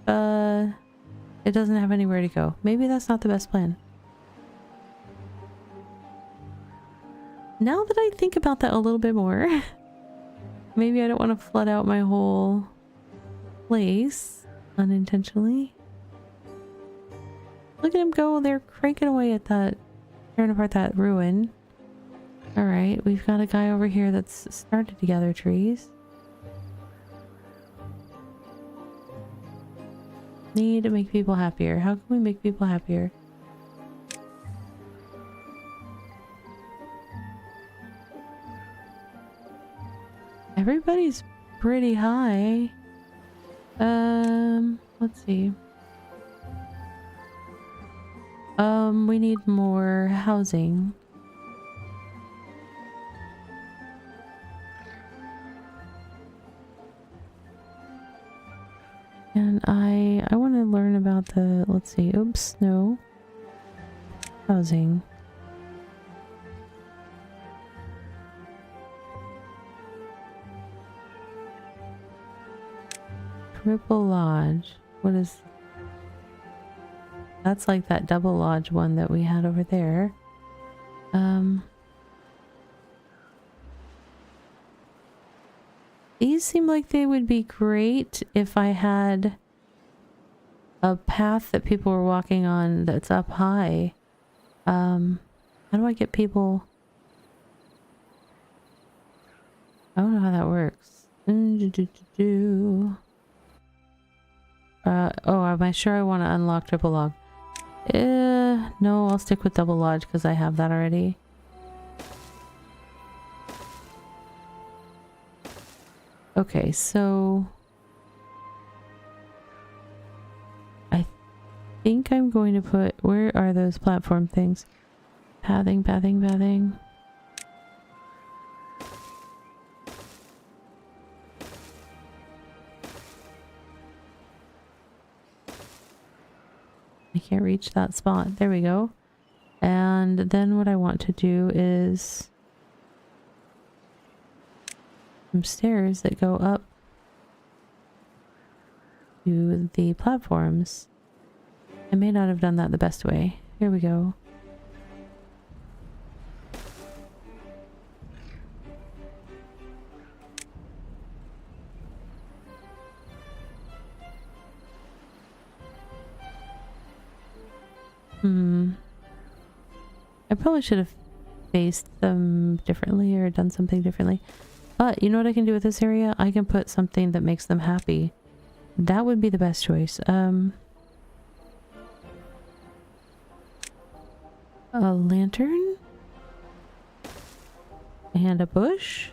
it doesn't have anywhere to go. Maybe that's not the best plan. Now that I think about that a little bit more, maybe I don't want to flood out my whole place unintentionally. Look at them go. They're cranking away at that, tearing apart that ruin. Alright, we've got a guy over here that's started to gather trees. Need to make people happier. How can we make people happier? Everybody's pretty high. Let's see. We need more housing. And I want to learn about the, let's see, oops, no. Housing. Triple Lodge. What is... That's like that double lodge one that we had over there. These seem like they would be great if I had a path that people were walking on that's up high. How do I get people... I don't know how that works. Oh, am I sure I want to unlock triple log? No, I'll stick with double lodge because I have that already. Okay, so I think I'm going to put, where are those platform things? Pathing, pathing, pathing. I can't reach that spot. There we go. And then what I want to do is some stairs that go up to the platforms. I may not have done that the best way. Here we go. I probably should have faced them differently or done something differently. But you know what I can do with this area? I can put something that makes them happy. That would be the best choice. A lantern? And a bush?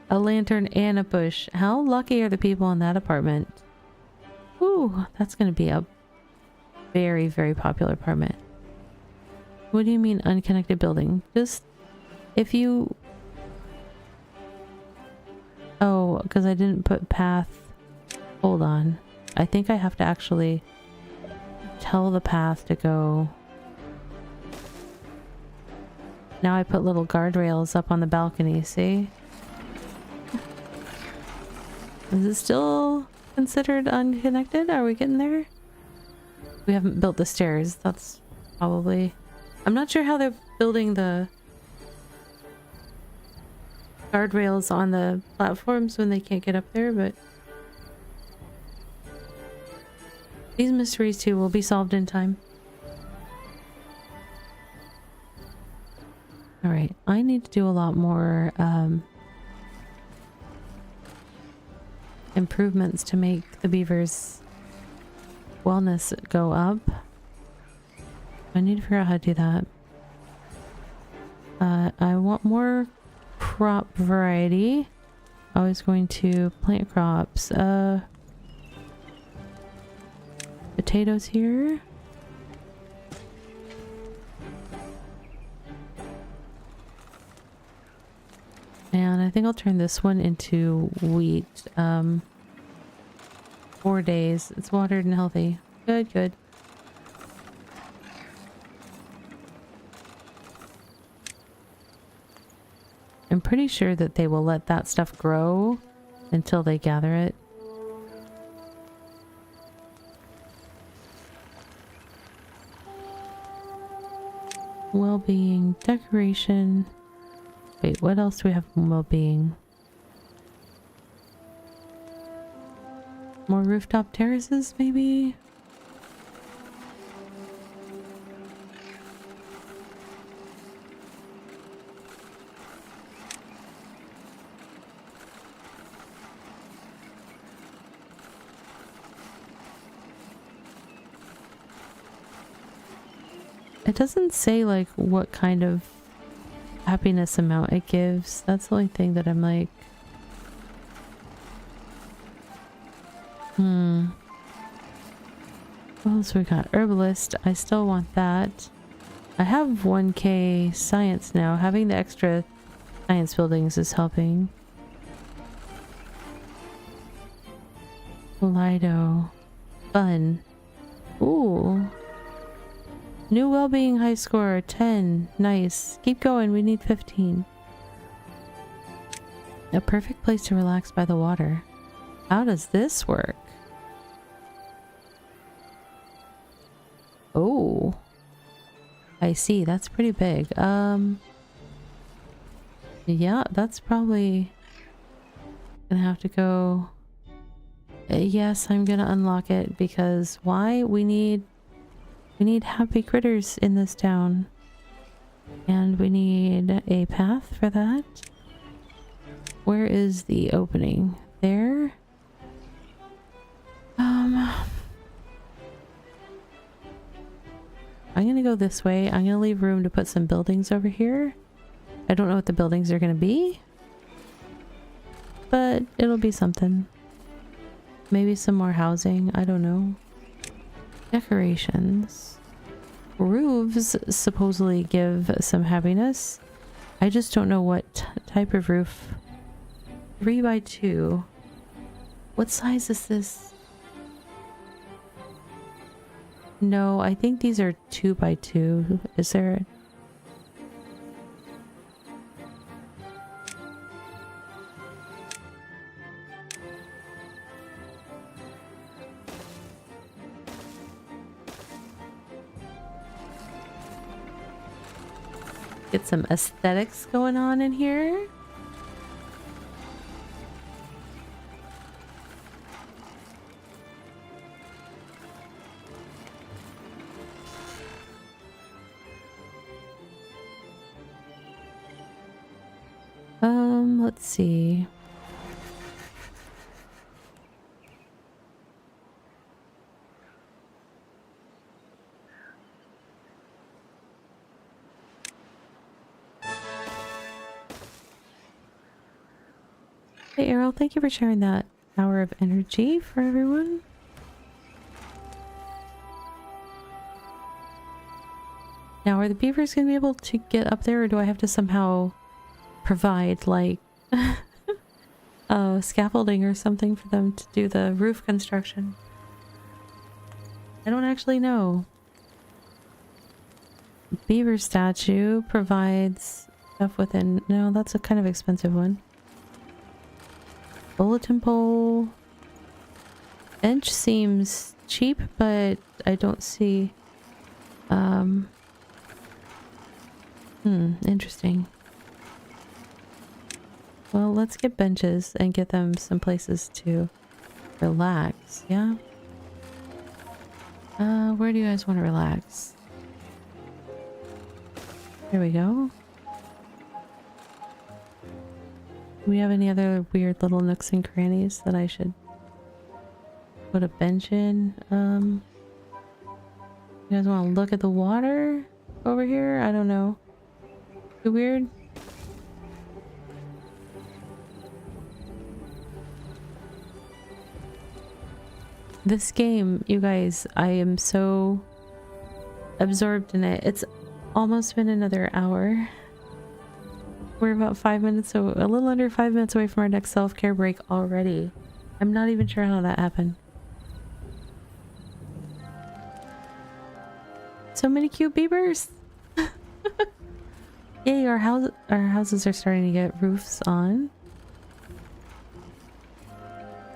A lantern and a bush. How lucky are the people in that apartment? Ooh, that's gonna be a very, very popular apartment. What do you mean unconnected building? Just if you... Oh, because I didn't put path. Hold on. I think I have to actually tell the path to go. Now I put little guardrails up on the balcony, see? Is it still considered unconnected? Are we getting there? We haven't built the stairs. That's probably... I'm not sure how they're building the guardrails on the platforms when they can't get up there, but these mysteries too will be solved in time. Alright, I need to do a lot more improvements to make the beavers' wellness go up. I need to figure out how to do that. I want more crop variety. I was going to plant crops. Potatoes here. And I think I'll turn this one into wheat. 4 days. It's watered and healthy. Good, good. I'm pretty sure that they will let that stuff grow until they gather it. Well-being, decoration. Wait, what else do we have from well-being? More rooftop terraces, maybe? It doesn't say like what kind of happiness amount it gives. That's the only thing that I'm like, what else we got? Herbalist. I still want that. I have 1k science now. Having the extra science buildings is helping. Lido. Fun. Ooh. New well-being high score 10. Nice. Keep going. We need 15. A perfect place to relax by the water. How does this work? Oh. I see. That's pretty big. Yeah, that's probably gonna have to go. Yes, I'm gonna unlock it because why? We need happy critters in this town. And we need a path for that. Where is the opening? There? I'm gonna go this way. I'm gonna leave room to put some buildings over here. I I don't know what the buildings are going to be, but it'll be something. Maybe some more housing. I don't know. Decorations. Roofs supposedly give some happiness. I just don't know what type of roof. 3x2. What size is this? No, I think these are 2x2. Is there... Get some aesthetics going on in here. Let's see. Hey Errol, thank you for sharing that hour of energy for everyone. Now, are the beavers going to be able to get up there, or do I have to somehow provide, like, scaffolding or something for them to do the roof construction? I don't actually know. Beaver statue provides stuff within... No, that's a kind of expensive one. Bulletin pole. Bench seems cheap, but I don't see... Interesting. Well, let's get benches and get them some places to relax, yeah? Where do you guys want to relax? There we go. Do we have any other weird little nooks and crannies that I should put a bench in? You guys want to look at the water over here? I don't know. Too weird? This game, you guys, I am so absorbed in it. It's almost been another hour. We're about 5 minutes, so a little under 5 minutes away from our next self-care break already. I'm not even sure how that happened. So many cute beavers! Yay, our houses are starting to get roofs on.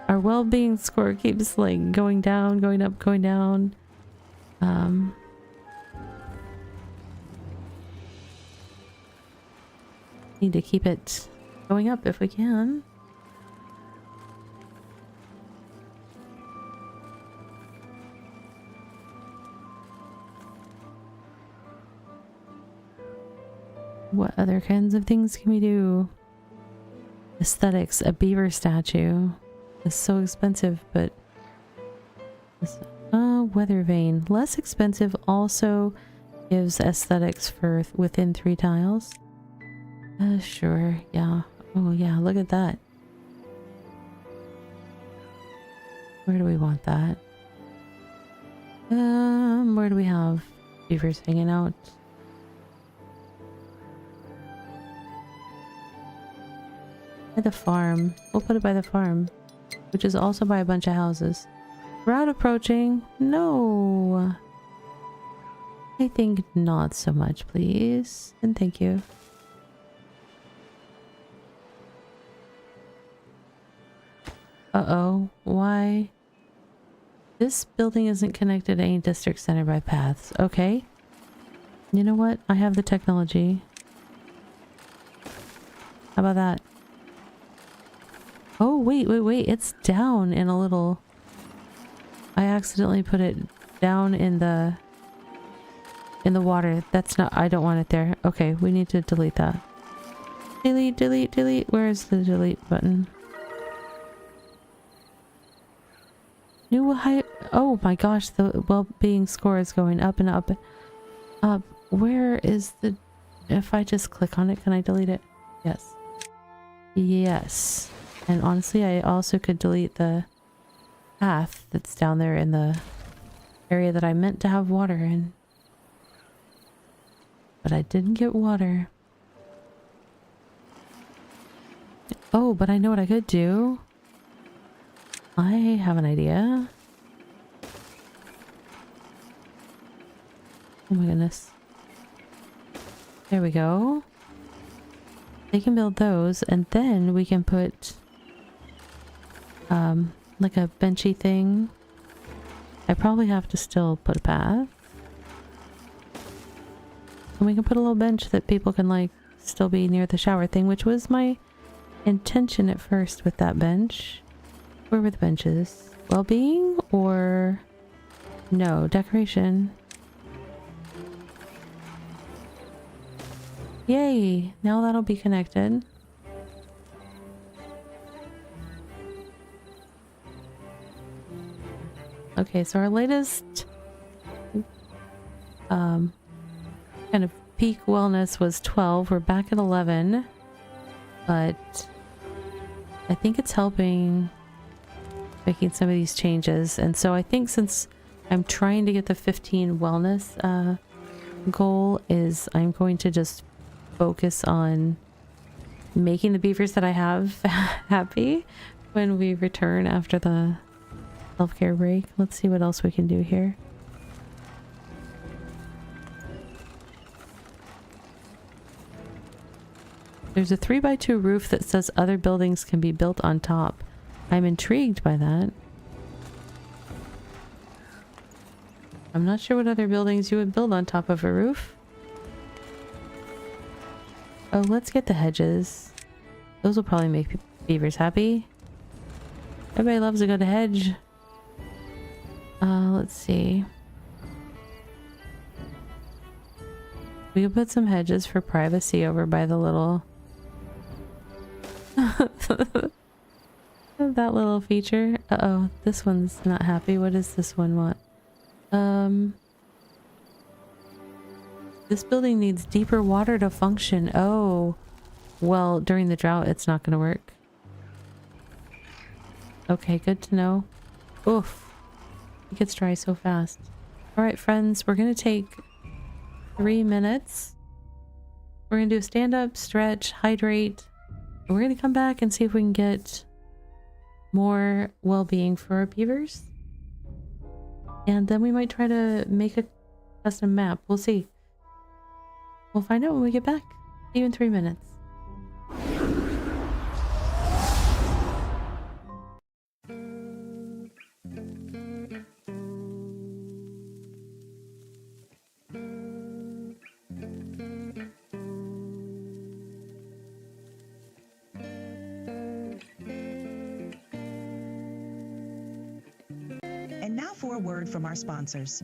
Our well-being score keeps like going down, going up, going down. Need to keep it going up if we can. What other kinds of things can we do? Aesthetics, a beaver statue. It's so expensive, but... weather vane. Less expensive, also gives aesthetics for within 3 tiles. Sure, yeah. Oh yeah, look at that. Where do we want that? Where do we have beavers hanging out? By the farm. We'll put it by the farm, which is also by a bunch of houses. Route approaching? No. I think not so much, please. And thank you. Uh-oh. Why? This building isn't connected to any district center by paths. Okay. You know what? I have the technology. How about that? Oh, wait. It's down in a little... I accidentally put it down in the water. That's not... I don't want it there. Okay, we need to delete that. Delete, delete, delete. Where is the delete button? New high... Oh my gosh, the well-being score is going up and up. Where is the if I just click on it, can I delete it? Yes. Yes. And honestly, I also could delete the path that's down there in the area that I meant to have water in. But I didn't get water. Oh, but I know what I could do. I have an idea. Oh my goodness. There we go. They can build those, and then we can put like a benchy thing. I probably have to still put a path. And we can put a little bench that people can like still be near the shower thing, which was my intention at first with that bench. Where were the benches? Well-being or no, decoration. Yay! Now that'll be connected. Okay, so our latest kind of peak wellness was 12. We're back at 11. But I think it's helping making some of these changes. And so I think since I'm trying to get the 15 wellness goal, is I'm going to just focus on making the beavers that I have happy when we return after the self-care break. Let's see what else we can do here. There's a 3x2 roof that says other buildings can be built on top. I'm intrigued by that. I'm not sure what other buildings you would build on top of a roof. Oh, let's get the hedges. Those will probably make beavers happy. Everybody loves a good hedge. Let's see. We could put some hedges for privacy over by the little... that little feature. Uh-oh, this one's not happy. What does this one want? This building needs deeper water to function. Oh, well, during the drought, it's not going to work. Okay, good to know. Oof. It gets dry so fast. All right, friends, we're going to take 3 minutes. We're going to do a stand up, stretch, hydrate. And we're going to come back and see if we can get more well-being for our beavers. And then we might try to make a custom map. We'll see. We'll find out when we get back. See you in 3 minutes. And now for a word from our sponsors.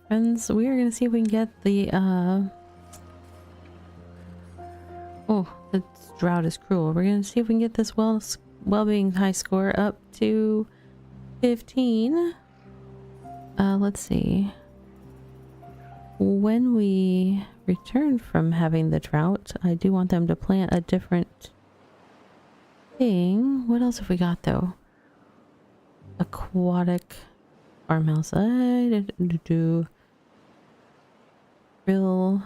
friends, we are gonna see if we can get the oh, the drought is cruel. We're gonna see if we can get this well-being high score up to 15. Let's see. When we return from having the drought, I do want them to plant a different thing. What else have we got though? Aquatic farmhouse. Grill.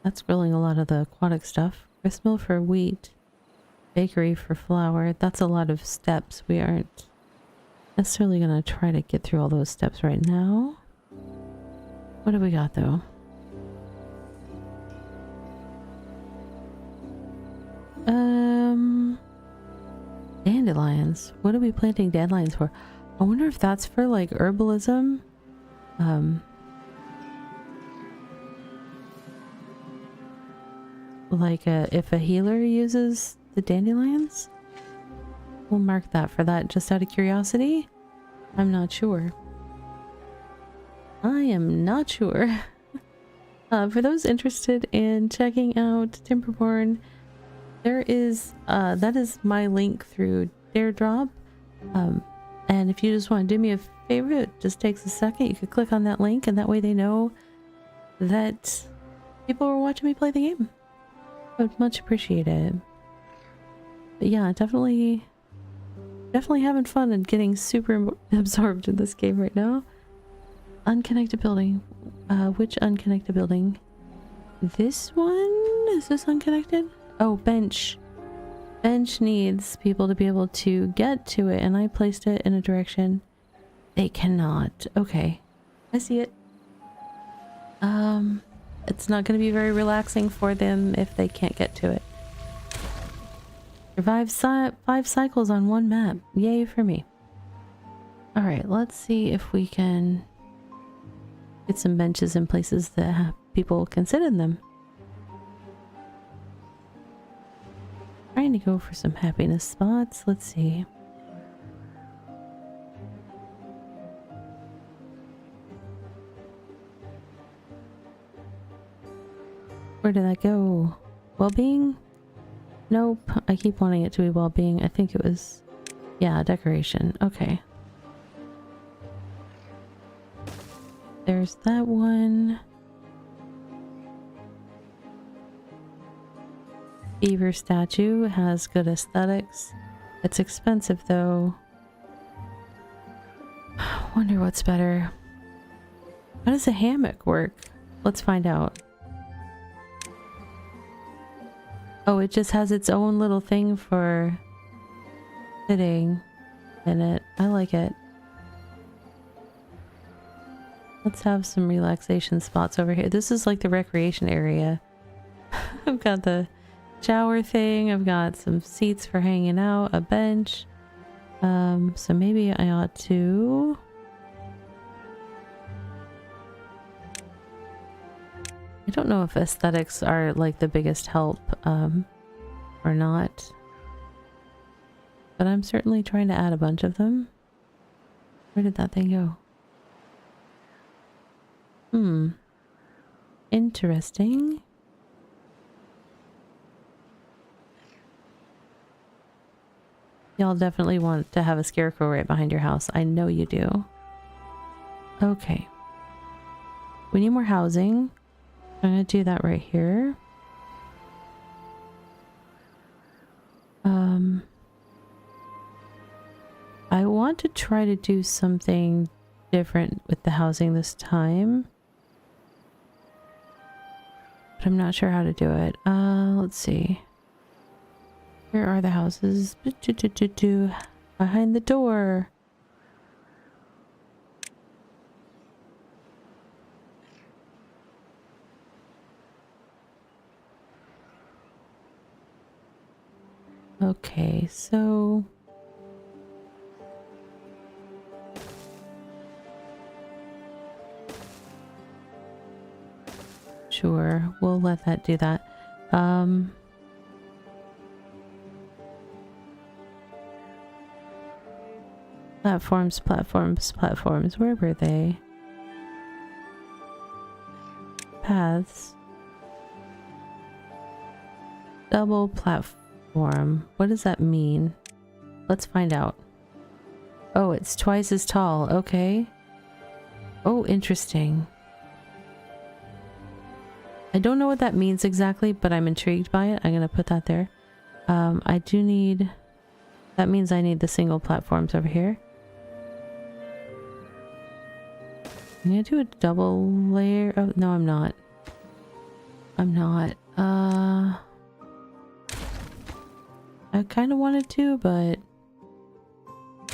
That's grilling a lot of the aquatic stuff. Grist mill for wheat. Bakery for flour. That's a lot of steps. We aren't necessarily going to try to get through all those steps right now. What do we got though? Dandelions. What are we planting dandelions for? I wonder if that's for like herbalism. Like if a healer uses the dandelions? We'll mark that for that just out of curiosity. I'm not sure. I am not sure. For those interested in checking out Timberborn, there is that is my link through Daredrop. And if you just want to do me a favor, it just takes a second. You could click on that link, and that way they know that people are watching me play the game. I would much appreciate it. But yeah, definitely having fun and getting super absorbed in this game right now. Unconnected building. Which unconnected building? This one? Is this unconnected? Oh, bench. Bench needs people to be able to get to it, and I placed it in a direction they cannot. Okay. I see it. It's not going to be very relaxing for them if they can't get to it. Survive 5 cycles on one map. Yay for me. Alright, let's see if we can get some benches in places that people can sit in them. Trying to go for some happiness spots. Let's see. Where did that go? Well-being? Nope. I keep wanting it to be well-being. I think it was... yeah, decoration. Okay. There's that one. Beaver statue has good aesthetics. It's expensive though. Wonder what's better. How does a hammock work? Let's find out. Oh, it just has its own little thing for sitting in it. I like it. Let's have some relaxation spots over here. This is like the recreation area. I've got the shower thing. I've got some seats for hanging out, a bench. So maybe I ought to... I don't know if aesthetics are like the biggest help or not. But I'm certainly trying to add a bunch of them. Where did that thing go? Interesting. Y'all definitely want to have a scarecrow right behind your house. I know you do. Okay. We need more housing. I'm gonna do that right here. I want to try to do something different with the housing this time. But I'm not sure how to do it. Let's see. Where are the houses? Behind the door. Okay, so... sure, we'll let that do that. Platforms. Where were they? paths. Double platform. What does that mean? Let's find out. Oh, it's twice as tall. Okay. Oh, interesting. I don't know what that means exactly, but I'm intrigued by it. I'm going to put that there. I do need... That means I need the single platforms over here. I'm going to do a double layer. Oh, no, I'm not. I'm not. I kind of wanted to, but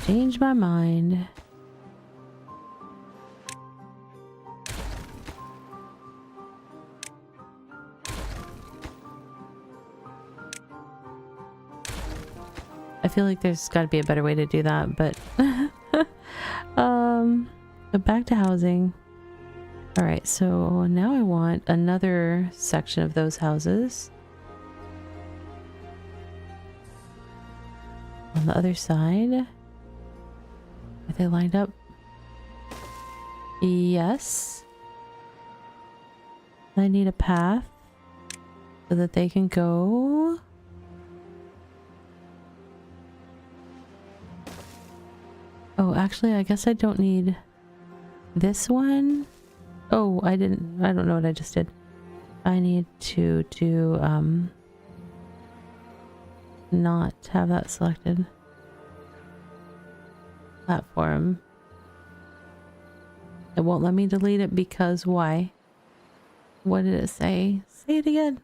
changed my mind. I feel like there's got to be a better way to do that, but but back to housing. All right, so now I want another section of those houses on the other side. Are they lined up? Yes. I need a path so that they can go. Oh, actually, I guess I don't need this one. Oh, I don't know what I just did. I need to do, not have that selected. Platform. It won't let me delete it because why? What did it say? Say it again.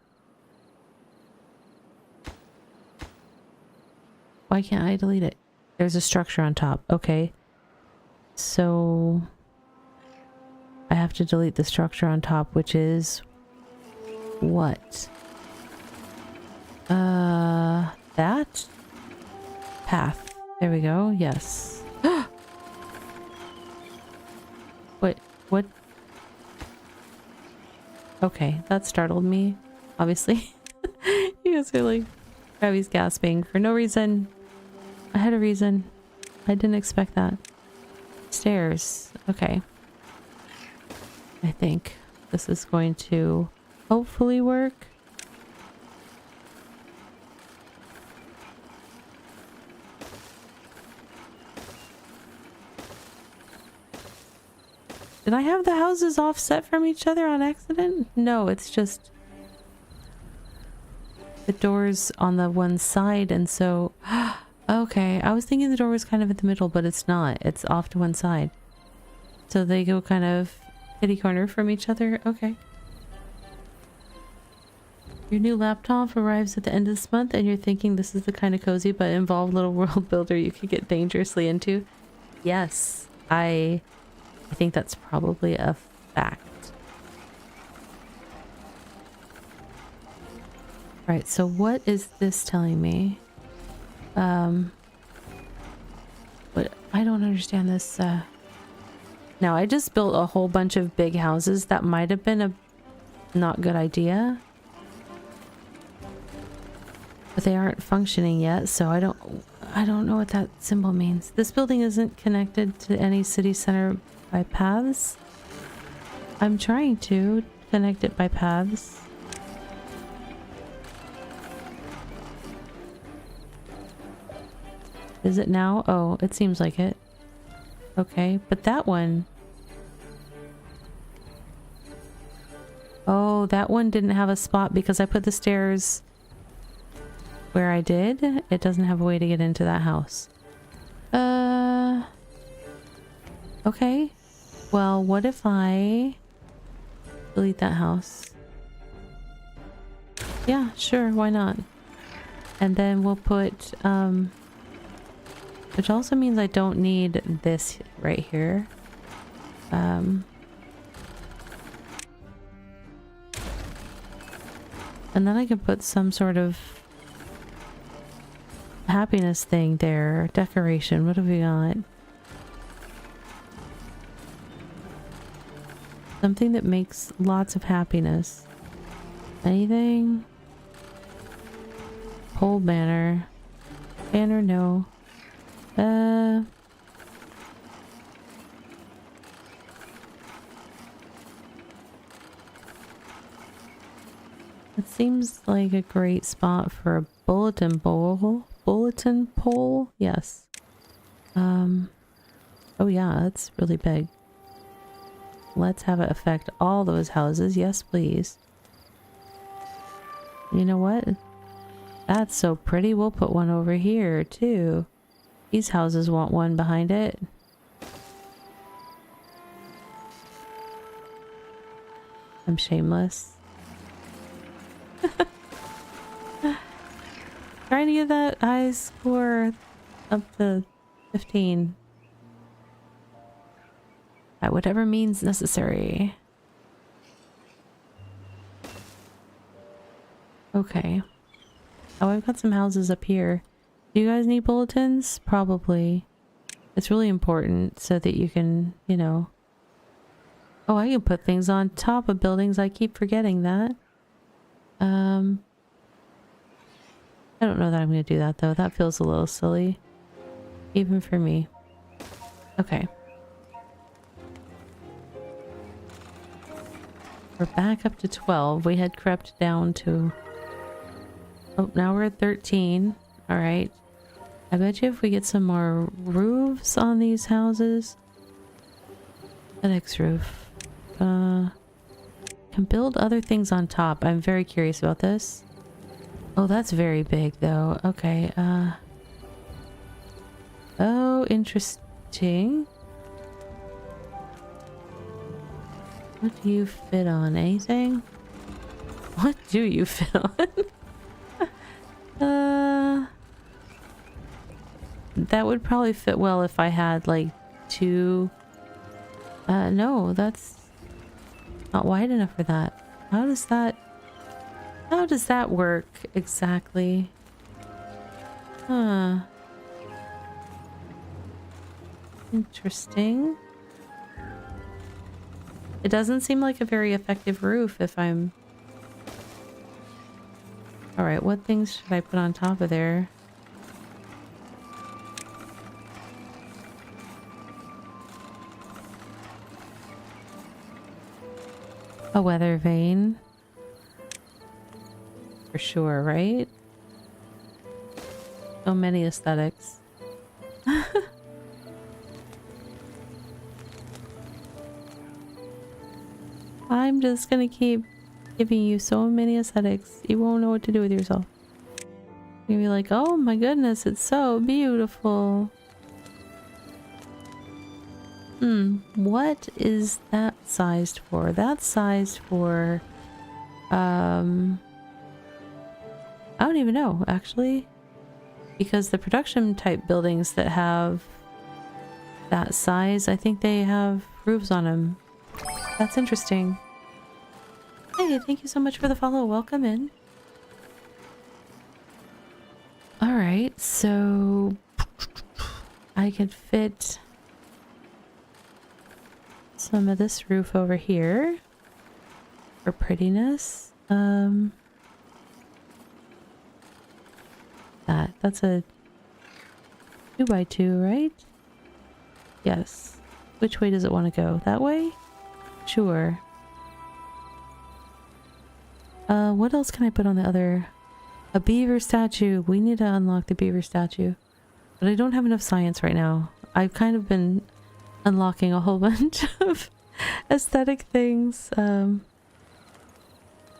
Why can't I delete it? There's a structure on top. Okay. So I have to delete the structure on top, which is what? That path. There we go. Yes. What? Okay, that startled me. Obviously. You guys are like, Gabby's gasping for no reason. I had a reason. I didn't expect that. Stairs. Okay. I think this is going to hopefully work. Did I have the houses offset from each other on accident? No, it's just the doors on the one side, and so okay, I was thinking the door was kind of in the middle, but it's not. It's off to one side. So they go kind of kitty corner from each other. Okay. Your new laptop arrives at the end of this month and you're thinking this is the kind of cozy but involved little world builder you could get dangerously into. Yes, I think that's probably a fact. Right, so what is this telling me? But I don't understand this. Now, I just built a whole bunch of big houses. That might have been a not good idea. But they aren't functioning yet, so I don't know what that symbol means. This building isn't connected to any city center by paths. I'm trying to connect it by paths. Is it now? Oh, it seems like it. Okay, but that one... Oh, that one didn't have a spot because I put the stairs where I did. It doesn't have a way to get into that house. Okay. Well, what if I delete that house? Yeah, sure, why not? And then we'll put, which also means I don't need this right here. And then I can put some sort of happiness thing there. Decoration. What have we got? Something that makes lots of happiness. Anything? Pole banner. Banner, no. It seems like a great spot for a bulletin bowl. Bulletin pole? Yes. Oh yeah, that's really big. Let's have it affect all those houses. Yes, please. You know what? That's so pretty. We'll put one over here, too. These houses want one behind it. I'm shameless. Trying to get that high score up to 15. At whatever means necessary. Okay. Oh, I've got some houses up here. Do you guys need bulletins? Probably. It's really important so that you can, you know... Oh, I can put things on top of buildings. I keep forgetting that. I don't know that I'm going to do that, though. That feels a little silly. Even for me. Okay. We're back up to 12. We had crept down to... Oh, now we're at 13. Alright. I bet you if we get some more roofs on these houses... FedEx roof. Can build other things on top. I'm very curious about this. Oh, that's very big, though. Okay, Oh, interesting. What do you fit on? Anything? What do you fit on? That would probably fit well if I had like two... no, that's not wide enough for that. How does that work exactly? Huh. Interesting. It doesn't seem like a very effective roof if I'm... Alright, what things should I put on top of there? A weather vane. For sure, right? So many aesthetics. I'm just gonna keep giving you so many aesthetics. You won't know what to do with yourself. You'll be like, oh my goodness, it's so beautiful. What is that sized for? That's sized for, I don't even know, actually. Because the production type buildings that have that size, I think they have roofs on them. That's interesting. Hey, thank you so much for the follow. Welcome in. Alright, so I could fit some of this roof over here for prettiness. That's a 2x2, right? Yes. Which way does it want to go? That way? Sure. What else can I put on the other? A beaver statue. We need to unlock the beaver statue. But I don't have enough science right now. I've kind of been unlocking a whole bunch of aesthetic things. Try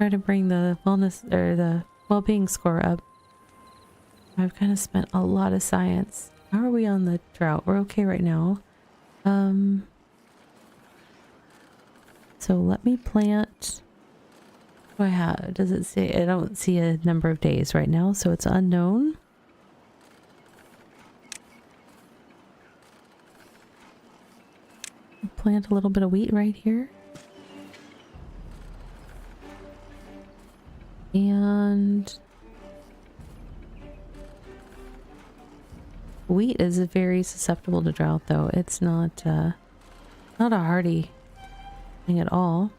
to bring the wellness or the well-being score up. I've kind of spent a lot of science. How are we on the drought? We're okay right now. So let me plant. What do I have? Does it say? I don't see a number of days right now, so it's unknown. Plant a little bit of wheat right here. And wheat is very susceptible to drought, though. It's not a hardy thing at all.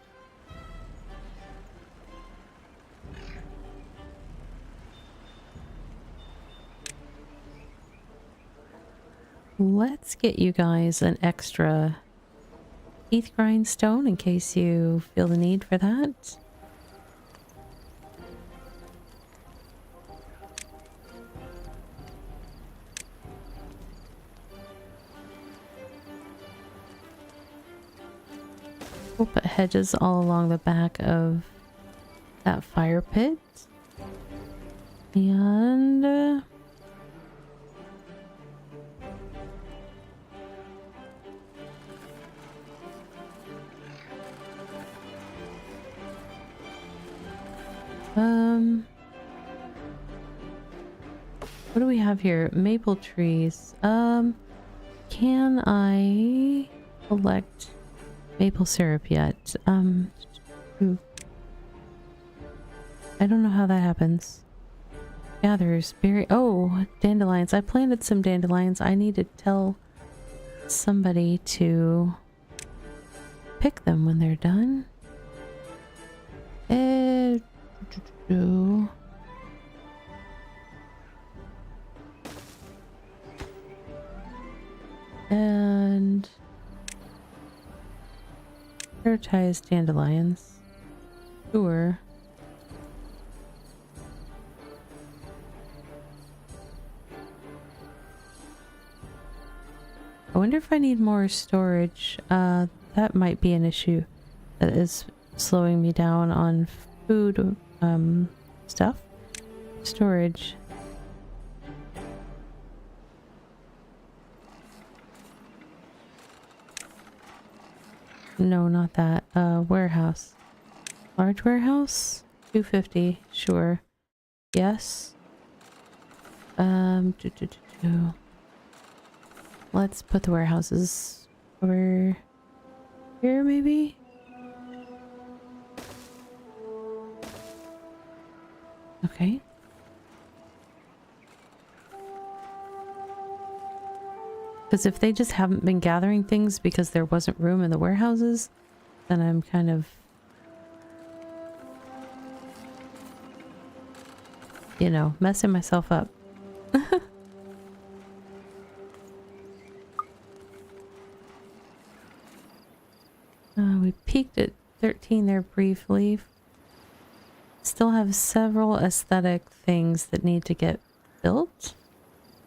Let's get you guys an extra teeth grindstone in case you feel the need for that. We'll put hedges all along the back of that fire pit. And what do we have here? Maple trees. Can I collect maple syrup yet? Ooh. I don't know how that happens. Gathers, berry. Oh, dandelions. I planted some dandelions. I need to tell somebody to pick them when they're done. And prioritize dandelions. Sure. I wonder if I need more storage. That might be an issue that is slowing me down on food stuff. Storage. No, not that. Warehouse. Large warehouse? 250. Sure. Yes. Let's put the warehouses over here, maybe? Okay. Because if they just haven't been gathering things because there wasn't room in the warehouses, then I'm kind of, you know, messing myself up. We peaked at 13 there briefly. Still have several aesthetic things that need to get built.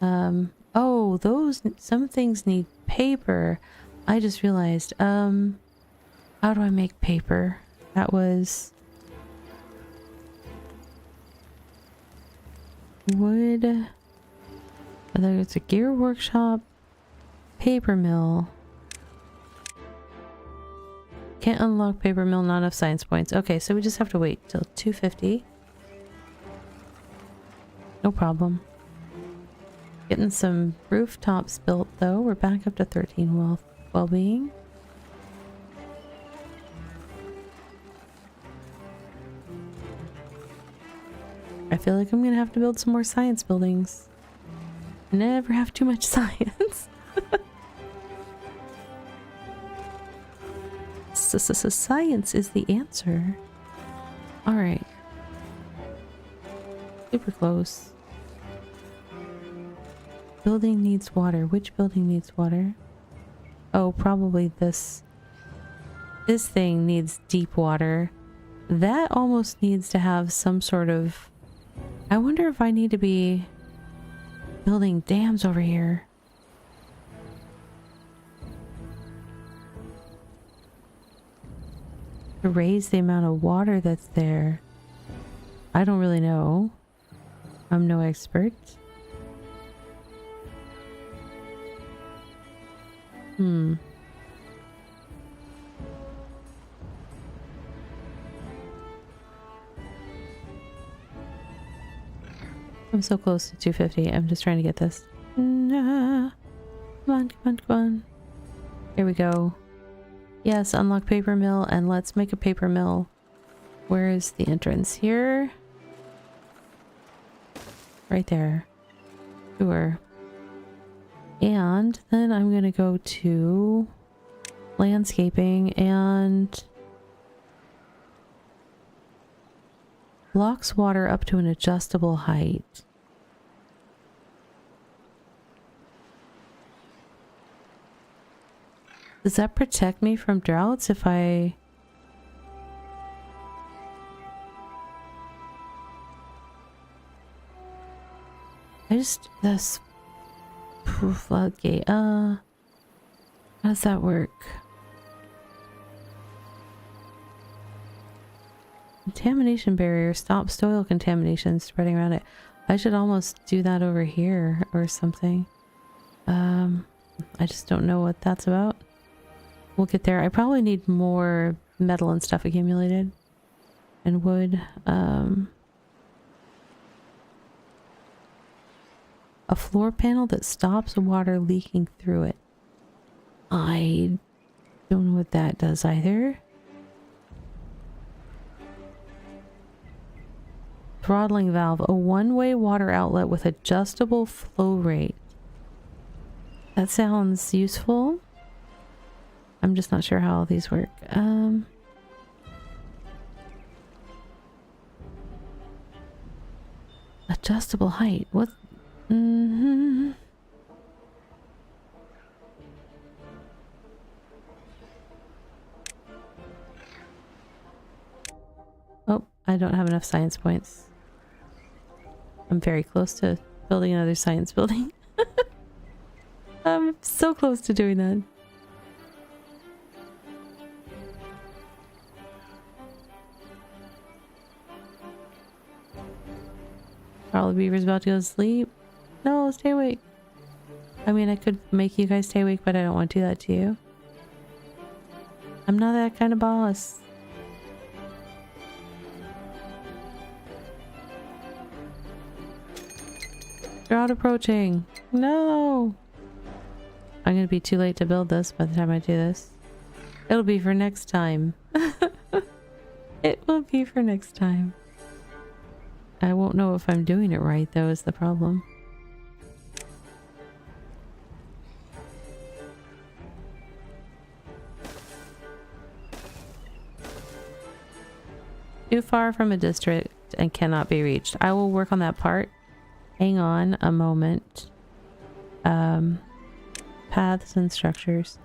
Oh, some things need paper. I just realized, how do I make paper? That was wood. Whether it's a gear workshop, paper mill. Can't unlock paper mill, not enough science points. Okay, so we just have to wait till 250. No problem. Getting some rooftops built though. We're back up to 13 well-being. I feel like I'm gonna have to build some more science buildings. Never have too much science. Science is the answer. Alright. Super close. Building needs water. Which building needs water? Oh, probably this. This thing needs deep water. That almost needs to have some sort of... I wonder if I need to be building dams over here. To raise the amount of water that's there. I don't really know. I'm no expert. I'm so close to 250. I'm just trying to get this. Nah. Come on, come on, come on. Here we go. Yes, unlock paper mill, and let's make a paper mill. Where is the entrance? Here? Right there. Sure. And then I'm gonna go to landscaping and blocks water up to an adjustable height. Does that protect me from droughts if I... This floodgate, how does that work? contamination barrier. Stop soil contamination spreading around it. I should almost do that over here or something. I just don't know what that's about. We'll get there. I probably need more metal and stuff accumulated. And wood. A floor panel that stops water leaking through it. I don't know what that does either. Throttling valve. A one-way water outlet with adjustable flow rate. That sounds useful. I'm just not sure how all these work. Adjustable height. What? Mm-hmm. Oh, I don't have enough science points. I'm very close to building another science building. I'm so close to doing that. Are all the beavers about to go to sleep? No, stay awake. I mean, I could make you guys stay awake, but I don't want to do that to you. I'm not that kind of boss. Drought approaching. No! I'm gonna be too late to build this by the time I do this. It'll be for next time. It will be for next time. I won't know if I'm doing it right, though, is the problem. Too far from a district and cannot be reached. I will work on that part. Hang on a moment. Paths and structures.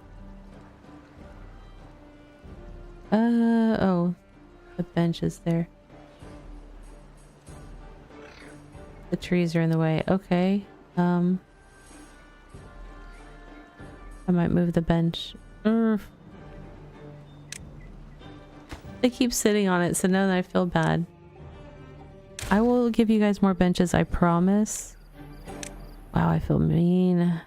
Oh. The bench is there. The trees are in the way. Okay. I might move the bench. They keep sitting on it, so now that I feel bad. I will give you guys more benches, I promise. Wow, I feel mean.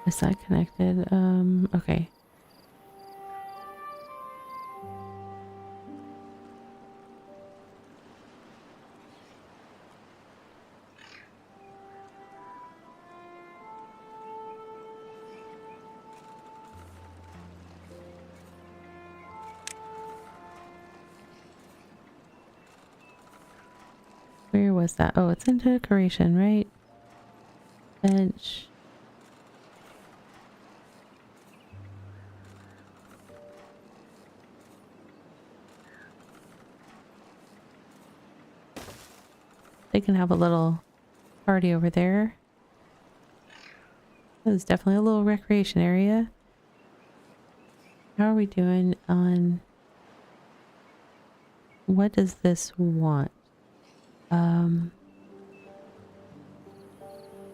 Is that connected? Okay. Where was that? Oh, it's in decoration, right? Bench. They can have a little party over there. There's definitely a little recreation area. How are we doing on... What does this want?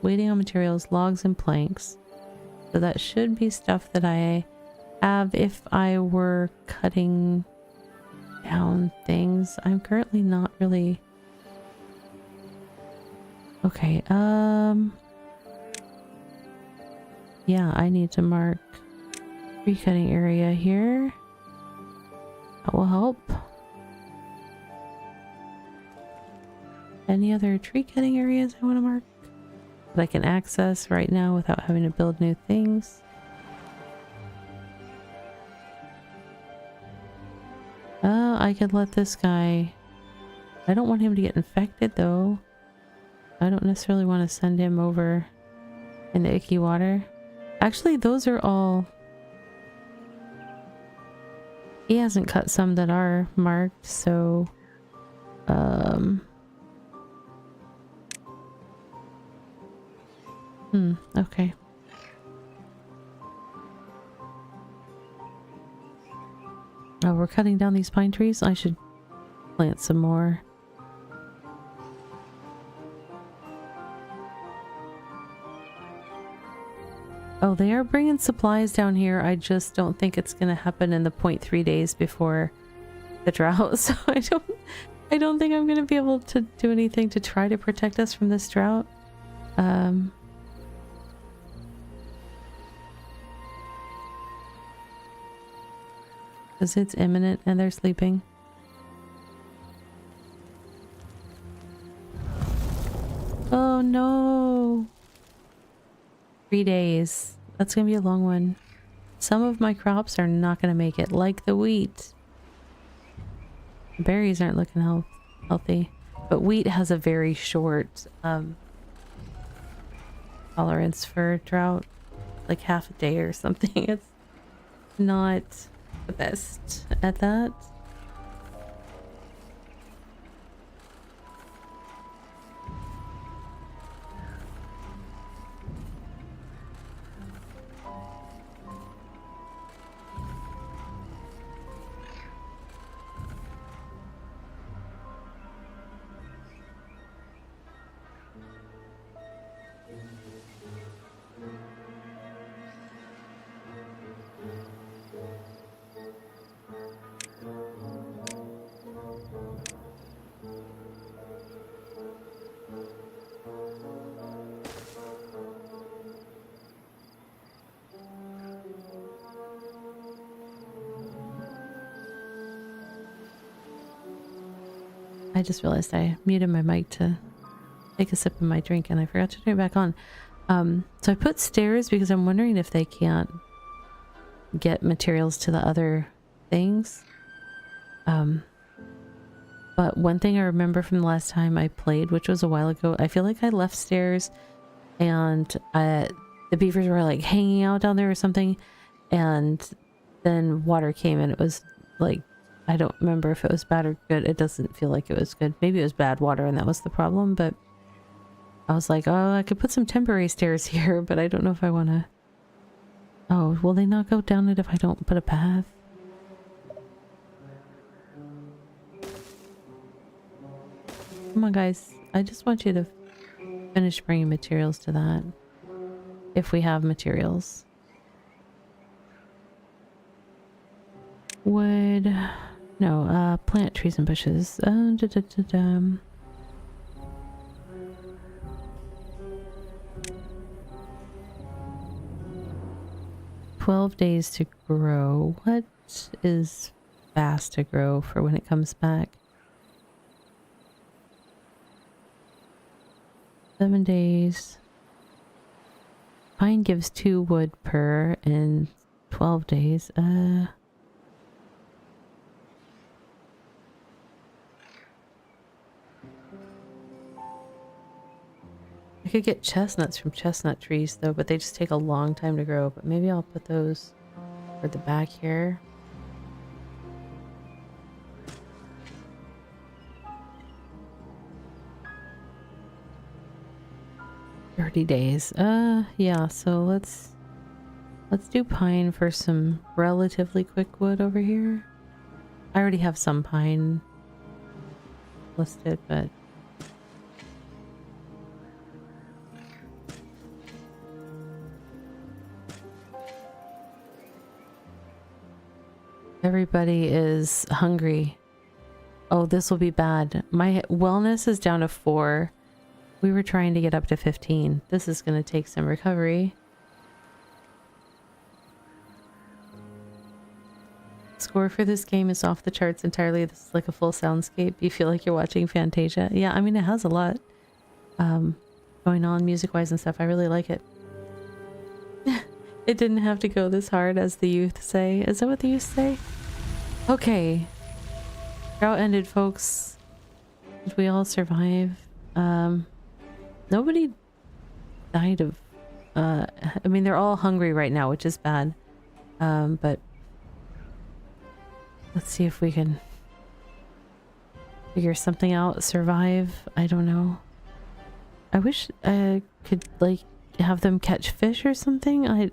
Waiting on materials, logs and planks. So that should be stuff that I have if I were cutting down things. I'm currently not really... Okay, yeah, I need to mark tree cutting area here. That will help. Any other tree cutting areas I want to mark that I can access right now without having to build new things? I could let this guy... I don't want him to get infected though. I don't necessarily want to send him over in the icky water. Actually, those are all... He hasn't cut some that are marked, so... Okay. Oh, we're cutting down these pine trees? I should plant some more. Oh, they are bringing supplies down here. I just don't think it's going to happen in the 0.3 days before the drought. So I don't think I'm going to be able to do anything to try to protect us from this drought. Because it's imminent and they're sleeping. Oh no! 3 days. That's gonna be a long one. Some of my crops are not gonna make it, like the wheat. The berries aren't looking healthy. But wheat has a very short tolerance for drought. Like half a day or something. It's not the best at that. I just realized I muted my mic to take a sip of my drink and I forgot to turn it back on. So I put stairs because I'm wondering if they can't get materials to the other things. But one thing I remember from the last time I played, which was a while ago, I feel like I left stairs and the beavers were like hanging out down there or something, and then water came and it was like, I don't remember if it was bad or good. It doesn't feel like it was good. Maybe it was bad water and that was the problem, but I was like, oh, I could put some temporary stairs here, but I don't know if I want to. Oh, will they not go down it if I don't put a path? Come on, guys. I just want you to finish bringing materials to that. If we have materials. Wood. No, plant trees and bushes. 12 days to grow. What is fast to grow for when it comes back? 7 days. Pine gives 2 wood per in 12 days. I could get chestnuts from chestnut trees though, but they just take a long time to grow. But maybe I'll put those for the back here. $30 days. Yeah, so let's do pine for some relatively quick wood over here. I already have some pine listed, but everybody is hungry. Oh, this will be bad. My wellness is down to 4. We were trying to get up to 15. This is going to take some recovery. Score for this game is off the charts entirely. This is like a full soundscape. You feel like you're watching Fantasia. Yeah, I mean, it has a lot going on music-wise and stuff. I really like it. It didn't have to go this hard, as the youth say. Is that what the youth say? Okay. Drought ended, folks. Did we all survive? Nobody died of... I mean, they're all hungry right now, which is bad. But... let's see if we can figure something out. Survive. I don't know. I wish I could, like, have them catch fish or something.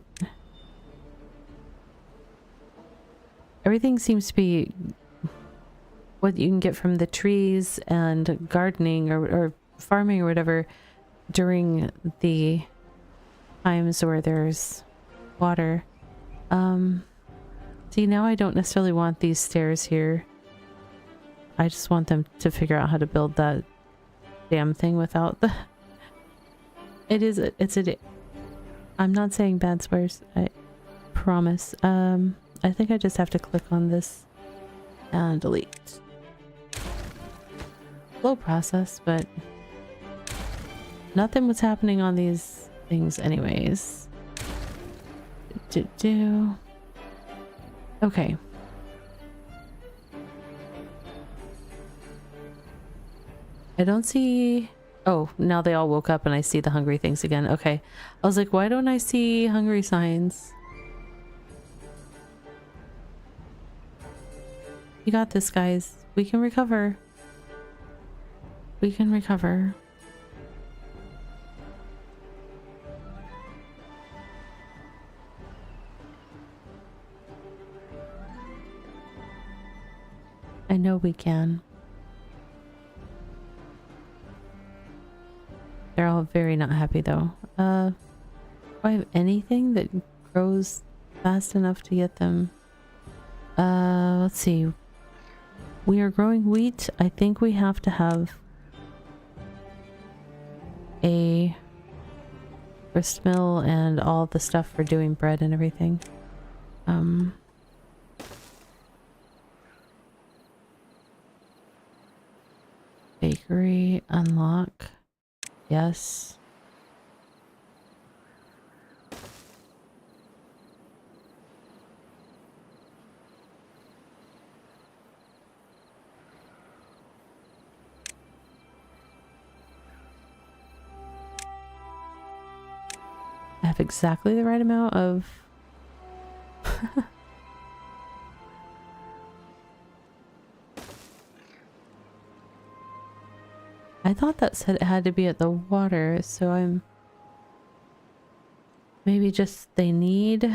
Everything seems to be what you can get from the trees and gardening or farming or whatever during the times where there's water. See, now I don't necessarily want these stairs here. I just want them to figure out how to build that damn thing without the... I'm not saying bad swears, I promise. I think I just have to click on this and delete. Slow process, but nothing was happening on these things anyways. Okay. I don't see... Oh, now they all woke up and I see the hungry things again. Okay. I was like, why don't I see hungry signs? You got this, guys. We can recover. We can recover. I know we can. They're all very not happy though. Do I have anything that grows fast enough to get them? Let's see. We are growing wheat. I think we have to have a grist mill and all the stuff for doing bread and everything. Bakery unlock. Yes. I have exactly the right amount of... I thought that said it had to be at the water, so I'm... Maybe just they need...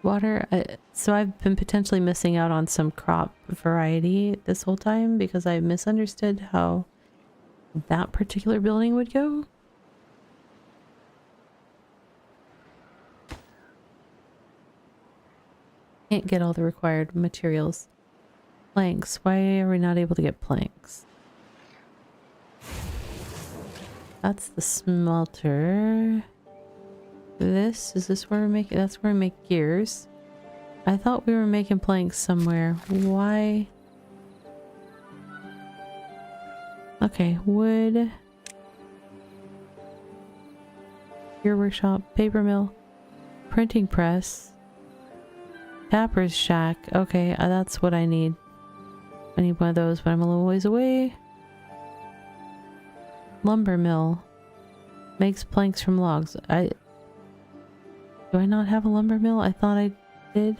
water. So I've been potentially missing out on some crop variety this whole time because I misunderstood how that particular building would go. Can't get all the required materials. Planks. Why are we not able to get planks? That's the smelter. Is this where we're making? That's where we make gears. I thought we were making planks somewhere. Why? Okay, wood. Gear workshop, paper mill, printing press, tapper's shack. Okay, that's what I need. I need one of those, but I'm a little ways away. Lumber mill. Makes planks from logs. Do I not have a lumber mill? I thought I did.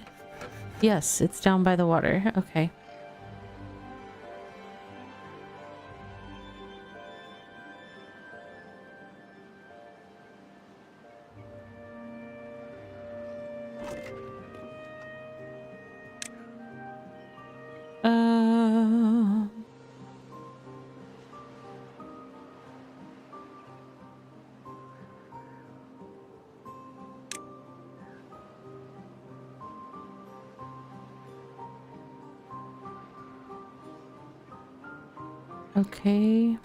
Yes, it's down by the water. Okay. Okay.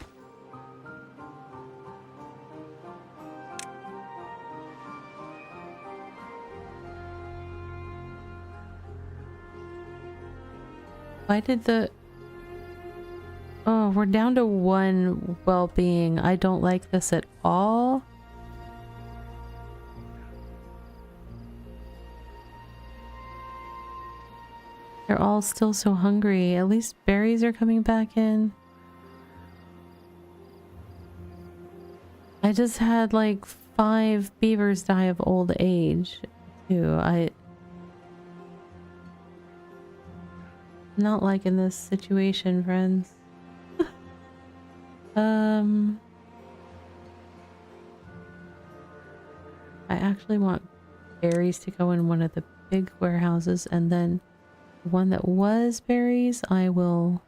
Why did the... Oh, we're down to 1 well-being. I don't like this at all. They're all still so hungry. At least berries are coming back in. I just had like 5 beavers die of old age too. I'm not liking this situation, friends. I actually want berries to go in one of the big warehouses, and then the one that was berries, I will...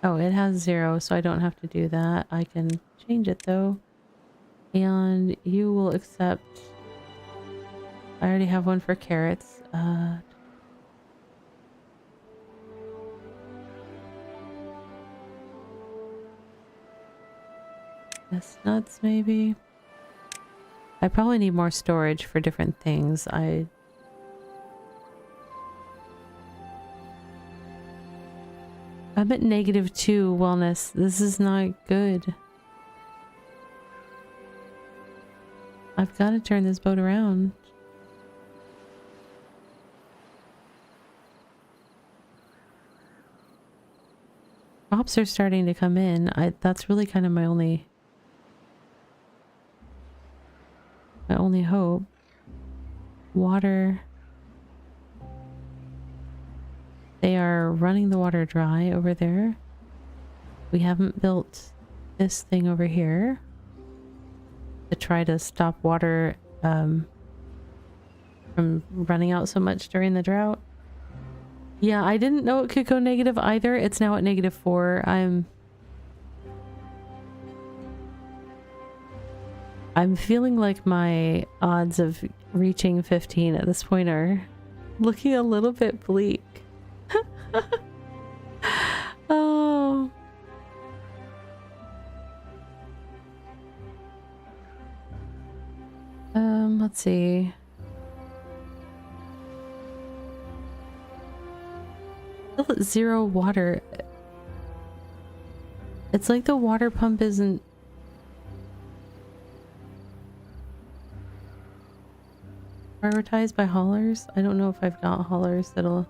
Oh, it has 0, so I don't have to do that. I can change it though. And you will accept... I already have one for carrots. Nuts maybe? I probably need more storage for different things. I'm at -2 wellness. This is not good. I've got to turn this boat around. Crops are starting to come in. That's really kind of my only hope. Water. They are running the water dry over there. We haven't built this thing over here to try to stop water from running out so much during the drought. Yeah, I didn't know it could go negative either. It's now at -4. I'm feeling like my odds of reaching 15 at this point are looking a little bit bleak. Oh. Let's see. Still at 0 water. It's like the water pump isn't prioritized by haulers. I don't know if I've got haulers that'll...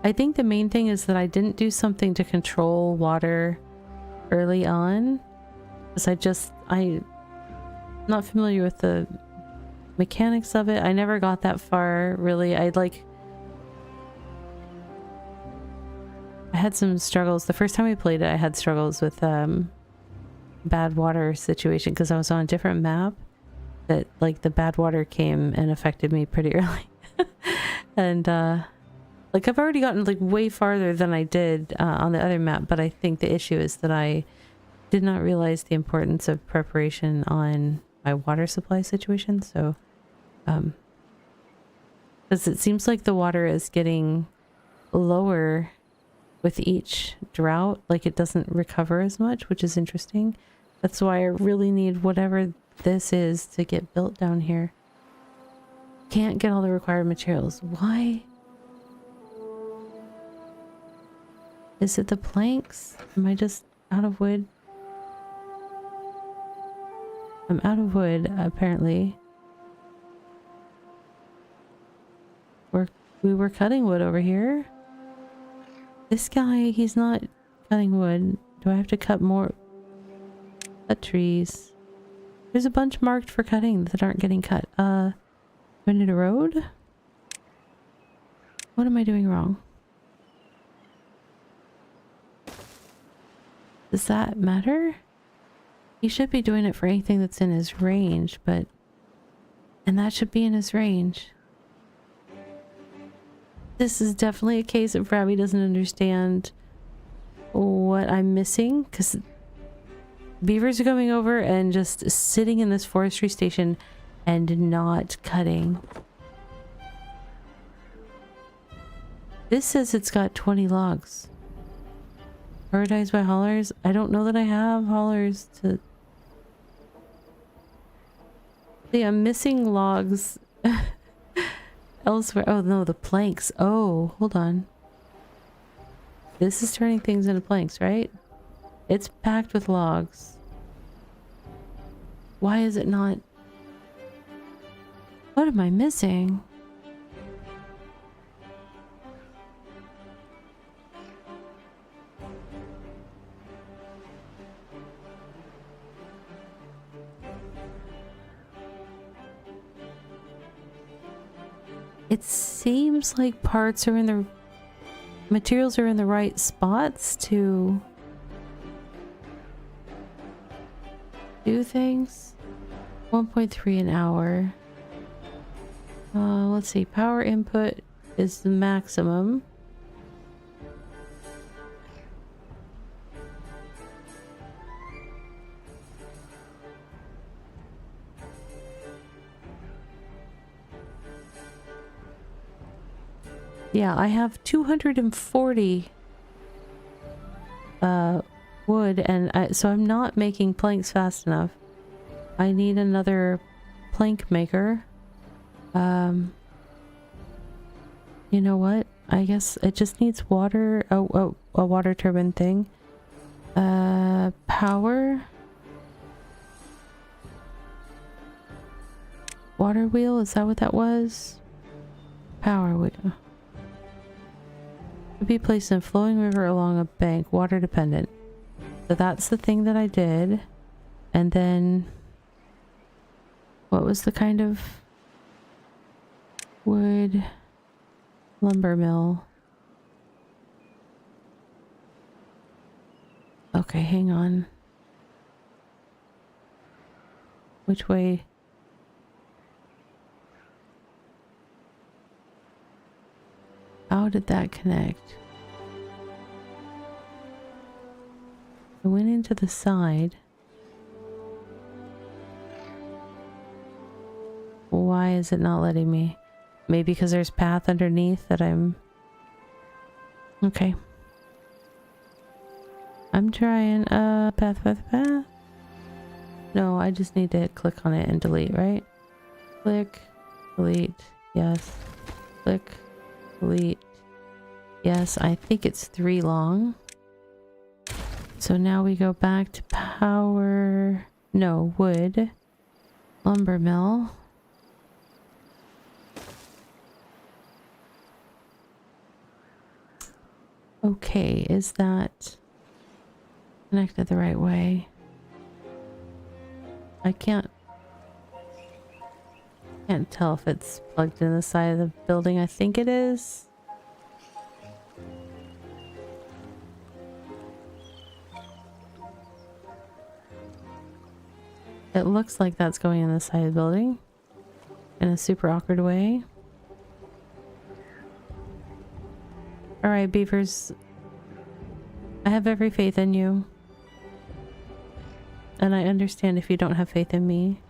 I think the main thing is that I didn't do something to control water early on, because I'm not familiar with the mechanics of it. I never got that far, really. I had some struggles. The first time I played it, I had struggles with bad water situation because I was on a different map that like the bad water came and affected me pretty early. And like I've already gotten like way farther than I did on the other map, but I think the issue is that I did not realize the importance of preparation on my water supply situation. So because it seems like the water is getting lower with each drought, like it doesn't recover as much, which is interesting. That's why I really need whatever this is to get built down here. Can't get all the required materials. Why? Is it the planks? Am I just out of wood? I'm out of wood, apparently. We were cutting wood over here. This guy, he's not cutting wood. Do I have to cut more? Cut trees. There's a bunch marked for cutting that aren't getting cut. Do I need a road? What am I doing wrong? Does that matter? He should be doing it for anything that's in his range, but... And that should be in his range. This is definitely a case of Rabbi doesn't understand what I'm missing, because beavers are coming over and just sitting in this forestry station and not cutting. This says it's got 20 logs. Prioritized by haulers? I don't know that I have haulers to... See, I'm missing logs elsewhere. Oh no, the planks. Oh, hold on. This is turning things into planks, right? It's packed with logs. Why is it not? What am I missing? It seems like parts are in the... Materials are in the right spots to... do things. 1.3 an hour. Let's see. Power input is the maximum. Yeah, I have 240 wood, and so I'm not making planks fast enough. I need another plank maker. You know what? I guess it just needs water. Oh, a water turbine thing. Power. Water wheel, is that what that was? Power wheel. Could be placed in a flowing river along a bank, water dependent. So that's the thing that I did. And then what was the kind of wood? Lumber mill. Okay, hang on. Which way? How did that connect? I went into the side. Why is it not letting me? Maybe because there's path underneath that I'm... Okay. I'm trying, path. No, I just need to click on it and delete, right? Click, delete, yes. Click, delete, yes. I think it's 3 long. So now we go back to power... No, wood. Lumber mill. Okay, is that connected the right way? I can't tell if it's plugged in the side of the building. I think it is. It looks like that's going in the side of the building in a super awkward way. Alright, beavers. I have every faith in you. And I understand if you don't have faith in me.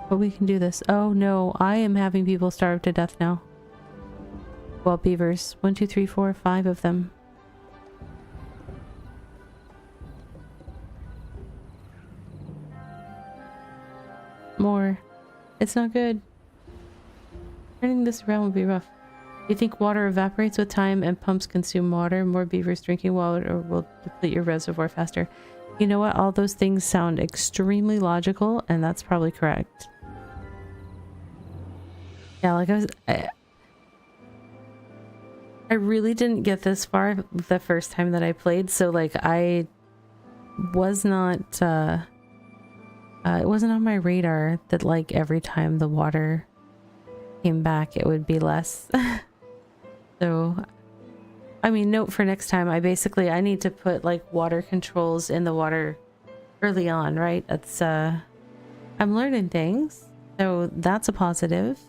But we can do this. Oh no, I am having people starve to death now. Well, beavers. 1, 2, 3, 4, 5 of them. More. It's not good. Turning this around would be rough. You think water evaporates with time and pumps consume water? More beavers drinking water will deplete your reservoir faster. You know what? All those things sound extremely logical, and that's probably correct. Yeah, like I really didn't get this far the first time that I played, so like I was not it wasn't on my radar that like every time the water came back it would be less. So I mean, note for next time, I need to put like water controls in the water early on, right? That's I'm learning things, so that's a positive.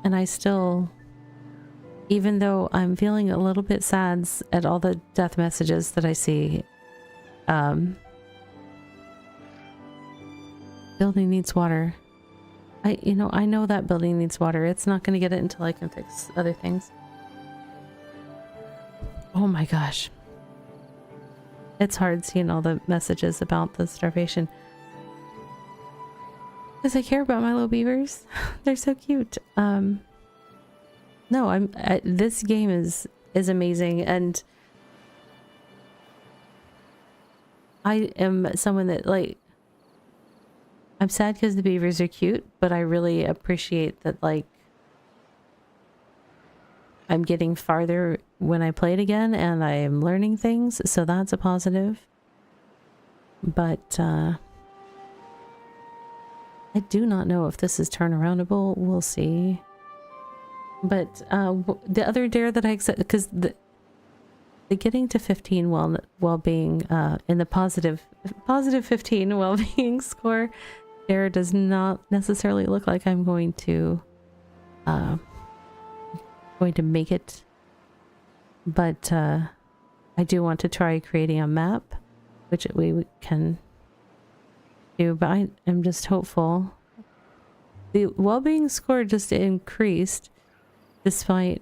And I still, even though I'm feeling a little bit sad at all the death messages that I see, building needs water. I know that building needs water. It's not going to get it until I can fix other things. Oh my gosh. It's hard seeing all the messages about the starvation. Because I care about my little beavers. They're so cute. No, this game is amazing, and I am someone that like, I'm sad because the beavers are cute, but I really appreciate that like I'm getting farther when I play it again and I am learning things, so that's a positive. But I do not know if this is turnaroundable. We'll see. But the other dare that I accept, because getting to 15 while being in the positive 15 well-being score there does not necessarily look like I'm going to make it, but I do want to try creating a map, which we can do, but I am just hopeful. The well-being score just increased despite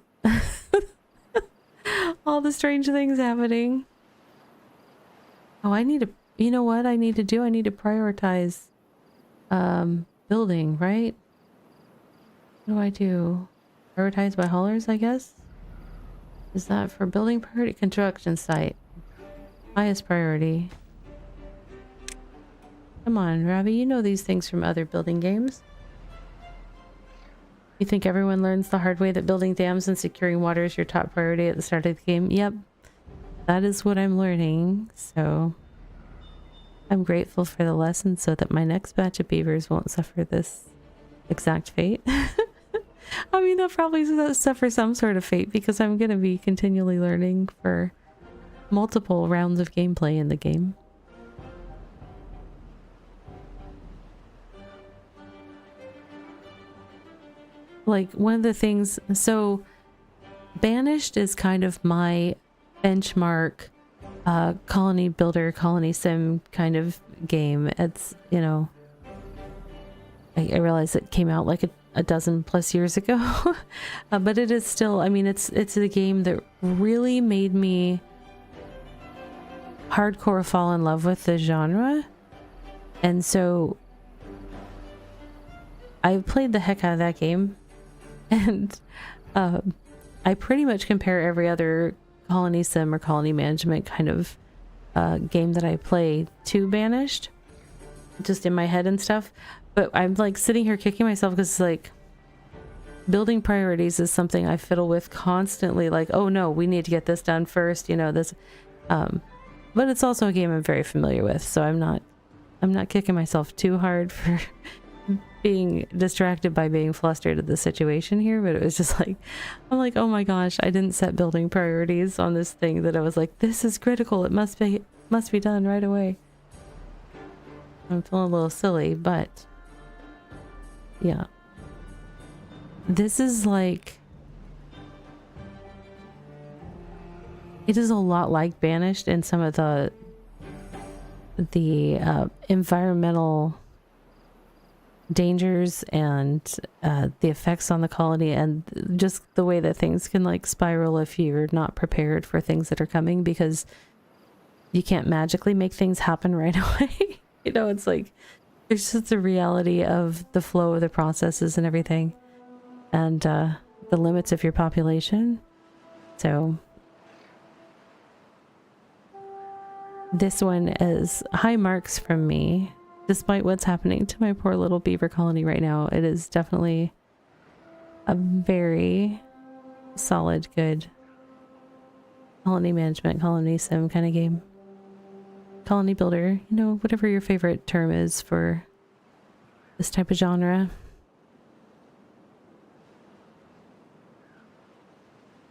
all the strange things happening. Oh, I need to, you know what I need to do? I need to prioritize building, right? What do I do? Prioritize by haulers, I guess? Is that for building priority? Construction site. Highest priority. Come on, Ravi, you know these things from other building games. You think everyone learns the hard way that building dams and securing water is your top priority at the start of the game? Yep. That is what I'm learning, so I'm grateful for the lesson so that my next batch of beavers won't suffer this exact fate. I mean, they'll probably suffer some sort of fate because I'm going to be continually learning for multiple rounds of gameplay in the game. Like, one of the things, so Banished is kind of my benchmark colony builder, colony sim kind of game. It's, you know, I realize it came out like a dozen plus years ago, but it is still, I mean, it's a game that really made me hardcore fall in love with the genre. And so I played the heck out of that game, and I pretty much compare every other colony sim or colony management kind of game that I play to Banished, just in my head and stuff. But I'm like sitting here kicking myself because like building priorities is something I fiddle with constantly. Like, oh no, we need to get this done first, you know, this. But it's also a game I'm very familiar with, so I'm not kicking myself too hard for being distracted by being flustered at the situation here. But it was just like, I'm like, oh my gosh, I didn't set building priorities on this thing that I was like, this is critical, it must be done right away. I'm feeling a little silly, but yeah, this is like, it is a lot like Banished in some of the environmental dangers and the effects on the colony, and just the way that things can like spiral if you're not prepared for things that are coming, because you can't magically make things happen right away. You know, it's like there's just the reality of the flow of the processes and everything, and the limits of your population. So this one is high marks from me. Despite what's happening to my poor little beaver colony right now, it is definitely a very solid, good colony management, colony sim kind of game. Colony builder, you know, whatever your favorite term is for this type of genre.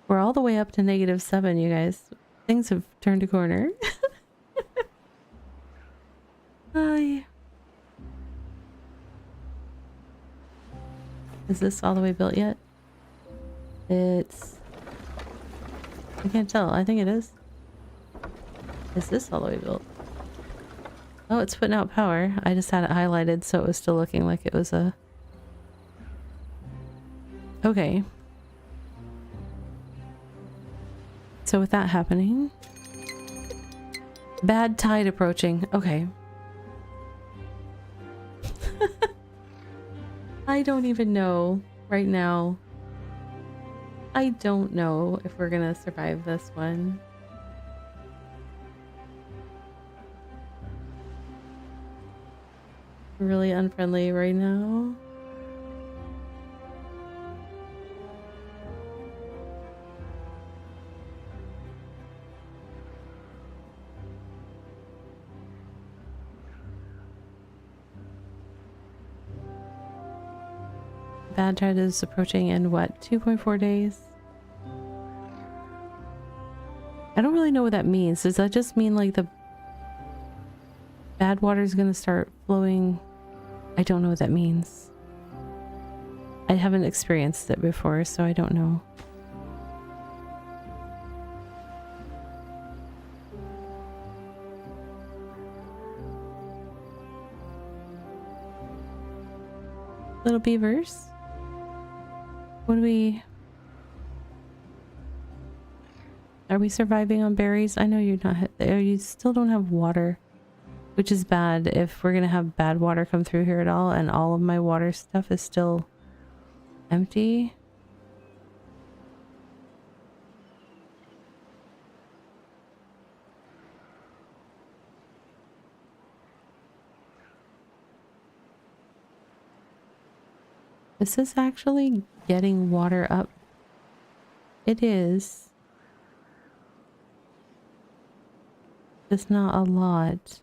We're all the way up to -7, you guys. Things have turned a corner. Hi. Is this all the way built yet? It's... I can't tell. I think it is. Is this all the way built? Oh, it's putting out power. I just had it highlighted so it was still looking like it was a... Okay. So with that happening... Bad tide approaching. Okay. I don't even know right now. I don't know if we're gonna survive this one. Really unfriendly right now. Bad tide is approaching in what, 2.4 days? I don't really know what that means. Does that just mean like the bad water is gonna start flowing? I don't know what that means. I haven't experienced it before, so I don't know. Little beavers. What do we... Are we surviving on berries? I know you're not... You still don't have water. Which is bad if we're gonna have bad water come through here at all, and all of my water stuff is still empty. This is actually getting water up. It is. It's not a lot.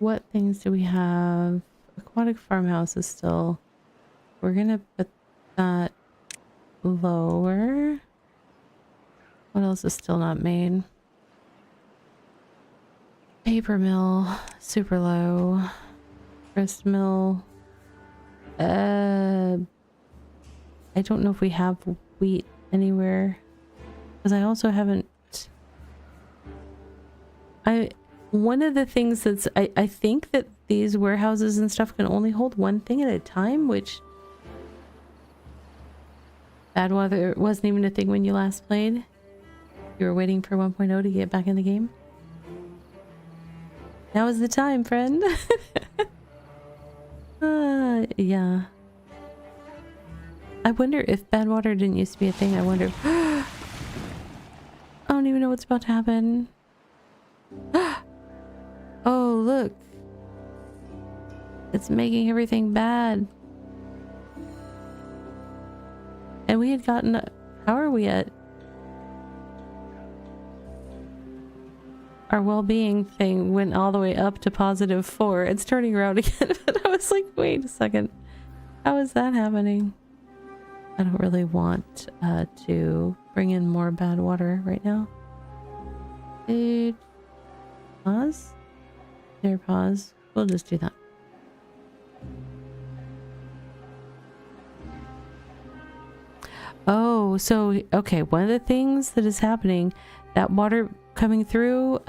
What things do we have? Aquatic farmhouse is still... We're gonna put that lower. What else is still not made? Paper mill, super low. Grist mill. I don't know if we have wheat anywhere. Because I also haven't... One of the things that's... I think that these warehouses and stuff can only hold one thing at a time, which... Bad weather wasn't even a thing when you last played. You were waiting for 1.0 to get back in the game. Now is the time, friend. Yeah. I wonder if bad water didn't used to be a thing. I wonder... I don't even know what's about to happen. Oh, look. It's making everything bad. And we had gotten... How are we at? Our well-being thing went all the way up to +4. It's turning around again. But I was like, wait a second. How is that happening? I don't really want to bring in more bad water right now. Pause? There, pause. We'll just do that. Oh, so, okay, one of the things that is happening, that water coming through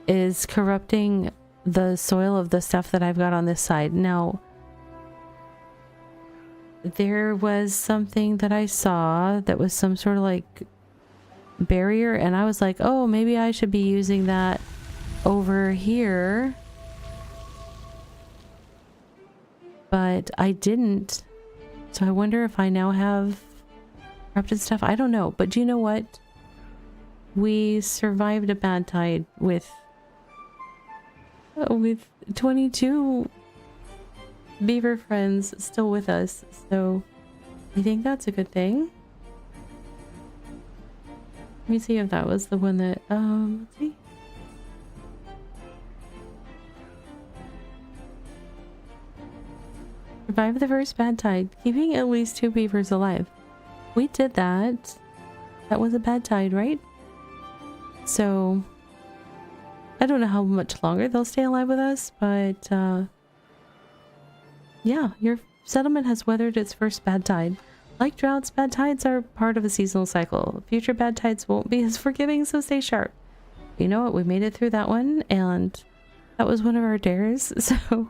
is corrupting the soil of the stuff that I've got on this side. Now, there was something that I saw that was some sort of like barrier, and I was like, oh, maybe I should be using that over here. But I didn't. So I wonder if I now have corrupted stuff. I don't know. But do you know what? We survived a bad tide with 22 beaver friends still with us. So I think that's a good thing. Let me see if that was the one that, let's see. Survive the first bad tide, keeping at least 2 beavers alive. We did that. That was a bad tide, right? So, I don't know how much longer they'll stay alive with us, but, yeah, your settlement has weathered its first bad tide. Like droughts, bad tides are part of a seasonal cycle. Future bad tides won't be as forgiving, so stay sharp. You know what? We made it through that one, and that was one of our dares, so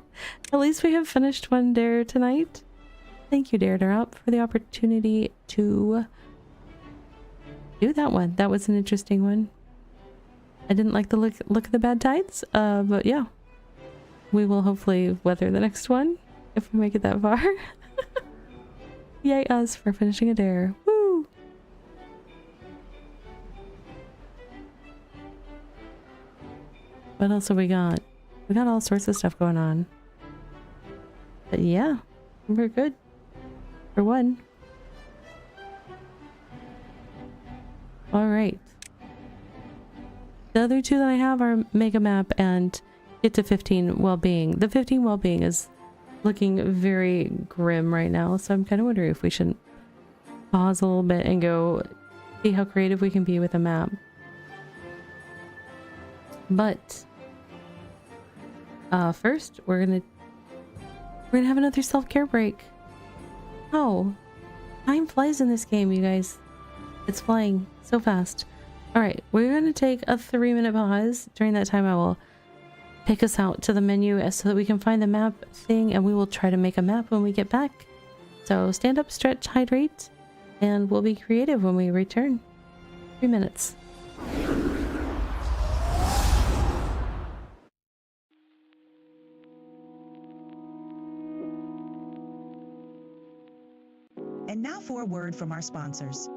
at least we have finished one dare tonight. Thank you, Dare for the opportunity to do that one. That was an interesting one. I didn't like the look of the bad tides, but yeah. we will hopefully weather the next one if we make it that far. Yay us for finishing a dare. Woo! What else have we got? We got all sorts of stuff going on. But yeah, we're good. For one. Alright. The other two that I have are make a map and get to 15 well-being. The 15 well-being is looking very grim right now, so I'm kind of wondering if we shouldn't pause a little bit and go see how creative we can be with a map. But first we're gonna have another self-care break. Oh, time flies in this game, you guys. It's flying so fast. Alright, we're gonna take a 3-minute pause. During that time I will pick us out to the menu so that we can find the map thing, and we will try to make a map when we get back. So stand up, stretch, hydrate, and we'll be creative when we return. 3 minutes. And now for a word from our sponsors.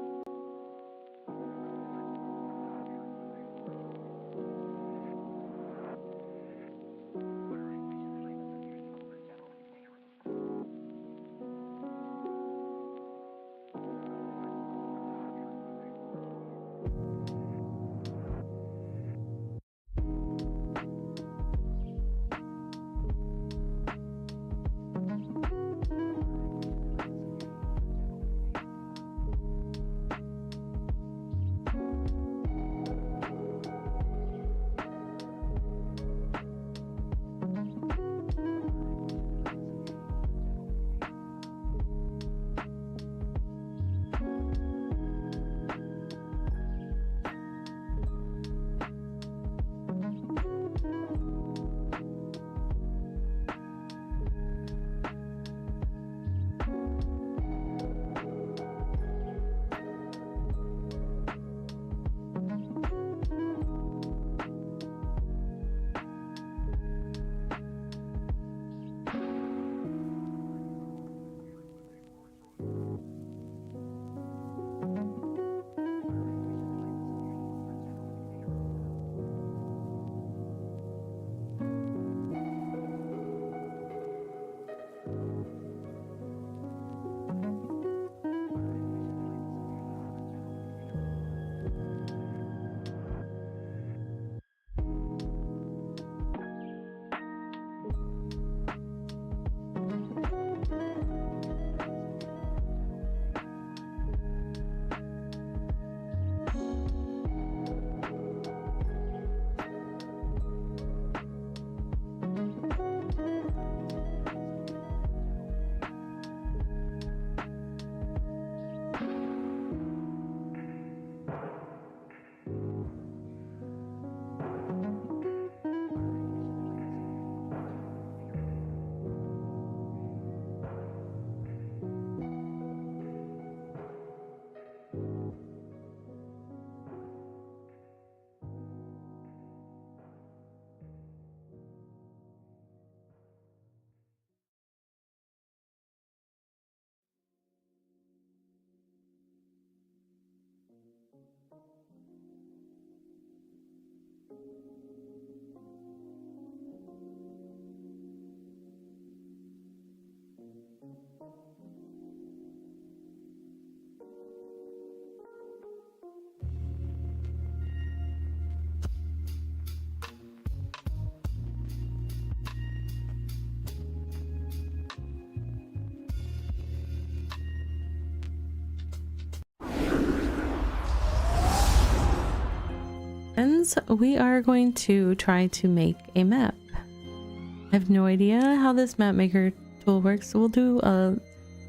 Friends, we are going to try to make a map. I have no idea how this map maker tool works, so we'll do a,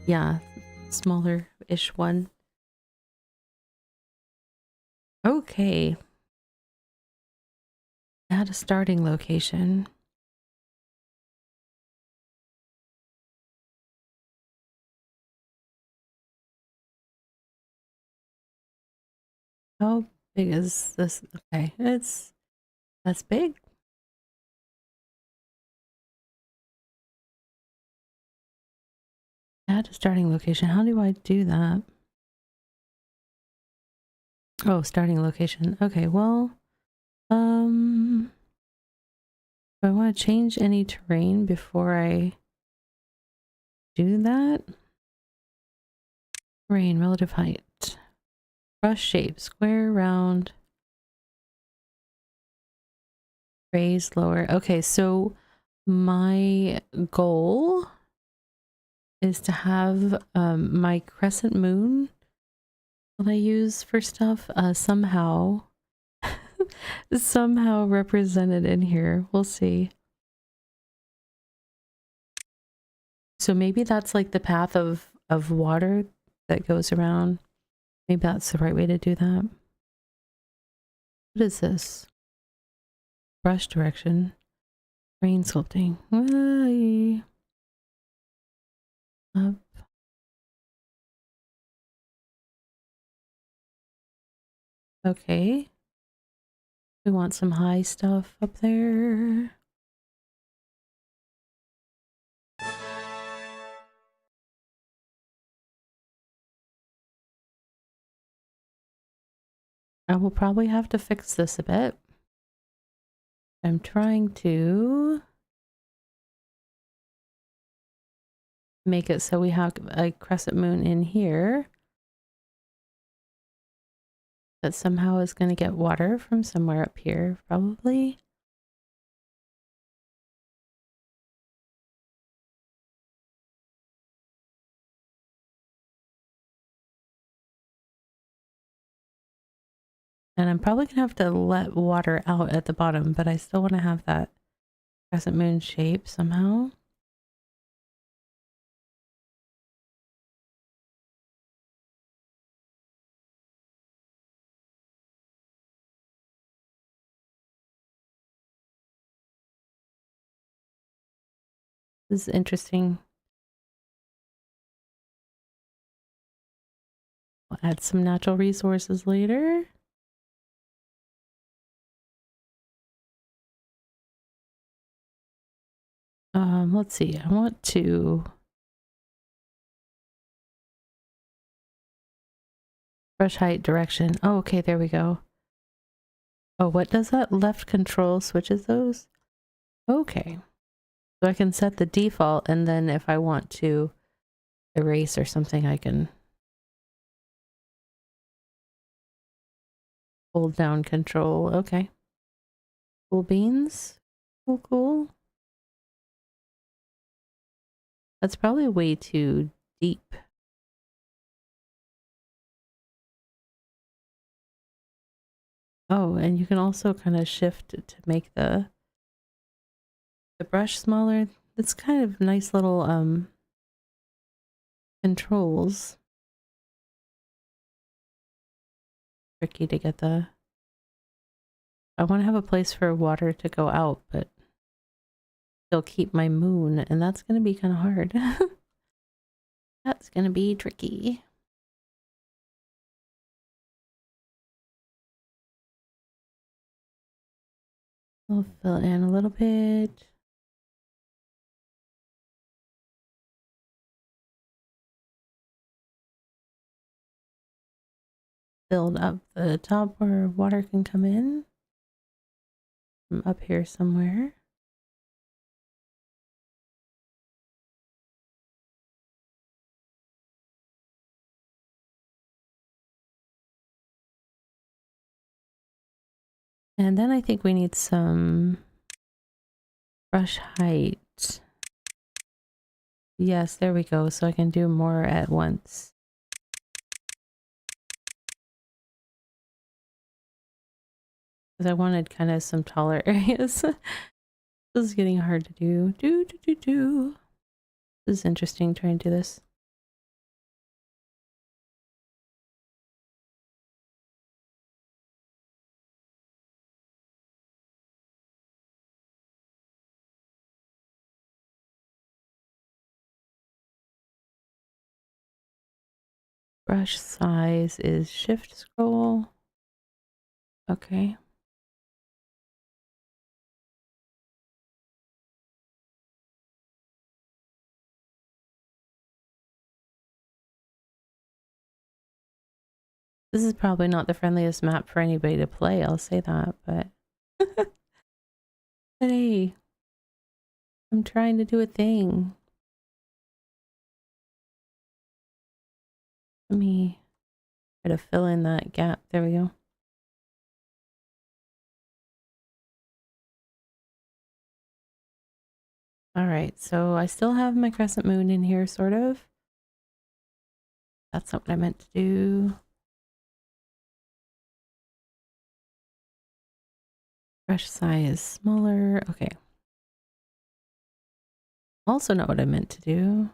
yeah, smaller-ish one. Okay. Add a starting location. How big is this? Okay, that's big. Add a starting location. How do I do that? Oh, starting location. Okay, well, do I want to change any terrain before I do that? Terrain, relative height. Brush shape, square, round. Raise, lower. Okay, so my goal is to have my crescent moon that I use for stuff somehow somehow represented in here. We'll see. So maybe that's like the path of water that goes around. Maybe that's the right way to do that. What is this? Brush direction. Rain sculpting. Whee! Up. Okay. We want some high stuff up there. I will probably have to fix this a bit. I'm trying to make it so we have a crescent moon in here that somehow is going to get water from somewhere up here, probably. And I'm probably gonna have to let water out at the bottom, but I still want to have that crescent moon shape somehow. This is interesting. We'll add some natural resources later. Let's see. I want to brush height direction. Oh, okay, there we go. Oh, what does that? Left control switches those? Okay. So I can set the default, and then if I want to erase or something, I can hold down control. Okay. Cool beans. Cool, cool. That's probably way too deep. Oh, and you can also kind of shift to make the brush smaller. It's kind of nice little controls. Tricky to get the... I want to have a place for water to go out, but still keep my moon, and that's going to be kind of hard. That's going to be tricky. I'll fill in a little bit. Build up the top where water can come in. From up here somewhere. And then I think we need some brush height. Yes, there we go. So I can do more at once. Because I wanted kind of some taller areas. This is getting hard to do. This is interesting trying to do this. Brush size is shift scroll. Okay. This is probably not the friendliest map for anybody to play, I'll say that, but... but hey, I'm trying to do a thing. Let me try to fill in that gap. There we go. Alright, so I still have my crescent moon in here, sort of. That's not what I meant to do. Brush size is smaller. Okay. Also not what I meant to do.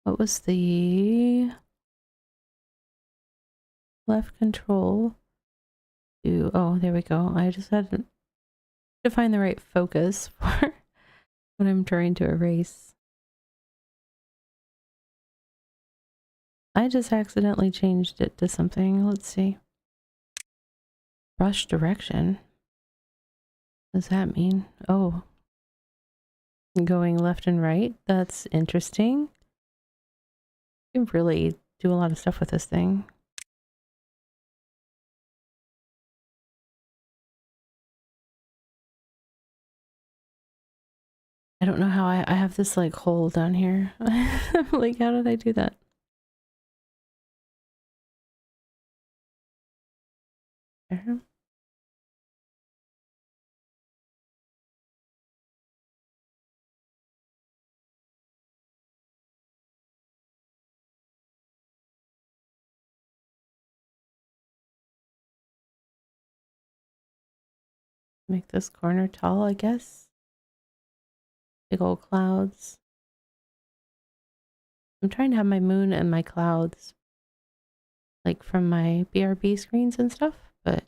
What was the left control? Oh, there we go. I just had to find the right focus for what I'm trying to erase. I just accidentally changed it to something. Let's see. Brush direction. What does that mean? Oh. Going left and right. That's interesting. You can really do a lot of stuff with this thing. I don't know how I have this like hole down here. Like, how did I do that? There. Make this corner tall, I guess. Big old clouds. I'm trying to have my moon and my clouds like from my BRB screens and stuff, but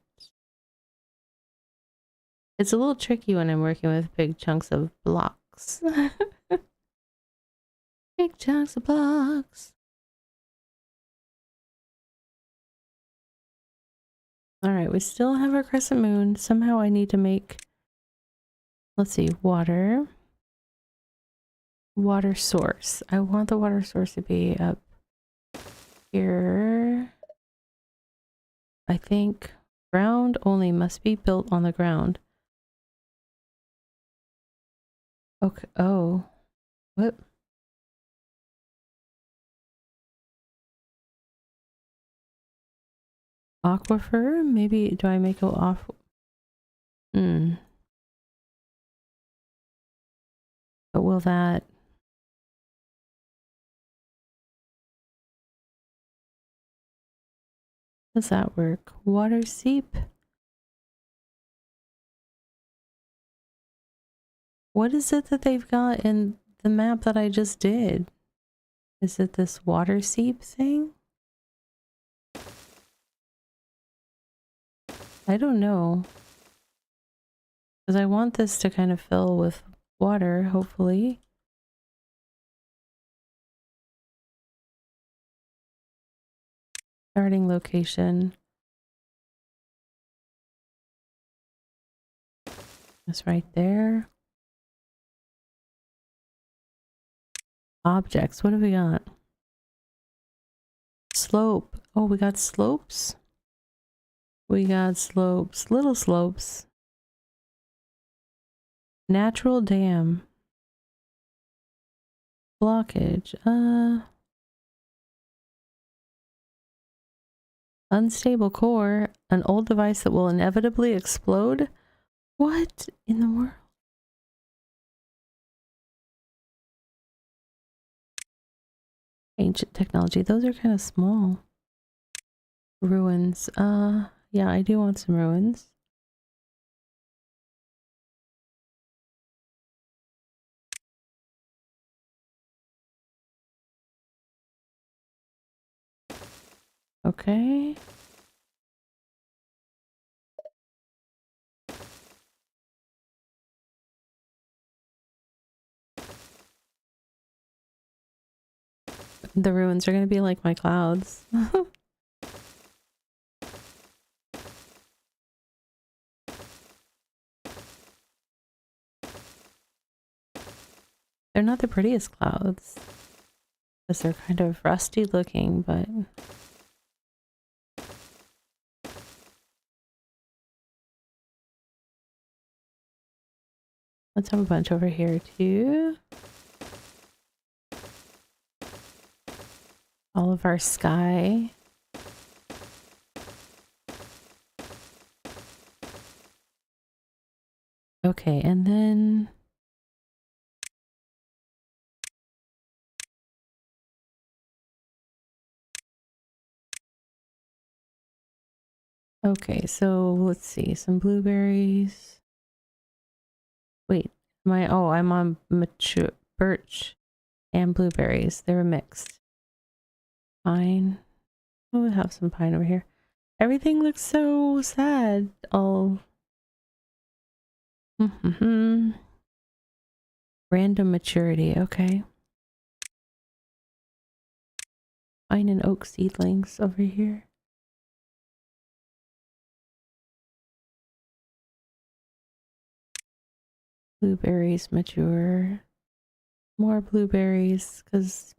it's a little tricky when I'm working with big chunks of blocks. Big chunks of blocks. Alright, we still have our crescent moon. Somehow I need to make, let's see, water. Water source. I want the water source to be up here. I think ground only must be built on the ground. Okay. Oh. What? Aquifer? Maybe do I make it off? But will that... Does that work? Water seep? What is it that they've got in the map that I just did? Is it this water seep thing? I don't know. Because I want this to kind of fill with water, hopefully. Starting location. That's right there. Objects. What have we got? Slope. Oh, we got slopes. We got slopes. Little slopes. Natural dam. Blockage. Unstable core. An old device that will inevitably explode? What in the world? Ancient technology. Those are kind of small. Ruins. Yeah, I do want some ruins. Okay. The ruins are going to be like my clouds. They're not the prettiest clouds. Because they're kind of rusty looking, but Let's have a bunch over here too. All of our sky. Okay, and then okay, so let's see, some blueberries. Wait, I'm on mature birch and blueberries. They were mixed. Pine. Oh, we have some pine over here. Everything looks so sad. Oh. Random maturity, okay. Pine and oak seedlings over here. Blueberries mature. More blueberries, because,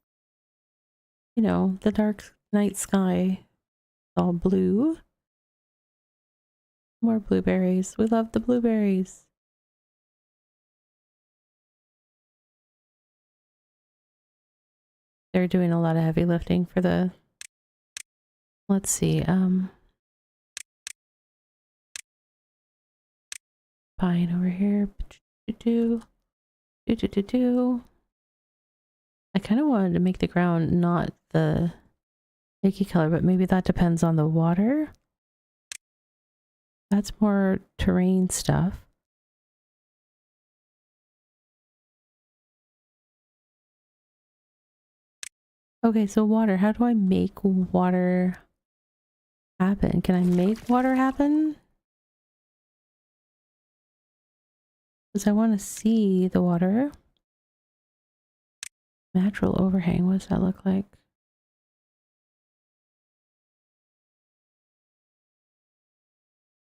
you know, the dark night sky is all blue. More blueberries. We love the blueberries. They're doing a lot of heavy lifting for the... Let's see, pine over here. I kind of wanted to make the ground not the icky color, but maybe that depends on the water. That's more terrain stuff. Okay, so water. How do I make water happen? Can I make water happen? Because I want to see the water. Natural overhang. What does that look like?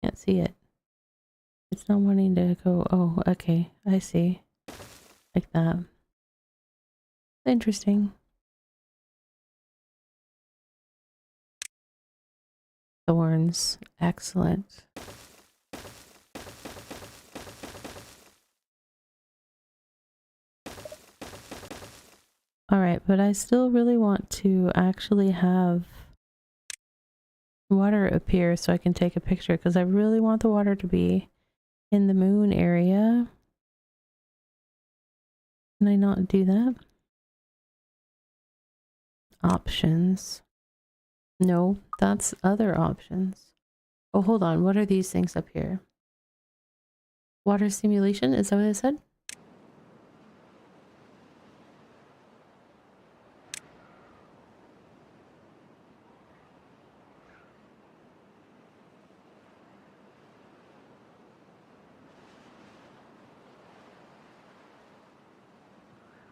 Can't see it. It's not wanting to go. Oh, okay. I see. Like that. Interesting. Thorns. Excellent. All right, but I still really want to actually have water appear so I can take a picture because I really want the water to be in the moon area. Can I not do that? Options. No, that's other options. Oh, hold on. What are these things up here? Water simulation? Is that what it said?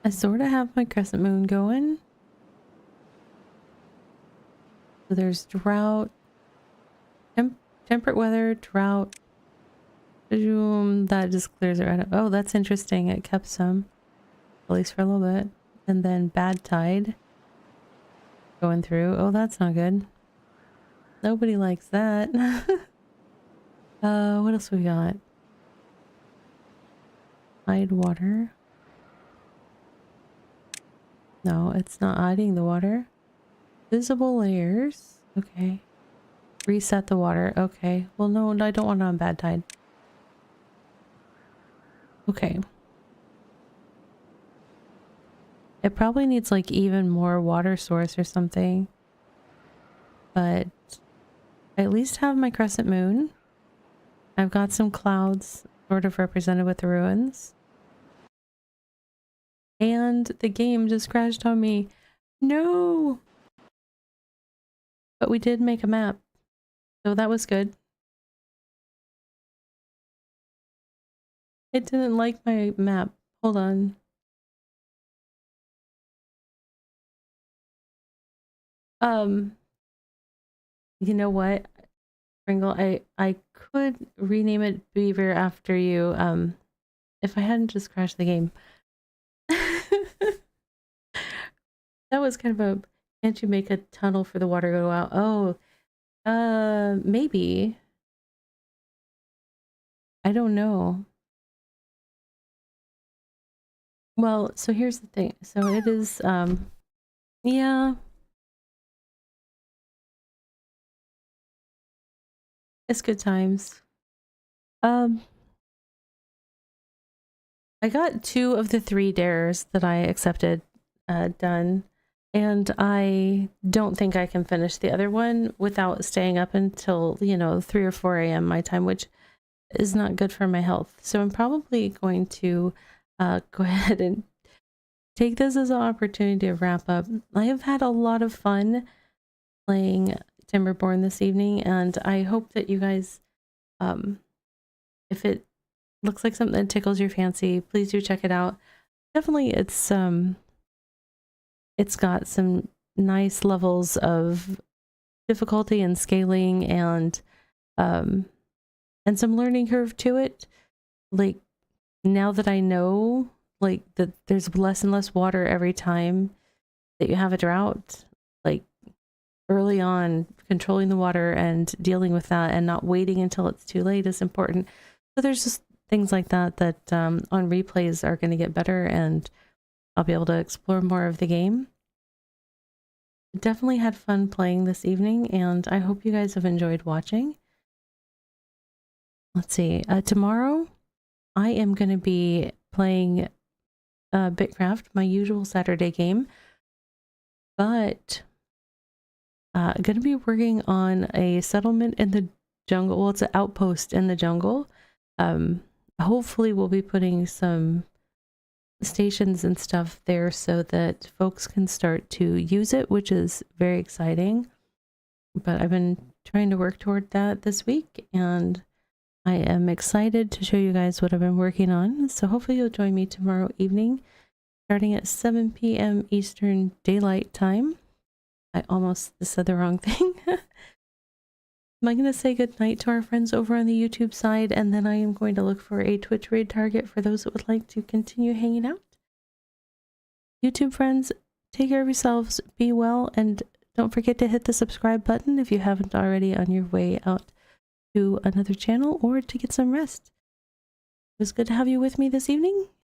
I sort of have my crescent moon going. So there's drought, temperate weather, drought. That just clears it right up. Oh, that's interesting. It kept some, at least for a little bit. And then bad tide going through. Oh, that's not good. Nobody likes that. What else we got? Hide water. No, it's not hiding the water. Visible layers. Okay. Reset the water. Okay. Well, no, I don't want it on bad tide. Okay. It probably needs like even more water source or something. But I at least have my crescent moon. I've got some clouds sort of represented with the ruins. And the game just crashed on me. No! But we did make a map. So that was good. It didn't like my map. Hold on. You know what, Pringle? I could rename it Beaver after you, if I hadn't just crashed the game. That was kind of a, can't you make a tunnel for the water to go out? Oh, maybe. I don't know. Well, so here's the thing. So it is, yeah, it's good times. Um, I got 2 of the 3 dares that I accepted done, and I don't think I can finish the other one without staying up until, 3 or 4 a.m. my time, which is not good for my health. So I'm probably going to go ahead and take this as an opportunity to wrap up. I have had a lot of fun playing Timberborn this evening, and I hope that you guys, if it looks like something that tickles your fancy, please do check it out. Definitely, it's got some nice levels of difficulty and scaling, um and some learning curve to it. Like, now that I know, like, that there's less and less water every time that you have a drought, like, early on, controlling the water and dealing with that and not waiting until it's too late is important. So there's just things like that that on replays are going to get better, and I'll be able to explore more of the game. Definitely had fun playing this evening, and I hope you guys have enjoyed watching. Let's see. Tomorrow, I am going to be playing Bitcraft, my usual Saturday game, but going to be working on a settlement in the jungle. Well, it's an outpost in the jungle. Hopefully we'll be putting some stations and stuff there so that folks can start to use it, which is very exciting. But I've been trying to work toward that this week, and I am excited to show you guys what I've been working on. So hopefully you'll join me tomorrow evening, starting at 7 p.m. Eastern Daylight Time. I almost said the wrong thing. I'm going to say good night to our friends over on the YouTube side, and then I am going to look for a Twitch raid target for those that would like to continue hanging out. YouTube friends, take care of yourselves, be well, and don't forget to hit the subscribe button if you haven't already on your way out to another channel or to get some rest. It was good to have you with me this evening,